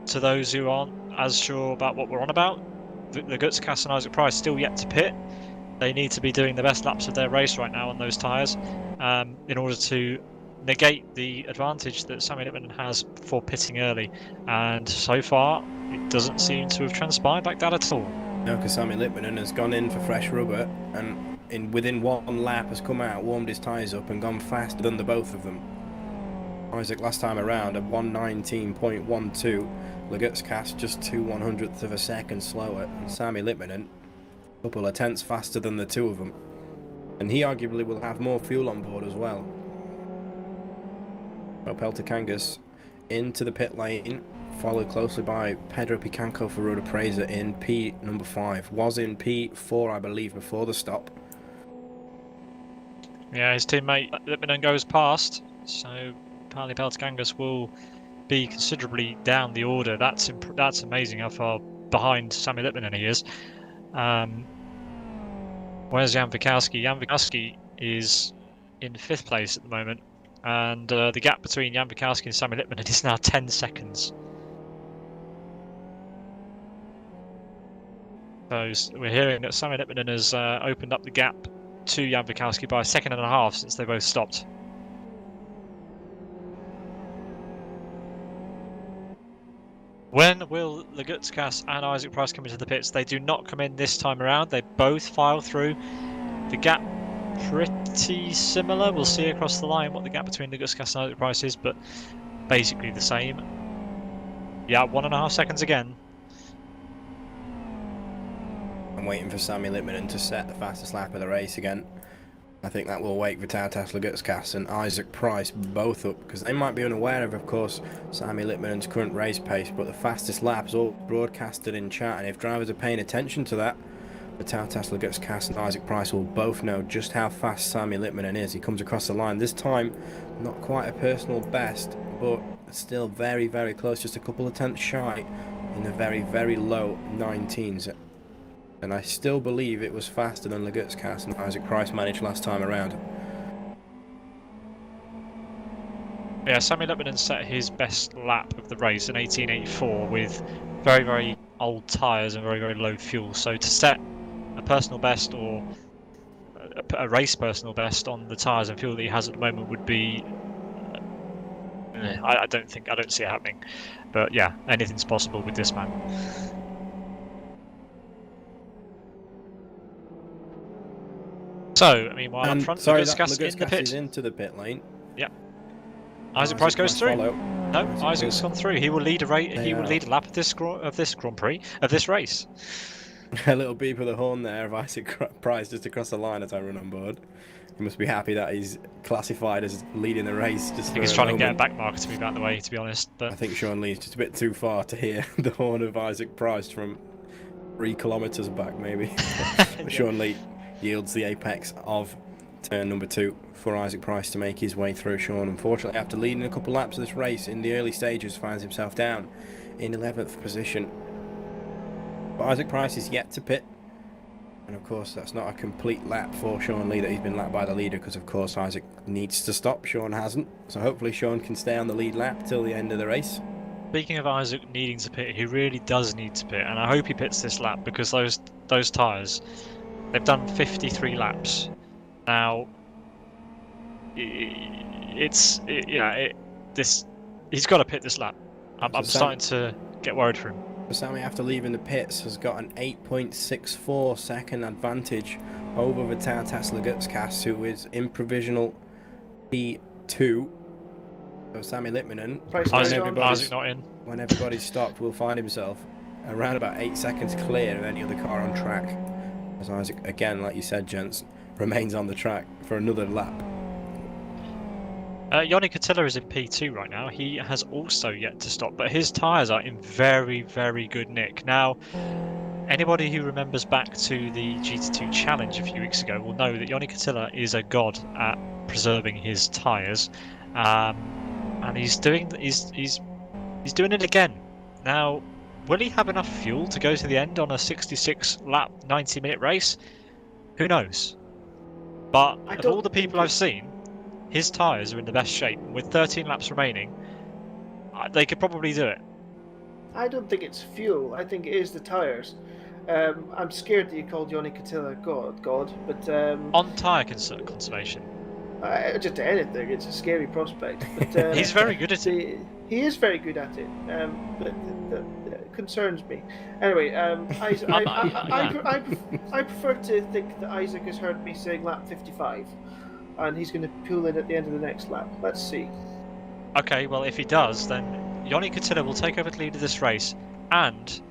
S1: to those who aren't as sure about what we're on about, Lagutskis and Isaac Price still yet to pit. They need to be doing the best laps of their race right now on those tyres in order to negate the advantage that Sami Littmanen has for pitting early. And so far, it doesn't seem to have transpired like that at all.
S2: No, because Sami Littmanen has gone in for fresh rubber and within 1 lap has come out, warmed his tyres up and gone faster than the both of them. Isaac last time around at 119.12, Lagutskis just 2/100ths of a second slower, and Sami Littmanen a couple of tenths faster than the 2 of them. And he arguably will have more fuel on board as well. Opel Kangas into the pit lane, followed closely by Pedro Picanco for Road Appraiser in P number 5. Was in P4, I believe, before the stop.
S1: Yeah, his teammate Littmanen goes past, so Pedro Kangas will be considerably down the order. That's amazing how far behind Sammy Lippmann he is. Where's Jan Wikowski? Jan Wikowski is in 5th place at the moment, and the gap between Jan Wikowski and Sammy Lippmann is now 10 seconds. So we're hearing that Sammy Lippmann has opened up the gap to Jan Wikowski by 1.5 seconds since they both stopped. When will Lagutskas and Isaac Price come into the pits? They do not come in this time around. They both file through. The gap pretty similar. We'll see across the line what the gap between Lagutskas and Isaac Price is, but basically the same. Yeah, 1.5 seconds again.
S2: I'm waiting for Sammy Lippmann to set the fastest lap of the race again. I think that will wake Vitautas Lagutskas and Isaac Price both up, because they might be unaware of course, Sammy Lippmann's current race pace, but the fastest lap is all broadcasted in chat, and if drivers are paying attention to that, Vitautas Lagutskas and Isaac Price will both know just how fast Sammy Lippmann is. He comes across the line this time, not quite a personal best, but still very, very close, just a couple of tenths shy in the very, very low 19s. And I still believe it was faster than Lagutskas and Isaac Price managed last time around.
S1: Yeah, Sammy Lippmann set his best lap of the race in 1884 with very, very old tyres and very, very low fuel. So to set a personal best or a race personal best on the tyres and fuel that he has at the moment would be... I don't see it happening. But yeah, anything's possible with this man. So, meanwhile, up front, Lagutskas in the pit.
S2: Is into the pit lane.
S1: Yeah. Isaac Price goes through.
S2: Follow.
S1: No, Isaac's gone through. He will lead a race. He will lead a lap of this Grand Prix of this race.
S2: A little beep of the horn there of Isaac Price just across the line as I run on board. He must be happy that he's classified as leading the race. Just
S1: I think he's trying to get a back marker to move out of the way, to be honest. But
S2: I think Sean Lee's just a bit too far to hear the horn of Isaac Price from 3 kilometres back, maybe.
S1: Yeah.
S2: Sean Lee yields the apex of turn number 2 for Isaac Price to make his way through. Sean, unfortunately, after leading a couple laps of this race in the early stages, finds himself down in 11th position. But Isaac Price is yet to pit, and of course that's not a complete lap for Sean Lee that he's been lapped by the leader, because of course Isaac needs to stop. Sean hasn't, so hopefully Sean can stay on the lead lap till the end of the race.
S1: Speaking of Isaac needing to pit, he really does need to pit, and I hope he pits this lap, because those tyres, they've done 53 laps. Now, he's got to pit this lap. I'm starting to get worried for him.
S2: Sammy, after leaving the pits, has got an 8.64 second advantage over Vitautas Lagutskas, who is in provisional P2. So Sammy Lippmann,
S1: Isaac not in.
S2: When everybody's stopped, will find himself around about 8 seconds clear of any other car on track. As Isaac, again, like you said, gents, remains on the track for another lap.
S1: Joni Katila is in P2 right now. He has also yet to stop, but his tyres are in very, very good nick. Now, anybody who remembers back to the GT2 Challenge a few weeks ago will know that Joni Katila is a god at preserving his tyres, and he's doing it again. Now, will he have enough fuel to go to the end on a 66-lap, 90-minute race? Who knows? But of all the people I've seen, his tyres are in the best shape. With 13 laps remaining, they could probably do it.
S3: I don't think it's fuel. I think it is the tyres. I'm scared that you called Joni Katila God, but...
S1: on tyre conservation.
S3: Just anything. It's a scary prospect. But,
S1: he's very good at it.
S3: He is very good at it, but it concerns me. Anyway, I prefer to think that Isaac has heard me saying lap 55, and he's going to pull in at the end of the next lap. Let's see.
S1: Okay, well, if he does, then Joni Katila will take over the lead of this race, and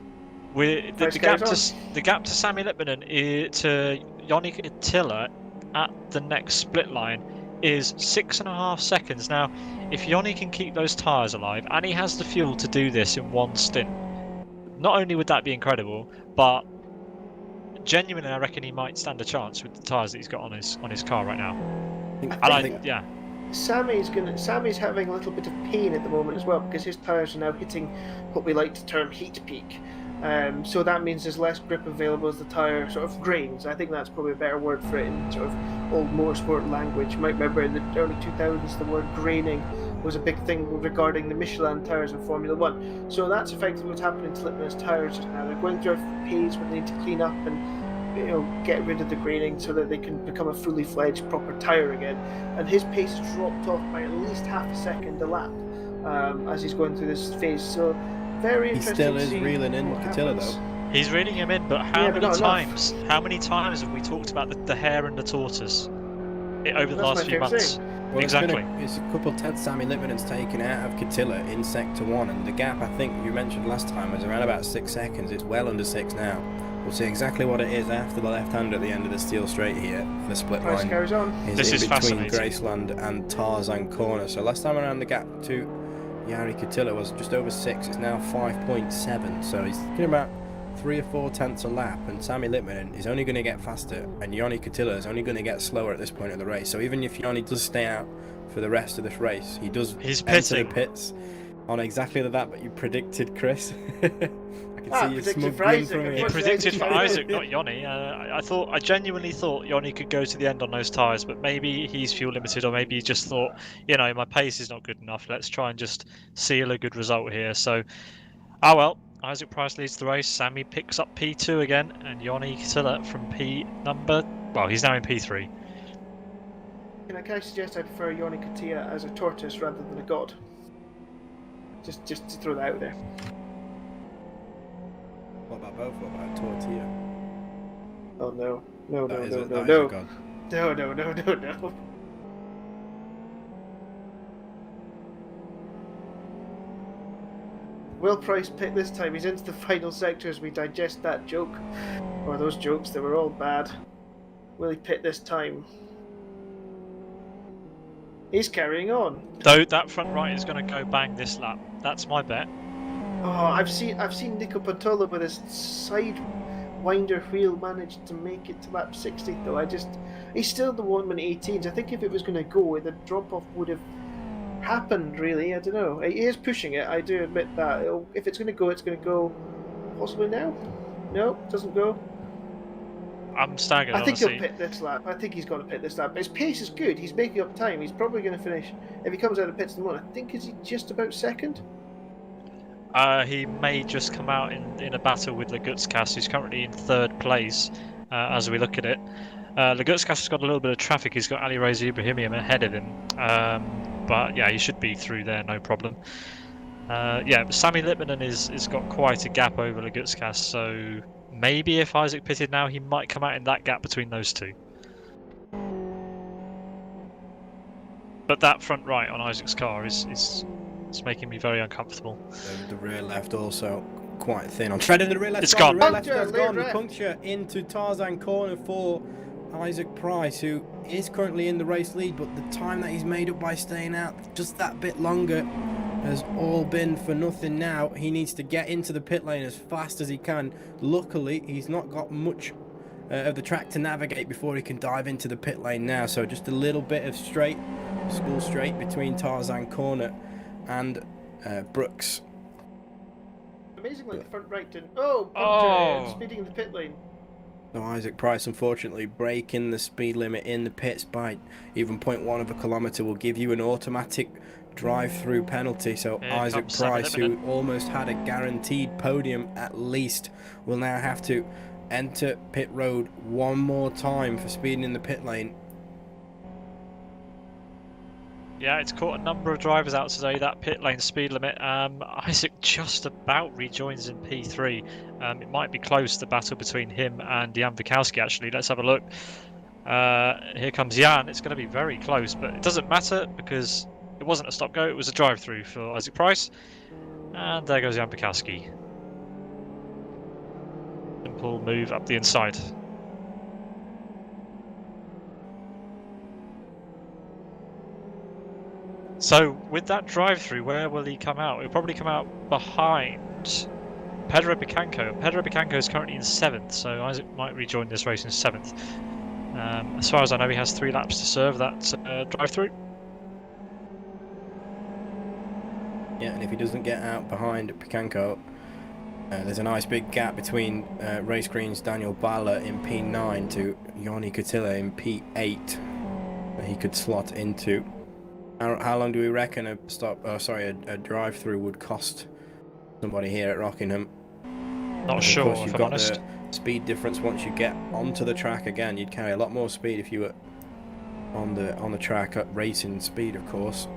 S1: the gap to Sammy Lippmann to Joni Katila at the next split line is 6.5 seconds. Now, if Joni can keep those tyres alive, and he has the fuel to do this in one stint, not only would that be incredible, but genuinely I reckon he might stand a chance with the tyres that he's got on his car right now. Yeah.
S3: Sammy's having a little bit of pain at the moment as well, because his tyres are now hitting what we like to term heat peak. So that means there's less grip available as the tyre sort of grains. I think that's probably a better word for it in sort of old motorsport language. You might remember in the early 2000s the word graining was a big thing regarding the Michelin tyres in Formula 1. So that's effectively what's happening to Lippmann's tyres just now. They're going through a phase where they need to clean up and get rid of the graining so that they can become a fully fledged proper tyre again. And his pace has dropped off by at least half a second a lap as he's going through this phase. So very
S2: He
S3: interesting.
S2: still is
S3: to see
S2: reeling in
S3: what
S2: Catilla
S3: happens.
S2: though.
S1: He's reading him in, but how
S3: Yeah, but
S1: many
S3: not
S1: times? How many times have we talked about the hare and the tortoise over the
S3: That's
S1: last
S3: my
S1: few
S3: favourite
S1: months?
S3: thing.
S2: Well,
S1: Exactly.
S2: It's a couple tenths Sammy Lippman's taken out of Catilla in Sector 1, and the gap I think you mentioned last time was around about 6 seconds. It's well under 6 now. We'll see exactly what it is after the left-hander at the end of the steel straight here. The split
S3: Price
S2: line
S3: carries on.
S1: This is
S2: in between
S1: fascinating.
S2: Graceland and Tarzan Corner. So last time around the gap to Jari Catilla was just over 6. It's now 5.7. So he's getting about 3 or 4 tenths a lap, and Sammy Lippmann is only going to get faster, and Joni Catilla is only going to get slower at this point of the race. So even if Joni does stay out for the rest of this race, he does
S1: He's
S2: enter the
S1: pitting.
S2: pits on exactly the that you predicted, Chris. I can see you
S3: predicted
S2: smug
S3: for
S2: grin
S3: Isaac,
S2: from
S3: of
S1: He
S2: here.
S3: course.
S1: predicted for
S3: Isaac.
S1: Isaac, not Yoni. I genuinely thought Yoni could go to the end on those tyres, but maybe he's fuel limited, or maybe he just thought, my pace is not good enough. Let's try and just seal a good result here. So, well, Isaac Price leads the race. Sammy picks up P2 again, and Yoni Catilla from he's now in P3.
S3: Can I suggest I prefer Joni Katia as a tortoise rather than a god? Just to throw that out there.
S2: What about both? What about Tortilla?
S3: Oh no. No.
S2: That is a god.
S3: No. Will Price pit this time? He's into the final sector as we digest that joke. Or those jokes, they were all bad. Will he pit this time? He's carrying on.
S1: Though that front right is going to go bang this lap. That's my bet.
S3: Oh, I've seen Nico Pantola with his sidewinder wheel managed to make it to lap 60 though. He's still the 1:18s. I think if it was going to go, the drop off would have happened. Really, I don't know. He is pushing it. I do admit that. If it's going to go, it's going to go. Possibly now. No, doesn't go.
S1: I'm staggered.
S3: I think
S1: honestly.
S3: he'll pit this lap. I think he's got to pit this lap. His pace is good. He's making up time. He's probably going to finish. If he comes out of the pits in the morning, I think is he just about second.
S1: He may just come out in a battle with Lagutskas, who's currently in 3rd place as we look at it. Lagutskas has got a little bit of traffic. He's got Ali Reza Ibrahimian ahead of him. But yeah, he should be through there, no problem. But Sammy Lippmann has got quite a gap over Lagutskas, so maybe if Isaac pitted now, he might come out in that gap between those two. But that front right on Isaac's car is making me very uncomfortable.
S2: The rear left also quite thin on tread, and the rear left
S1: It's
S2: gone.
S1: gone.
S2: The rear left has gone. The
S3: Left.
S2: puncture into Tarzan Corner for Isaac Price, who is currently in the race lead, but the time that he's made up by staying out just that bit longer has all been for nothing now. He needs to get into the pit lane as fast as he can. Luckily, he's not got much of the track to navigate before he can dive into the pit lane now, so just a little bit of school straight between Tarzan Corner and Brooks.
S3: Amazingly, the front right didn't. Speeding in the pit lane.
S2: So Isaac Price, unfortunately, breaking the speed limit in the pits by even 0.1 of a kilometre will give you an automatic drive-through penalty. So
S1: Here
S2: Isaac
S1: comes Sammy
S2: Price, who
S1: Lippmann.
S2: almost had a guaranteed podium at least, will now have to enter pit road one more time for speeding in the pit lane.
S1: Yeah, it's caught a number of drivers out today, that pit lane speed limit. Isaac just about rejoins in P3. It might be close, the battle between him and Jan Wikowski, actually. Let's have a look. Here comes Jan. It's going to be very close, but it doesn't matter because it wasn't a stop-go. It was a drive-through for Isaac Price. And there goes Jan Wikowski. Simple move up the inside. So with that drive-through, where will he come out? He'll probably come out behind Pedro Bicanco. Pedro Bicanco is currently in 7th, so Isaac might rejoin this race in 7th. As far as I know, he has 3 laps to serve that drive-through.
S2: Yeah, and if he doesn't get out behind Picanco, There's a nice big gap between Race Green's Daniel Bala in P9 to Yoni Kutila in P8 that he could slot into. How long do we reckon a drive-through would cost somebody here at Rockingham?
S1: Not sure,
S2: Of course,
S1: if
S2: you've
S1: I'm
S2: got
S1: honest.
S2: the speed difference once you get onto the track again. You'd carry a lot more speed if you were on the track at racing speed, of course.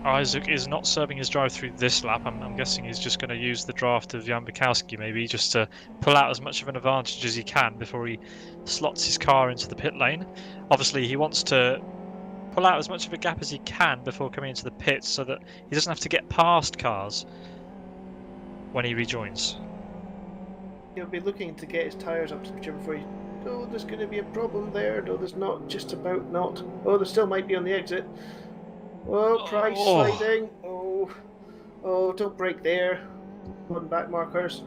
S1: Isaac is not serving his drive through this lap. I'm guessing he's just going to use the draft of Jan Bukowski maybe just to pull out as much of an advantage as he can before he slots his car into the pit lane. Obviously, he wants to pull out as much of a gap as he can before coming into the pits so that he doesn't have to get past cars when he rejoins.
S3: He'll be looking to get his tyres up to temperature before he... Oh, there's going to be a problem there. No, there's not. Just about not. Oh, there still might be on the exit. Oh, Price sliding. Oh, don't break there. On back markers.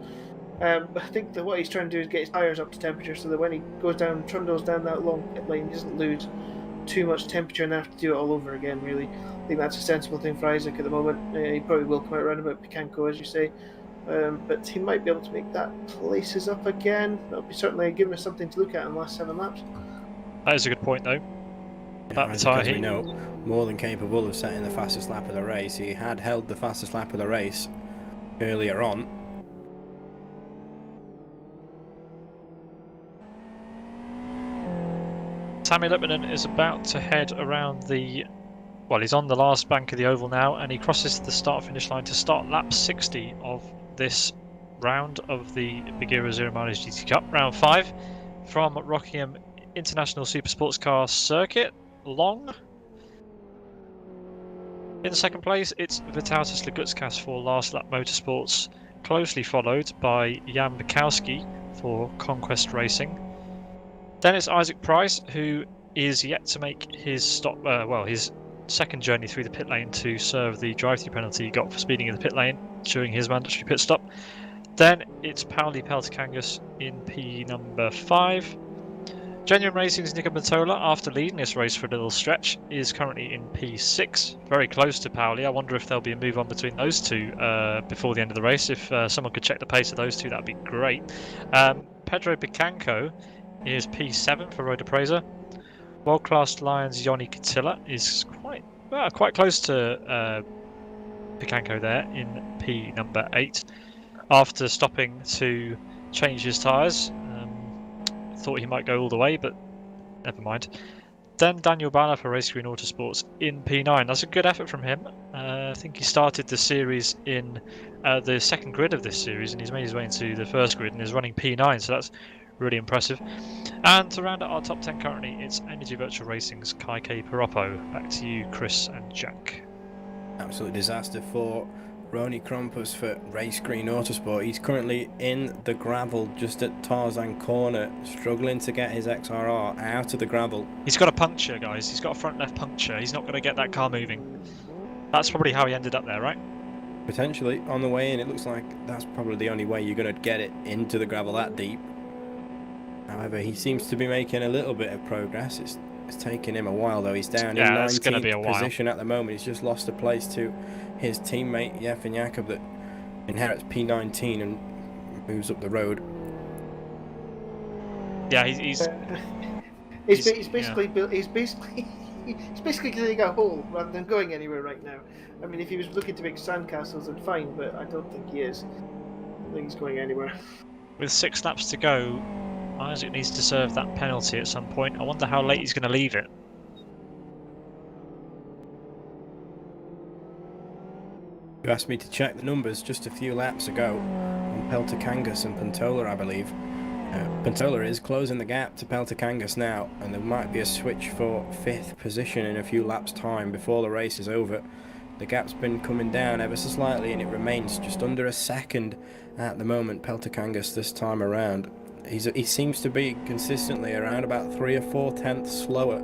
S3: I think that what he's trying to do is get his tyres up to temperature so that when he goes down, trundles down that long pit lane, he doesn't lose too much temperature and have to do it all over again, really. I think that's a sensible thing for Isaac at the moment. He probably will come out around about Picanco, as you say. But he might be able to make that places up again. That'll be certainly giving us something to look at in the last 7 laps.
S1: That is a good point, though. About the
S2: Isaac,
S1: tyre
S2: as we
S1: heat.
S2: know, more than capable of setting the fastest lap of the race. He had held the fastest lap of the race earlier on.
S1: Tammy Lipmanen is about to head around the... Well, he's on the last bank of the oval now, and he crosses the start-finish line to start lap 60 of this round of the Buggyra Zero Mileage GT Cup, round 5, from Rockingham International Super Sports Car Circuit. Long. In second place, it's Vytautas Lagutskas for Last Lap Motorsports, closely followed by Jan Bukowski for Conquest Racing. Then it's Isaac Price, who is yet to make his his second journey through the pit lane to serve the drive-through penalty he got for speeding in the pit lane during his mandatory pit stop. Then it's Pauli Peltokangas in P number 5. Genuine Racing's Nico Bertola, after leading this race for a little stretch, is currently in P6, very close to Pauli. I wonder if there'll be a move on between those two before the end of the race. If someone could check the pace of those two, that'd be great. Pedro Picanco is P7 for Road Appraiser. World Class Lions Yoni Kutila is quite close to Picanco there in P number 8. After stopping to change his tyres, thought he might go all the way, but never mind. Then Daniel Bala for Race Green Autosports in P9. That's a good effort from him. I think he started the series in the second grid of this series, and he's made his way into the first grid and is running P9, so that's really impressive. And to round out our top 10 currently, it's Energy Virtual Racing's Kai K. Piroppo. Back to you, Chris and Jack.
S2: Absolute disaster for Roni Krompus for Race Green Autosport. He's currently in the gravel just at Tarzan Corner, struggling to get his XRR out of the gravel.
S1: He's got a puncture, guys. He's got a front left puncture. He's not going to get that car moving. That's probably how he ended up there, right?
S2: Potentially on the way in. It looks like that's probably the only way you're going to get it into the gravel that deep. However, he seems to be making a little bit of progress. It's taking him a while though. He's down in 19th position at the moment. He's just lost a place to his teammate Yefin Jakob that inherits P19 and moves up the road.
S1: Yeah, he's
S3: basically getting a hole rather than going anywhere right now. I mean, if he was looking to make sandcastles, then fine, but I don't think he is. I don't think he's going anywhere.
S1: With 6 laps to go, Isaac needs to serve that penalty at some point. I wonder how late he's going to leave it.
S2: You asked me to check the numbers just a few laps ago on Peltokangas and Pantola, I believe. Pantola is closing the gap to Peltokangas now, and there might be a switch for 5th position in a few laps' time before the race is over. The gap's been coming down ever so slightly, and it remains just under a second at the moment. Peltokangas this time around. He seems to be consistently around about 3 or 4 tenths slower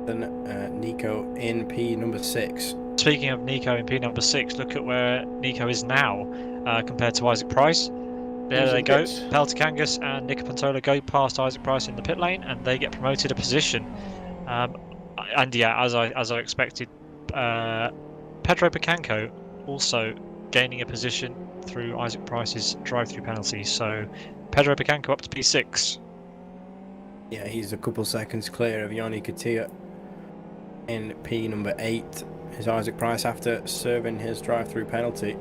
S2: than Nico in P number 6.
S1: Speaking of Nico in P number 6, look at where Nico is now compared to Isaac Price. There they go. Peltokangas and Nico Pantola go past Isaac Price in the pit lane, and they get promoted a position. And yeah, as I expected, Pedro Picanco also gaining a position through Isaac Price's drive-through penalty. So Pedro Picanco up to P6.
S2: Yeah, he's a couple seconds clear of Yanni Katia in P number 8. Is Isaac Price after serving his drive-through penalty.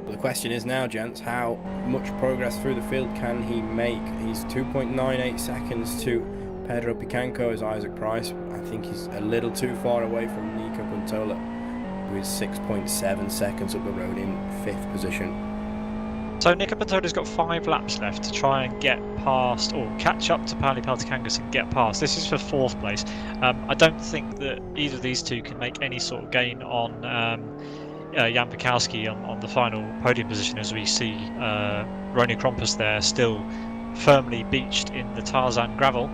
S2: The question is now, gents, how much progress through the field can he make? He's 2.98 seconds to Pedro Picanco as Isaac Price. I think he's a little too far away from Nico Puntola, who is 6.7 seconds up the road in 5th position.
S1: So Nico Puntola's got 5 laps left to try and get past, or catch up to Pauli Peltokangas and get past. This is for 4th place. I don't think that either of these two can make any sort of gain on Jan Pikowski on the final podium position, as we see Ronnie Krompus there still firmly beached in the Tarzan gravel.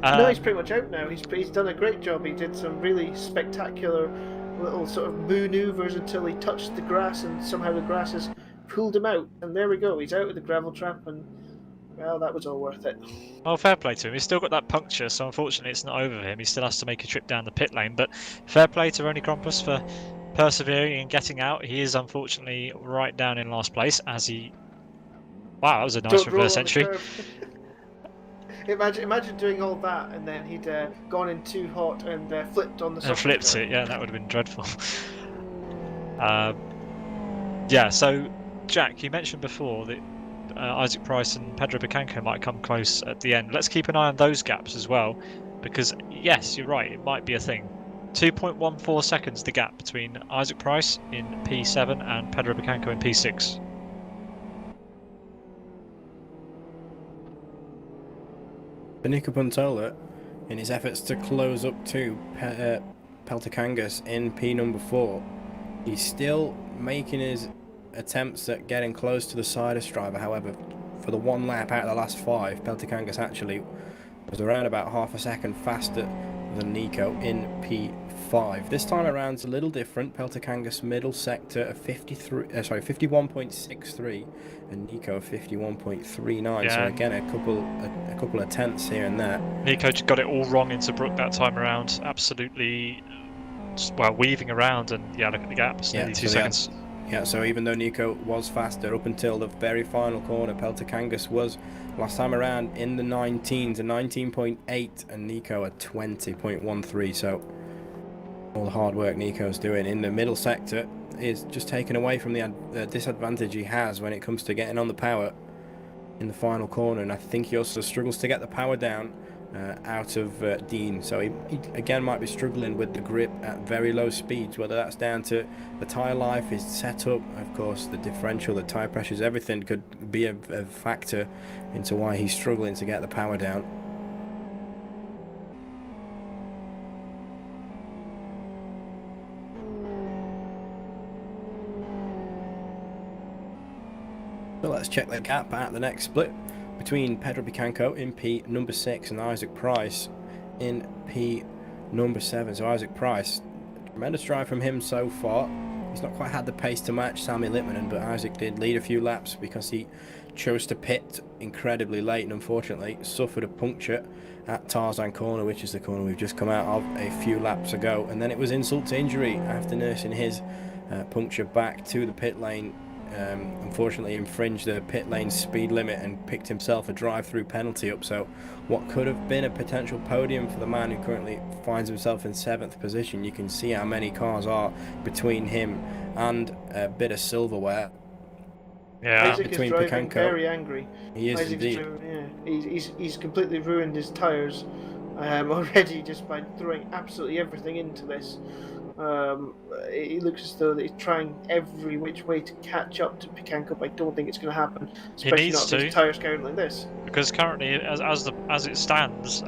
S3: No, he's pretty much out now. He's done a great job. He did some really spectacular little sort of manoeuvres until he touched the grass, and somehow the grass has pulled him out. And there we go. He's out of the gravel trap, and well, that was all worth it.
S1: Well, fair play to him. He's still got that puncture, so unfortunately it's not over for him. He still has to make a trip down the pit lane. But fair play to Ronnie Krompus for persevering and getting out. He is unfortunately right down in last place as he... Wow, that was a nice reverse entry.
S3: Imagine doing all that and then he'd gone in too hot and flipped on the
S1: and flipped it, yeah, that would have been dreadful. Yeah, so Jack, you mentioned before that Isaac Price and Pedro Picanco might come close at the end. Let's keep an eye on those gaps as well, because yes, you're right, it might be a thing. 2.14 seconds the gap between Isaac Price in P7 and Pedro Picanco in P6.
S2: Nico Puntola, in his efforts to close up to Peltokangas in P number 4, he's still making his attempts at getting close to the Sidus driver. However, for the 1 lap out of the last 5, Peltokangas actually was around about half a second faster than Nico in P5. This time around it's a little different. Peltokangas middle sector of 51.63 and Nico of 51.39.
S1: Yeah.
S2: So again, a couple of tenths here and there.
S1: Nico just got it all wrong into Brook that time around. Absolutely, well, weaving around, and yeah, look at the gaps. Nearly 2 seconds.
S2: Yeah, so even though Nico was faster up until the very final corner, Peltokangas was last time around in the 19s, a 19.8, and Nico a 20.13. So all the hard work Nico's doing in the middle sector is just taken away from the disadvantage he has when it comes to getting on the power in the final corner, and I think he also struggles to get the power down out of Dean, so he again might be struggling with the grip at very low speeds, whether that's down to the tyre life, his setup, of course the differential, the tyre pressures, everything could be a factor into why he's struggling to get the power down. So let's check the gap at the next split between Pedro Picanco in P number 6 and Isaac Price in P number 7. So Isaac Price, tremendous drive from him so far. He's not quite had the pace to match Sami Litmanen, but Isaac did lead a few laps because he chose to pit incredibly late and unfortunately suffered a puncture at Tarzan Corner, which is the corner we've just come out of a few laps ago. And then it was insult to injury after nursing his puncture back to the pit lane. Unfortunately infringed the pit lane speed limit and picked himself a drive-through penalty up, so what could have been a potential podium for the man who currently finds himself in 7th position. You can see how many cars are between him and a bit of silverware.
S3: Yeah, Isaac
S2: between
S3: is driving
S2: Picanco.
S3: Very angry.
S2: He is
S3: Isaac's
S2: indeed.
S3: He's completely ruined his tyres already just by throwing absolutely everything into this. It looks as though he's trying every which way to catch up to Picanco, but I don't think it's going to happen. Especially not with tyres going like this.
S1: Because currently, as it stands,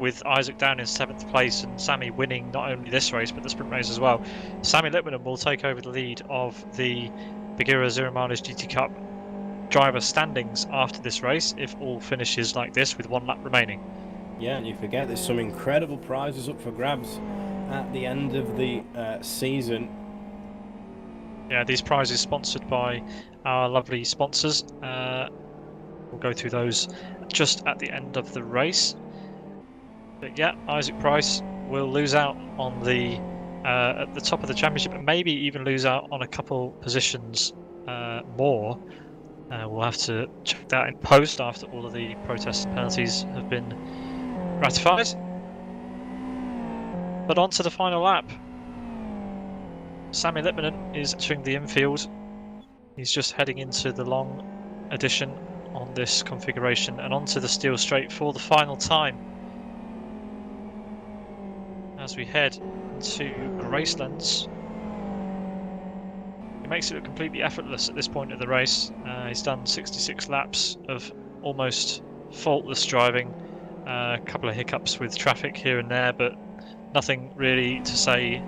S1: with Isaac down in 7th place and Sami winning not only this race but the sprint race as well, Sami Litmanen will take over the lead of the Buggyra Zero Mileage GT Cup driver standings after this race if all finishes like this with 1 lap remaining.
S2: Yeah, and you forget there's some incredible prizes up for grabs at the end of the season.
S1: Yeah, these prizes sponsored by our lovely sponsors. We'll go through those just at the end of the race. But yeah, Isaac Price will lose out on the at the top of the championship and maybe even lose out on a couple positions more. We'll have to check that in post after all of the protests and penalties have been ratified. But on to the final lap. Sami Lipmanen is entering the infield. He's just heading into the long addition on this configuration and onto the steel straight for the final time. As we head into Gracelands, he makes it look completely effortless at this point of the race. He's done 66 laps of almost faultless driving. A couple of hiccups with traffic here and there, but nothing really to say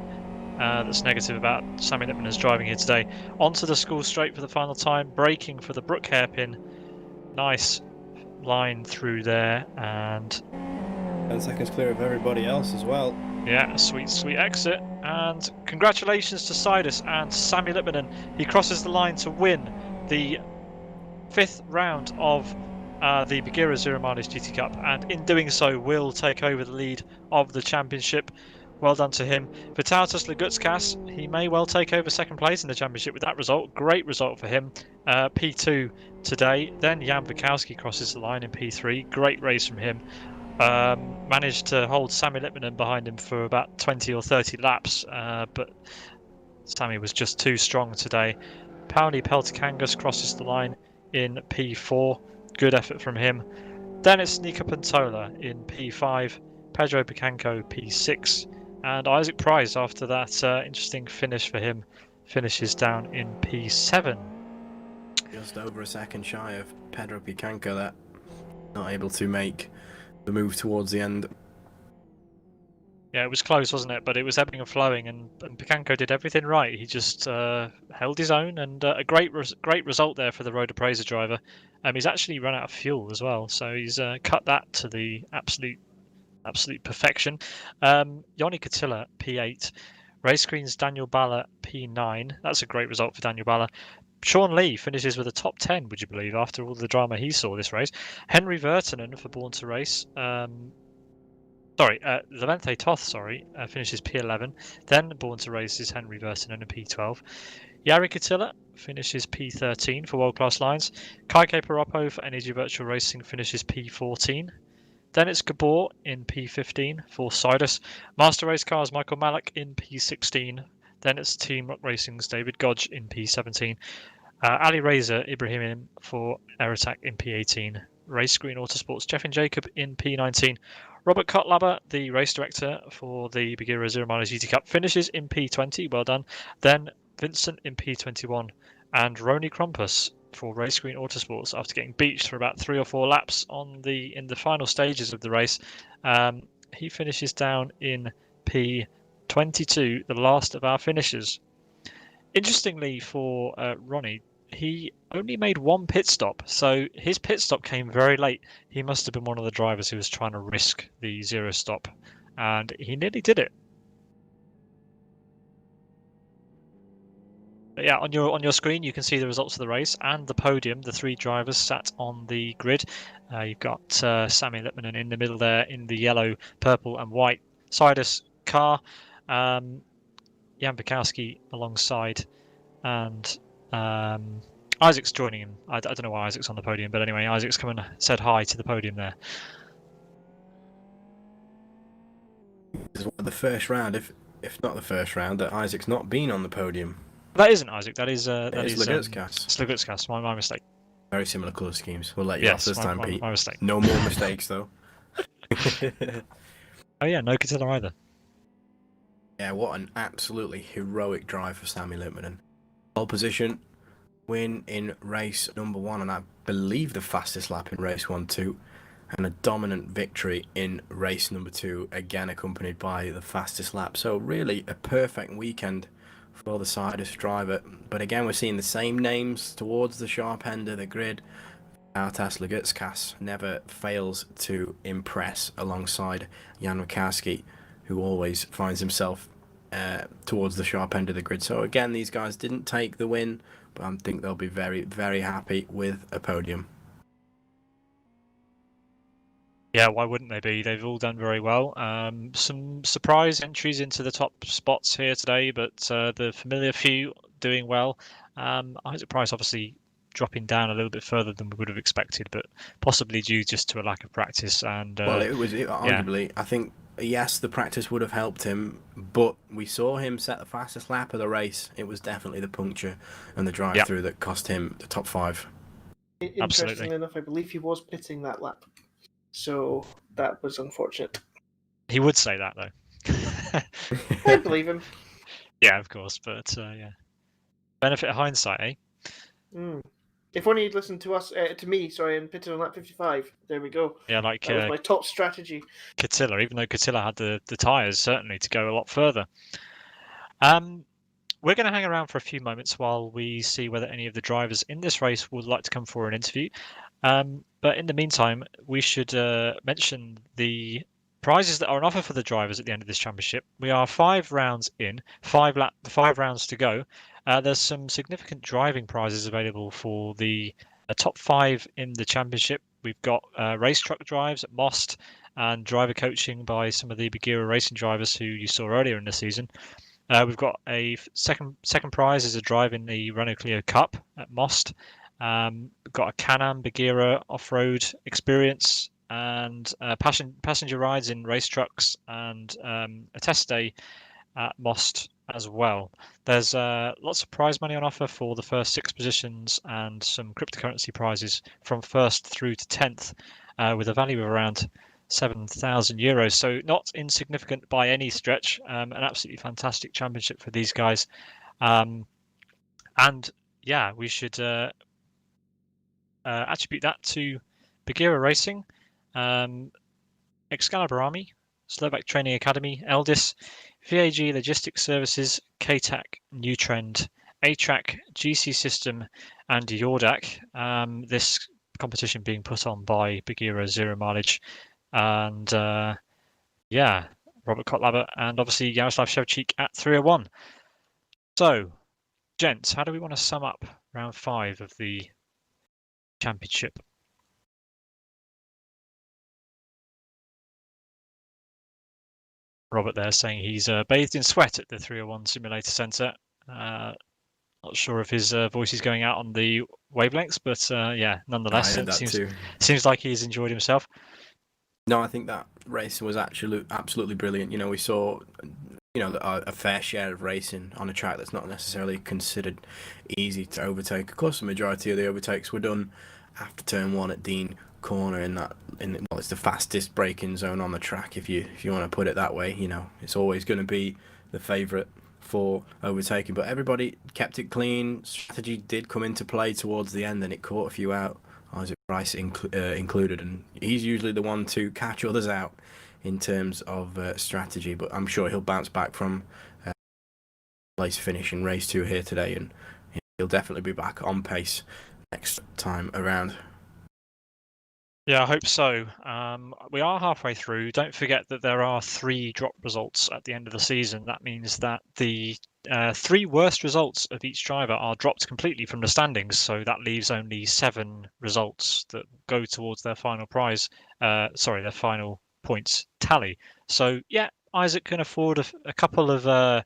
S1: that's negative about Sami Lipmanen's driving here today. Onto the school straight for the final time, braking for the Brook hairpin. Nice line through there, and
S2: 10 seconds clear of everybody else as well.
S1: Yeah, a sweet exit. And congratulations to Sidus and Sami Lipmanen. He crosses the line to win the 5th round of the Buggyra Zero Mileage GT Cup, and in doing so will take over the lead of the championship. Well done to him. Vytautas Lagutskas, he may well take over second place in the championship with that result. Great result for him. P2 today. Then Jan Bukowski crosses the line in P3. Great race from him. Managed to hold Sami Lipmanen behind him for about 20 or 30 laps, but Sami was just too strong today. Pauli Peltikangas crosses the line in P4. Good effort from him. Then it's Nika Pantola in P5. Pedro Picanco P6. And Isaac Price, after that interesting finish for him, finishes down in P7.
S2: Just over a second shy of Pedro Picanco, that not able to make the move towards the end.
S1: Yeah, it was close, wasn't it? But it was ebbing and flowing, and Picanco did everything right. He just held his own, and a great result there for the road appraiser driver. He's actually run out of fuel as well, so he's cut that to the absolute perfection. Yoni Katila P8, Race Green's Daniel Balla P9. That's a great result for Daniel Balla. Sean Lee finishes with a top 10, would you believe, after all the drama he saw this race. Henry Vertinen for Born to Race. Levente Toth, finishes P11. Then Born to Race is Henry Vertinen in P12. Yari Katila finishes P13 for World Class Lines. Kaike Paroppo for Energy Virtual Racing finishes P14. Then it's Gabor in P15 for Sidus. Master Race Cars Michael Malik in P16. Then it's Team Rock Racing's David Godge in P17. Ali Razor Ibrahim for Aerotac in P18. Race Green Autosports Jeff and Jacob in P19. Robert Kotlaba, the race director for the Buggyra Zero Mileage GT Cup, finishes in P20. Well done. Then Vincent in P21. And Roni Krompus for Race Green Autosports, after getting beached for about 3 or 4 laps in the final stages of the race. He finishes down in P22, the last of our finishers. Interestingly for Ronnie, he only made 1 pit stop, so his pit stop came very late. He must have been one of the drivers who was trying to risk the 0 stop, and he nearly did it. But yeah, on your screen you can see the results of the race and the podium. The 3 drivers sat on the grid. You've got Sami Lipmanen in the middle there in the yellow, purple, and white Sidus car. Jan Bukowski alongside, and Isaac's joining him. I don't know why Isaac's on the podium, but anyway, Isaac's come and said hi to the podium there.
S2: This is the first round, if not the first round, that Isaac's not been on the podium.
S1: That isn't Isaac. That is
S2: Lagutskas.
S1: Lagutskas. My mistake.
S2: Very similar colour schemes. We'll let you off this time, Pete.
S1: My mistake.
S2: No more mistakes, though.
S1: Oh yeah, no Katila either.
S2: Yeah, what an absolutely heroic drive for Sami Lipmanen. Pole position, win in race number 1, and I believe the fastest lap in race 1-2, and a dominant victory in race number 2, again accompanied by the fastest lap. So really a perfect weekend for the Sidus driver. But again, we're seeing the same names towards the sharp end of the grid. Vytautas Lagutskas never fails to impress alongside Jan Bukowski, who always finds himself towards the sharp end of the grid. So again, these guys didn't take the win, but I think they'll be very, very happy with a podium.
S1: Yeah, why wouldn't they be? They've all done very well. Some surprise entries into the top spots here today, but the familiar few doing well. Isaac Price obviously dropping down a little bit further than we would have expected, but possibly due just to a lack of practice. And
S2: Well,
S1: yeah,
S2: arguably, I think, yes, the practice would have helped him, but we saw him set the fastest lap of the race. It was definitely the puncture and the drive
S1: yeah,
S2: through that cost him the top 5.
S1: absolutely.
S3: Interestingly enough, I believe he was pitting that lap, so that was unfortunate.
S1: He would say that though.
S3: I believe him.
S1: Yeah, of course, but yeah, benefit of hindsight, eh?
S3: If only he'd listened to us, to me, sorry, and pitted on lap 55. There we go.
S1: Yeah, like
S3: That was my top strategy.
S1: Catilla, even though Catilla had the tyres certainly to go a lot further. We're going to hang around for a few moments while we see whether any of the drivers in this race would like to come for an interview. But in the meantime, we should mention the prizes that are on offer for the drivers at the end of this championship. We are 5 rounds in, 5 rounds to go. There's some significant driving prizes available for the top 5 in the championship. We've got race truck drives at Most and driver coaching by some of the Buggyra racing drivers who you saw earlier in the season. We've got a second prize is a drive in the Renault Clio Cup at Most. We've got a Can-Am Buggyra off-road experience and passenger rides in race trucks and a test day at Most as well. There's lots of prize money on offer for the first 6 positions and some cryptocurrency prizes from 1st through to 10th with a value of around €7,000. So not insignificant by any stretch. An absolutely fantastic championship for these guys. And yeah, we should attribute that to Buggyra Racing, Excalibur Army, Slovak Training Academy, Eldis, VAG Logistics Services, KTAC, New Trend, A-Track, GC System, and Yordak. This competition being put on by Buggyra Zero Mileage, and yeah, Robert Kotlaba, and obviously Jaroslav Shevchik at 301. So, gents, how do we want to sum up round 5 of the championship? Robert there saying he's bathed in sweat at the 301 Simulator Centre. Not sure if his voice is going out on the wavelengths, but yeah, nonetheless,
S2: I heard
S1: it
S2: that too.
S1: seems like he's enjoyed himself.
S2: No, I think that race was actually absolutely brilliant. You know, we saw, a fair share of racing on a track that's not necessarily considered easy to overtake. Of course, the majority of the overtakes were done after turn 1 at Dean Corner well, it's the fastest braking zone on the track, if you want to put it that way. You know, it's always going to be the favourite for overtaking, but everybody kept it clean. Strategy did come into play towards the end, and it caught a few out, Isaac Price included, and he's usually the one to catch others out in terms of strategy, but I'm sure he'll bounce back from place finish in race 2 here today, and he'll definitely be back on pace next time around.
S1: Yeah, I hope so. We are halfway through. Don't forget that there are 3 drop results at the end of the season. That means that the 3 worst results of each driver are dropped completely from the standings. So that leaves only 7 results that go towards their final prize. Their final points tally. So yeah, Isaac can afford a couple of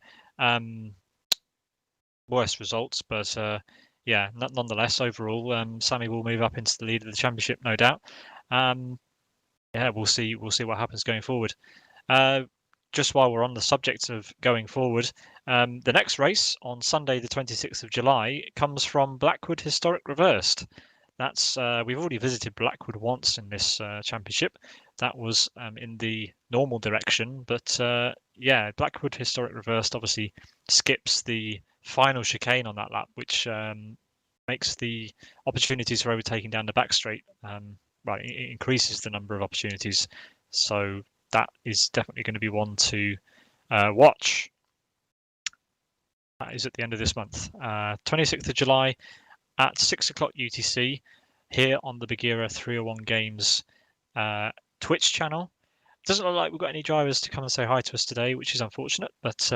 S1: worse results, but yeah, nonetheless, overall, Sammy will move up into the lead of the championship, no doubt. Yeah, we'll see what happens going forward. Just while we're on the subject of going forward, the next race on Sunday, the 26th of July, comes from Blackwood Historic Reversed. That's we've already visited Blackwood once in this championship. That was in the normal direction, but yeah, Blackwood Historic Reversed obviously skips the final chicane on that lap, which makes the opportunities for overtaking down the back straight. Well, it increases the number of opportunities, so that is definitely going to be one to watch. That is at the end of this month, 26th of July at 6 o'clock UTC, here on the Buggyra 301 Games Twitch channel. Doesn't look like we've got any drivers to come and say hi to us today, which is unfortunate, but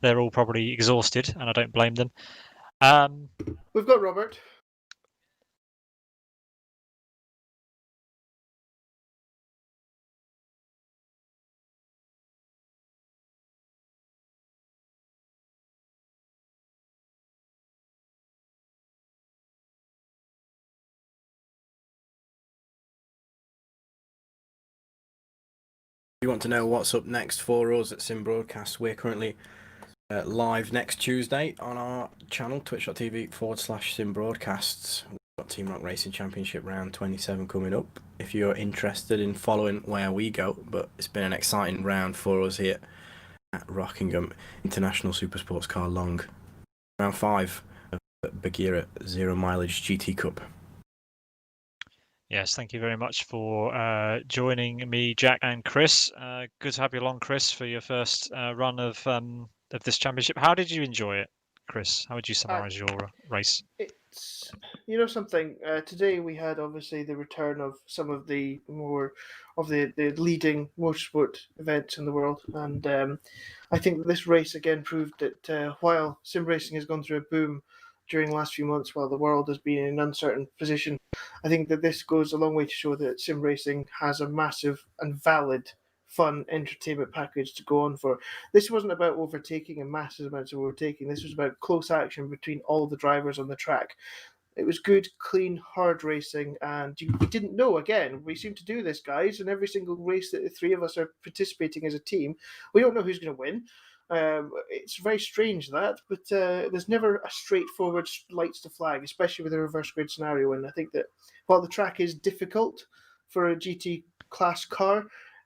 S1: they're all probably exhausted, and I don't blame them.
S3: We've got Robert.
S2: you want to know what's up next for us at Sim Broadcast, we're currently live next Tuesday on our channel, twitch.tv/Sim Broadcasts. We've got Team Rock Racing Championship round 27 coming up. If you're interested in following where we go, but it's been an exciting round for us here at Rockingham International Supersports Car Long. Round 5 of the Buggyra Zero Mileage GT Cup.
S1: Yes, thank you very much for joining me, Jack and Chris. Good to have you along, Chris, for your first run of this championship. How did you enjoy it, Chris? How would you summarise your race?
S3: It's something. Today we had obviously the return of some of the more of the leading motorsport events in the world, and I think that this race again proved that while sim racing has gone through a boom during the last few months, while the world has been in an uncertain position, I think that this goes a long way to show that sim racing has a massive and valid fun entertainment package to go on for. This wasn't about overtaking and massive amounts of overtaking. This was about close action between all the drivers on the track. It was good, clean, hard racing, and we didn't know. Again, we seem to do this, guys, and every single race that the three of us are participating as a team, we don't know who's going to win. It's very strange that, but there's never a straightforward lights to flag, especially with a reverse grid scenario. And I think that while the track is difficult for a GT class car,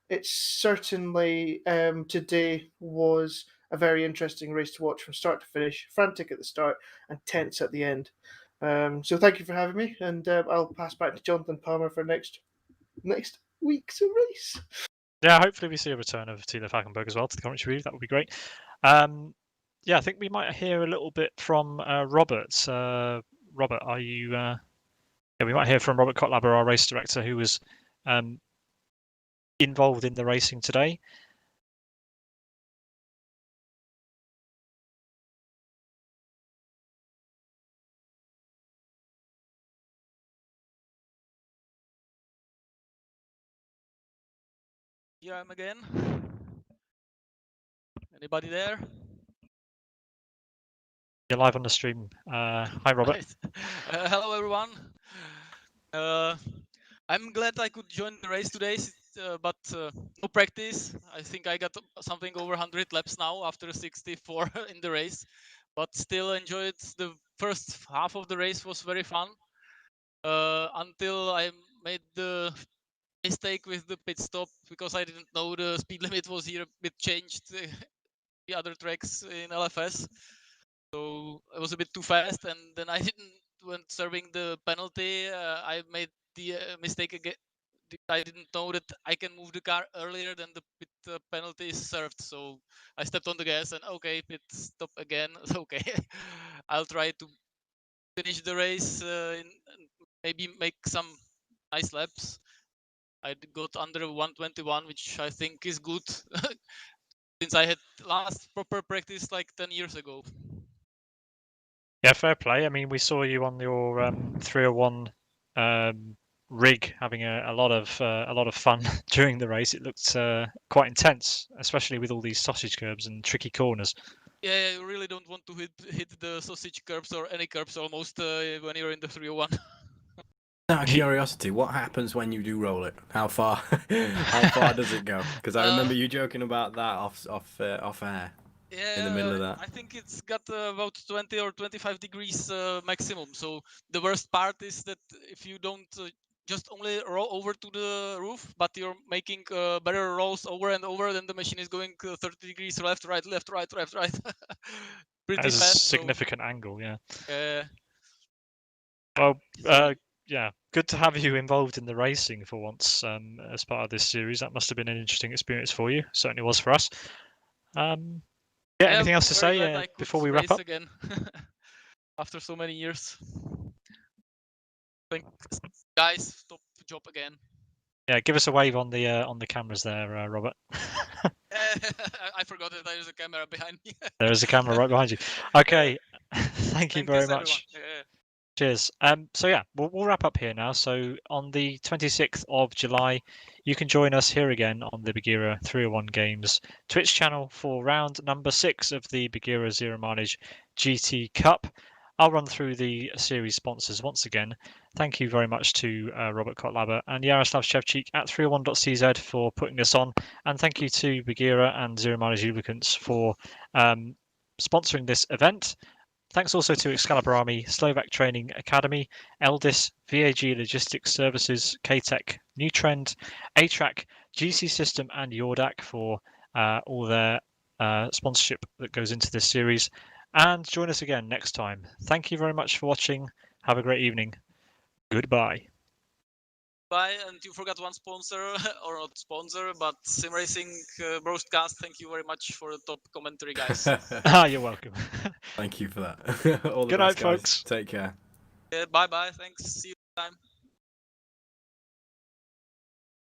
S3: it's certainly today was a very interesting race to watch from start to finish. Frantic at the start and tense at the end. So thank you for having me, and I'll pass back to Jonathan Palmer for next week's race.
S1: Yeah, hopefully we see a return of Tila Falkenberg as well to the commentary booth. That would be great. Yeah, I think we might hear a little bit from Robert. Robert, are you? Yeah, we might hear from Robert Kotlauber, our race director, who was involved in the racing today.
S4: Here I am again. Anybody there?
S1: You're live on the stream. Hi, Robert.
S4: Right. Hello, everyone. I'm glad I could join the race today, but no practice. I think I got something over 100 laps now after 64 in the race, but still enjoyed the first half of the race. Was very fun until I made the mistake with the pit stop because I didn't know the speed limit was here a bit changed the other tracks in LFS. So it was a bit too fast, and then I didn't, when serving the penalty, I made the mistake again. I didn't know that I can move the car earlier than the pit penalty is served. So I stepped on the gas and okay, pit stop again. Okay, I'll try to finish the race and maybe make some nice laps. I got under 121, which I think is good since I had last proper practice like 10 years ago.
S1: Yeah, fair play. I mean, we saw you on your 301 rig having a lot of fun during the race. It looked quite intense, especially with all these sausage curbs and tricky corners.
S4: Yeah, you really don't want to hit the sausage curbs or any curbs almost when you're in the 301.
S2: Out of curiosity, what happens when you do roll it? How far? How far does it go? Because I remember you joking about that off air.
S4: Yeah,
S2: in the middle of that.
S4: I think it's got about 20 or 25 degrees maximum. So the worst part is that if you don't just only roll over to the roof, but you're making better rolls over and over, then the machine is going 30 degrees left, right, left, right, left, right. Pretty
S1: That's
S4: fast.
S1: a significant angle, yeah.
S4: Well,
S1: yeah, good to have you involved in the racing for once as part of this series. That must have been an interesting experience for you. Certainly was for us. Yeah, anything else to say before we wrap up?
S4: Again after so many years. Thanks, guys. Top job again.
S1: Yeah, give us a wave on the cameras there, Robert.
S4: I forgot that there's a camera behind me.
S1: There is a camera right behind you. Okay, thank you very much. Cheers. So yeah, we'll wrap up here now. So on the 26th of July, you can join us here again on the Buggyra 301 Games Twitch channel for round number 6 of the Buggyra Zero Mileage GT Cup. I'll run through the series sponsors once again. Thank you very much to Robert Kotlaba and Yaroslav Shevchik at 301.cz for putting this on. And thank you to Buggyra and Zero Mileage Lubricants for sponsoring this event. Thanks also to Excalibur Army, Slovak Training Academy, Eldis, VAG Logistics Services, KTech, New Trend, ATRAC, GC System, and Yordak for all their sponsorship that goes into this series. And join us again next time. Thank you very much for watching. Have a great evening. Goodbye.
S4: Bye, and you forgot one sponsor, or not sponsor, but Sim Racing broadcast. Thank you very much for the top commentary, guys.
S1: You're welcome.
S2: Thank you for that. All the
S1: Good
S2: best,
S1: night,
S2: guys.
S1: folks.
S2: Take care.
S4: Bye bye. Thanks. See you next time.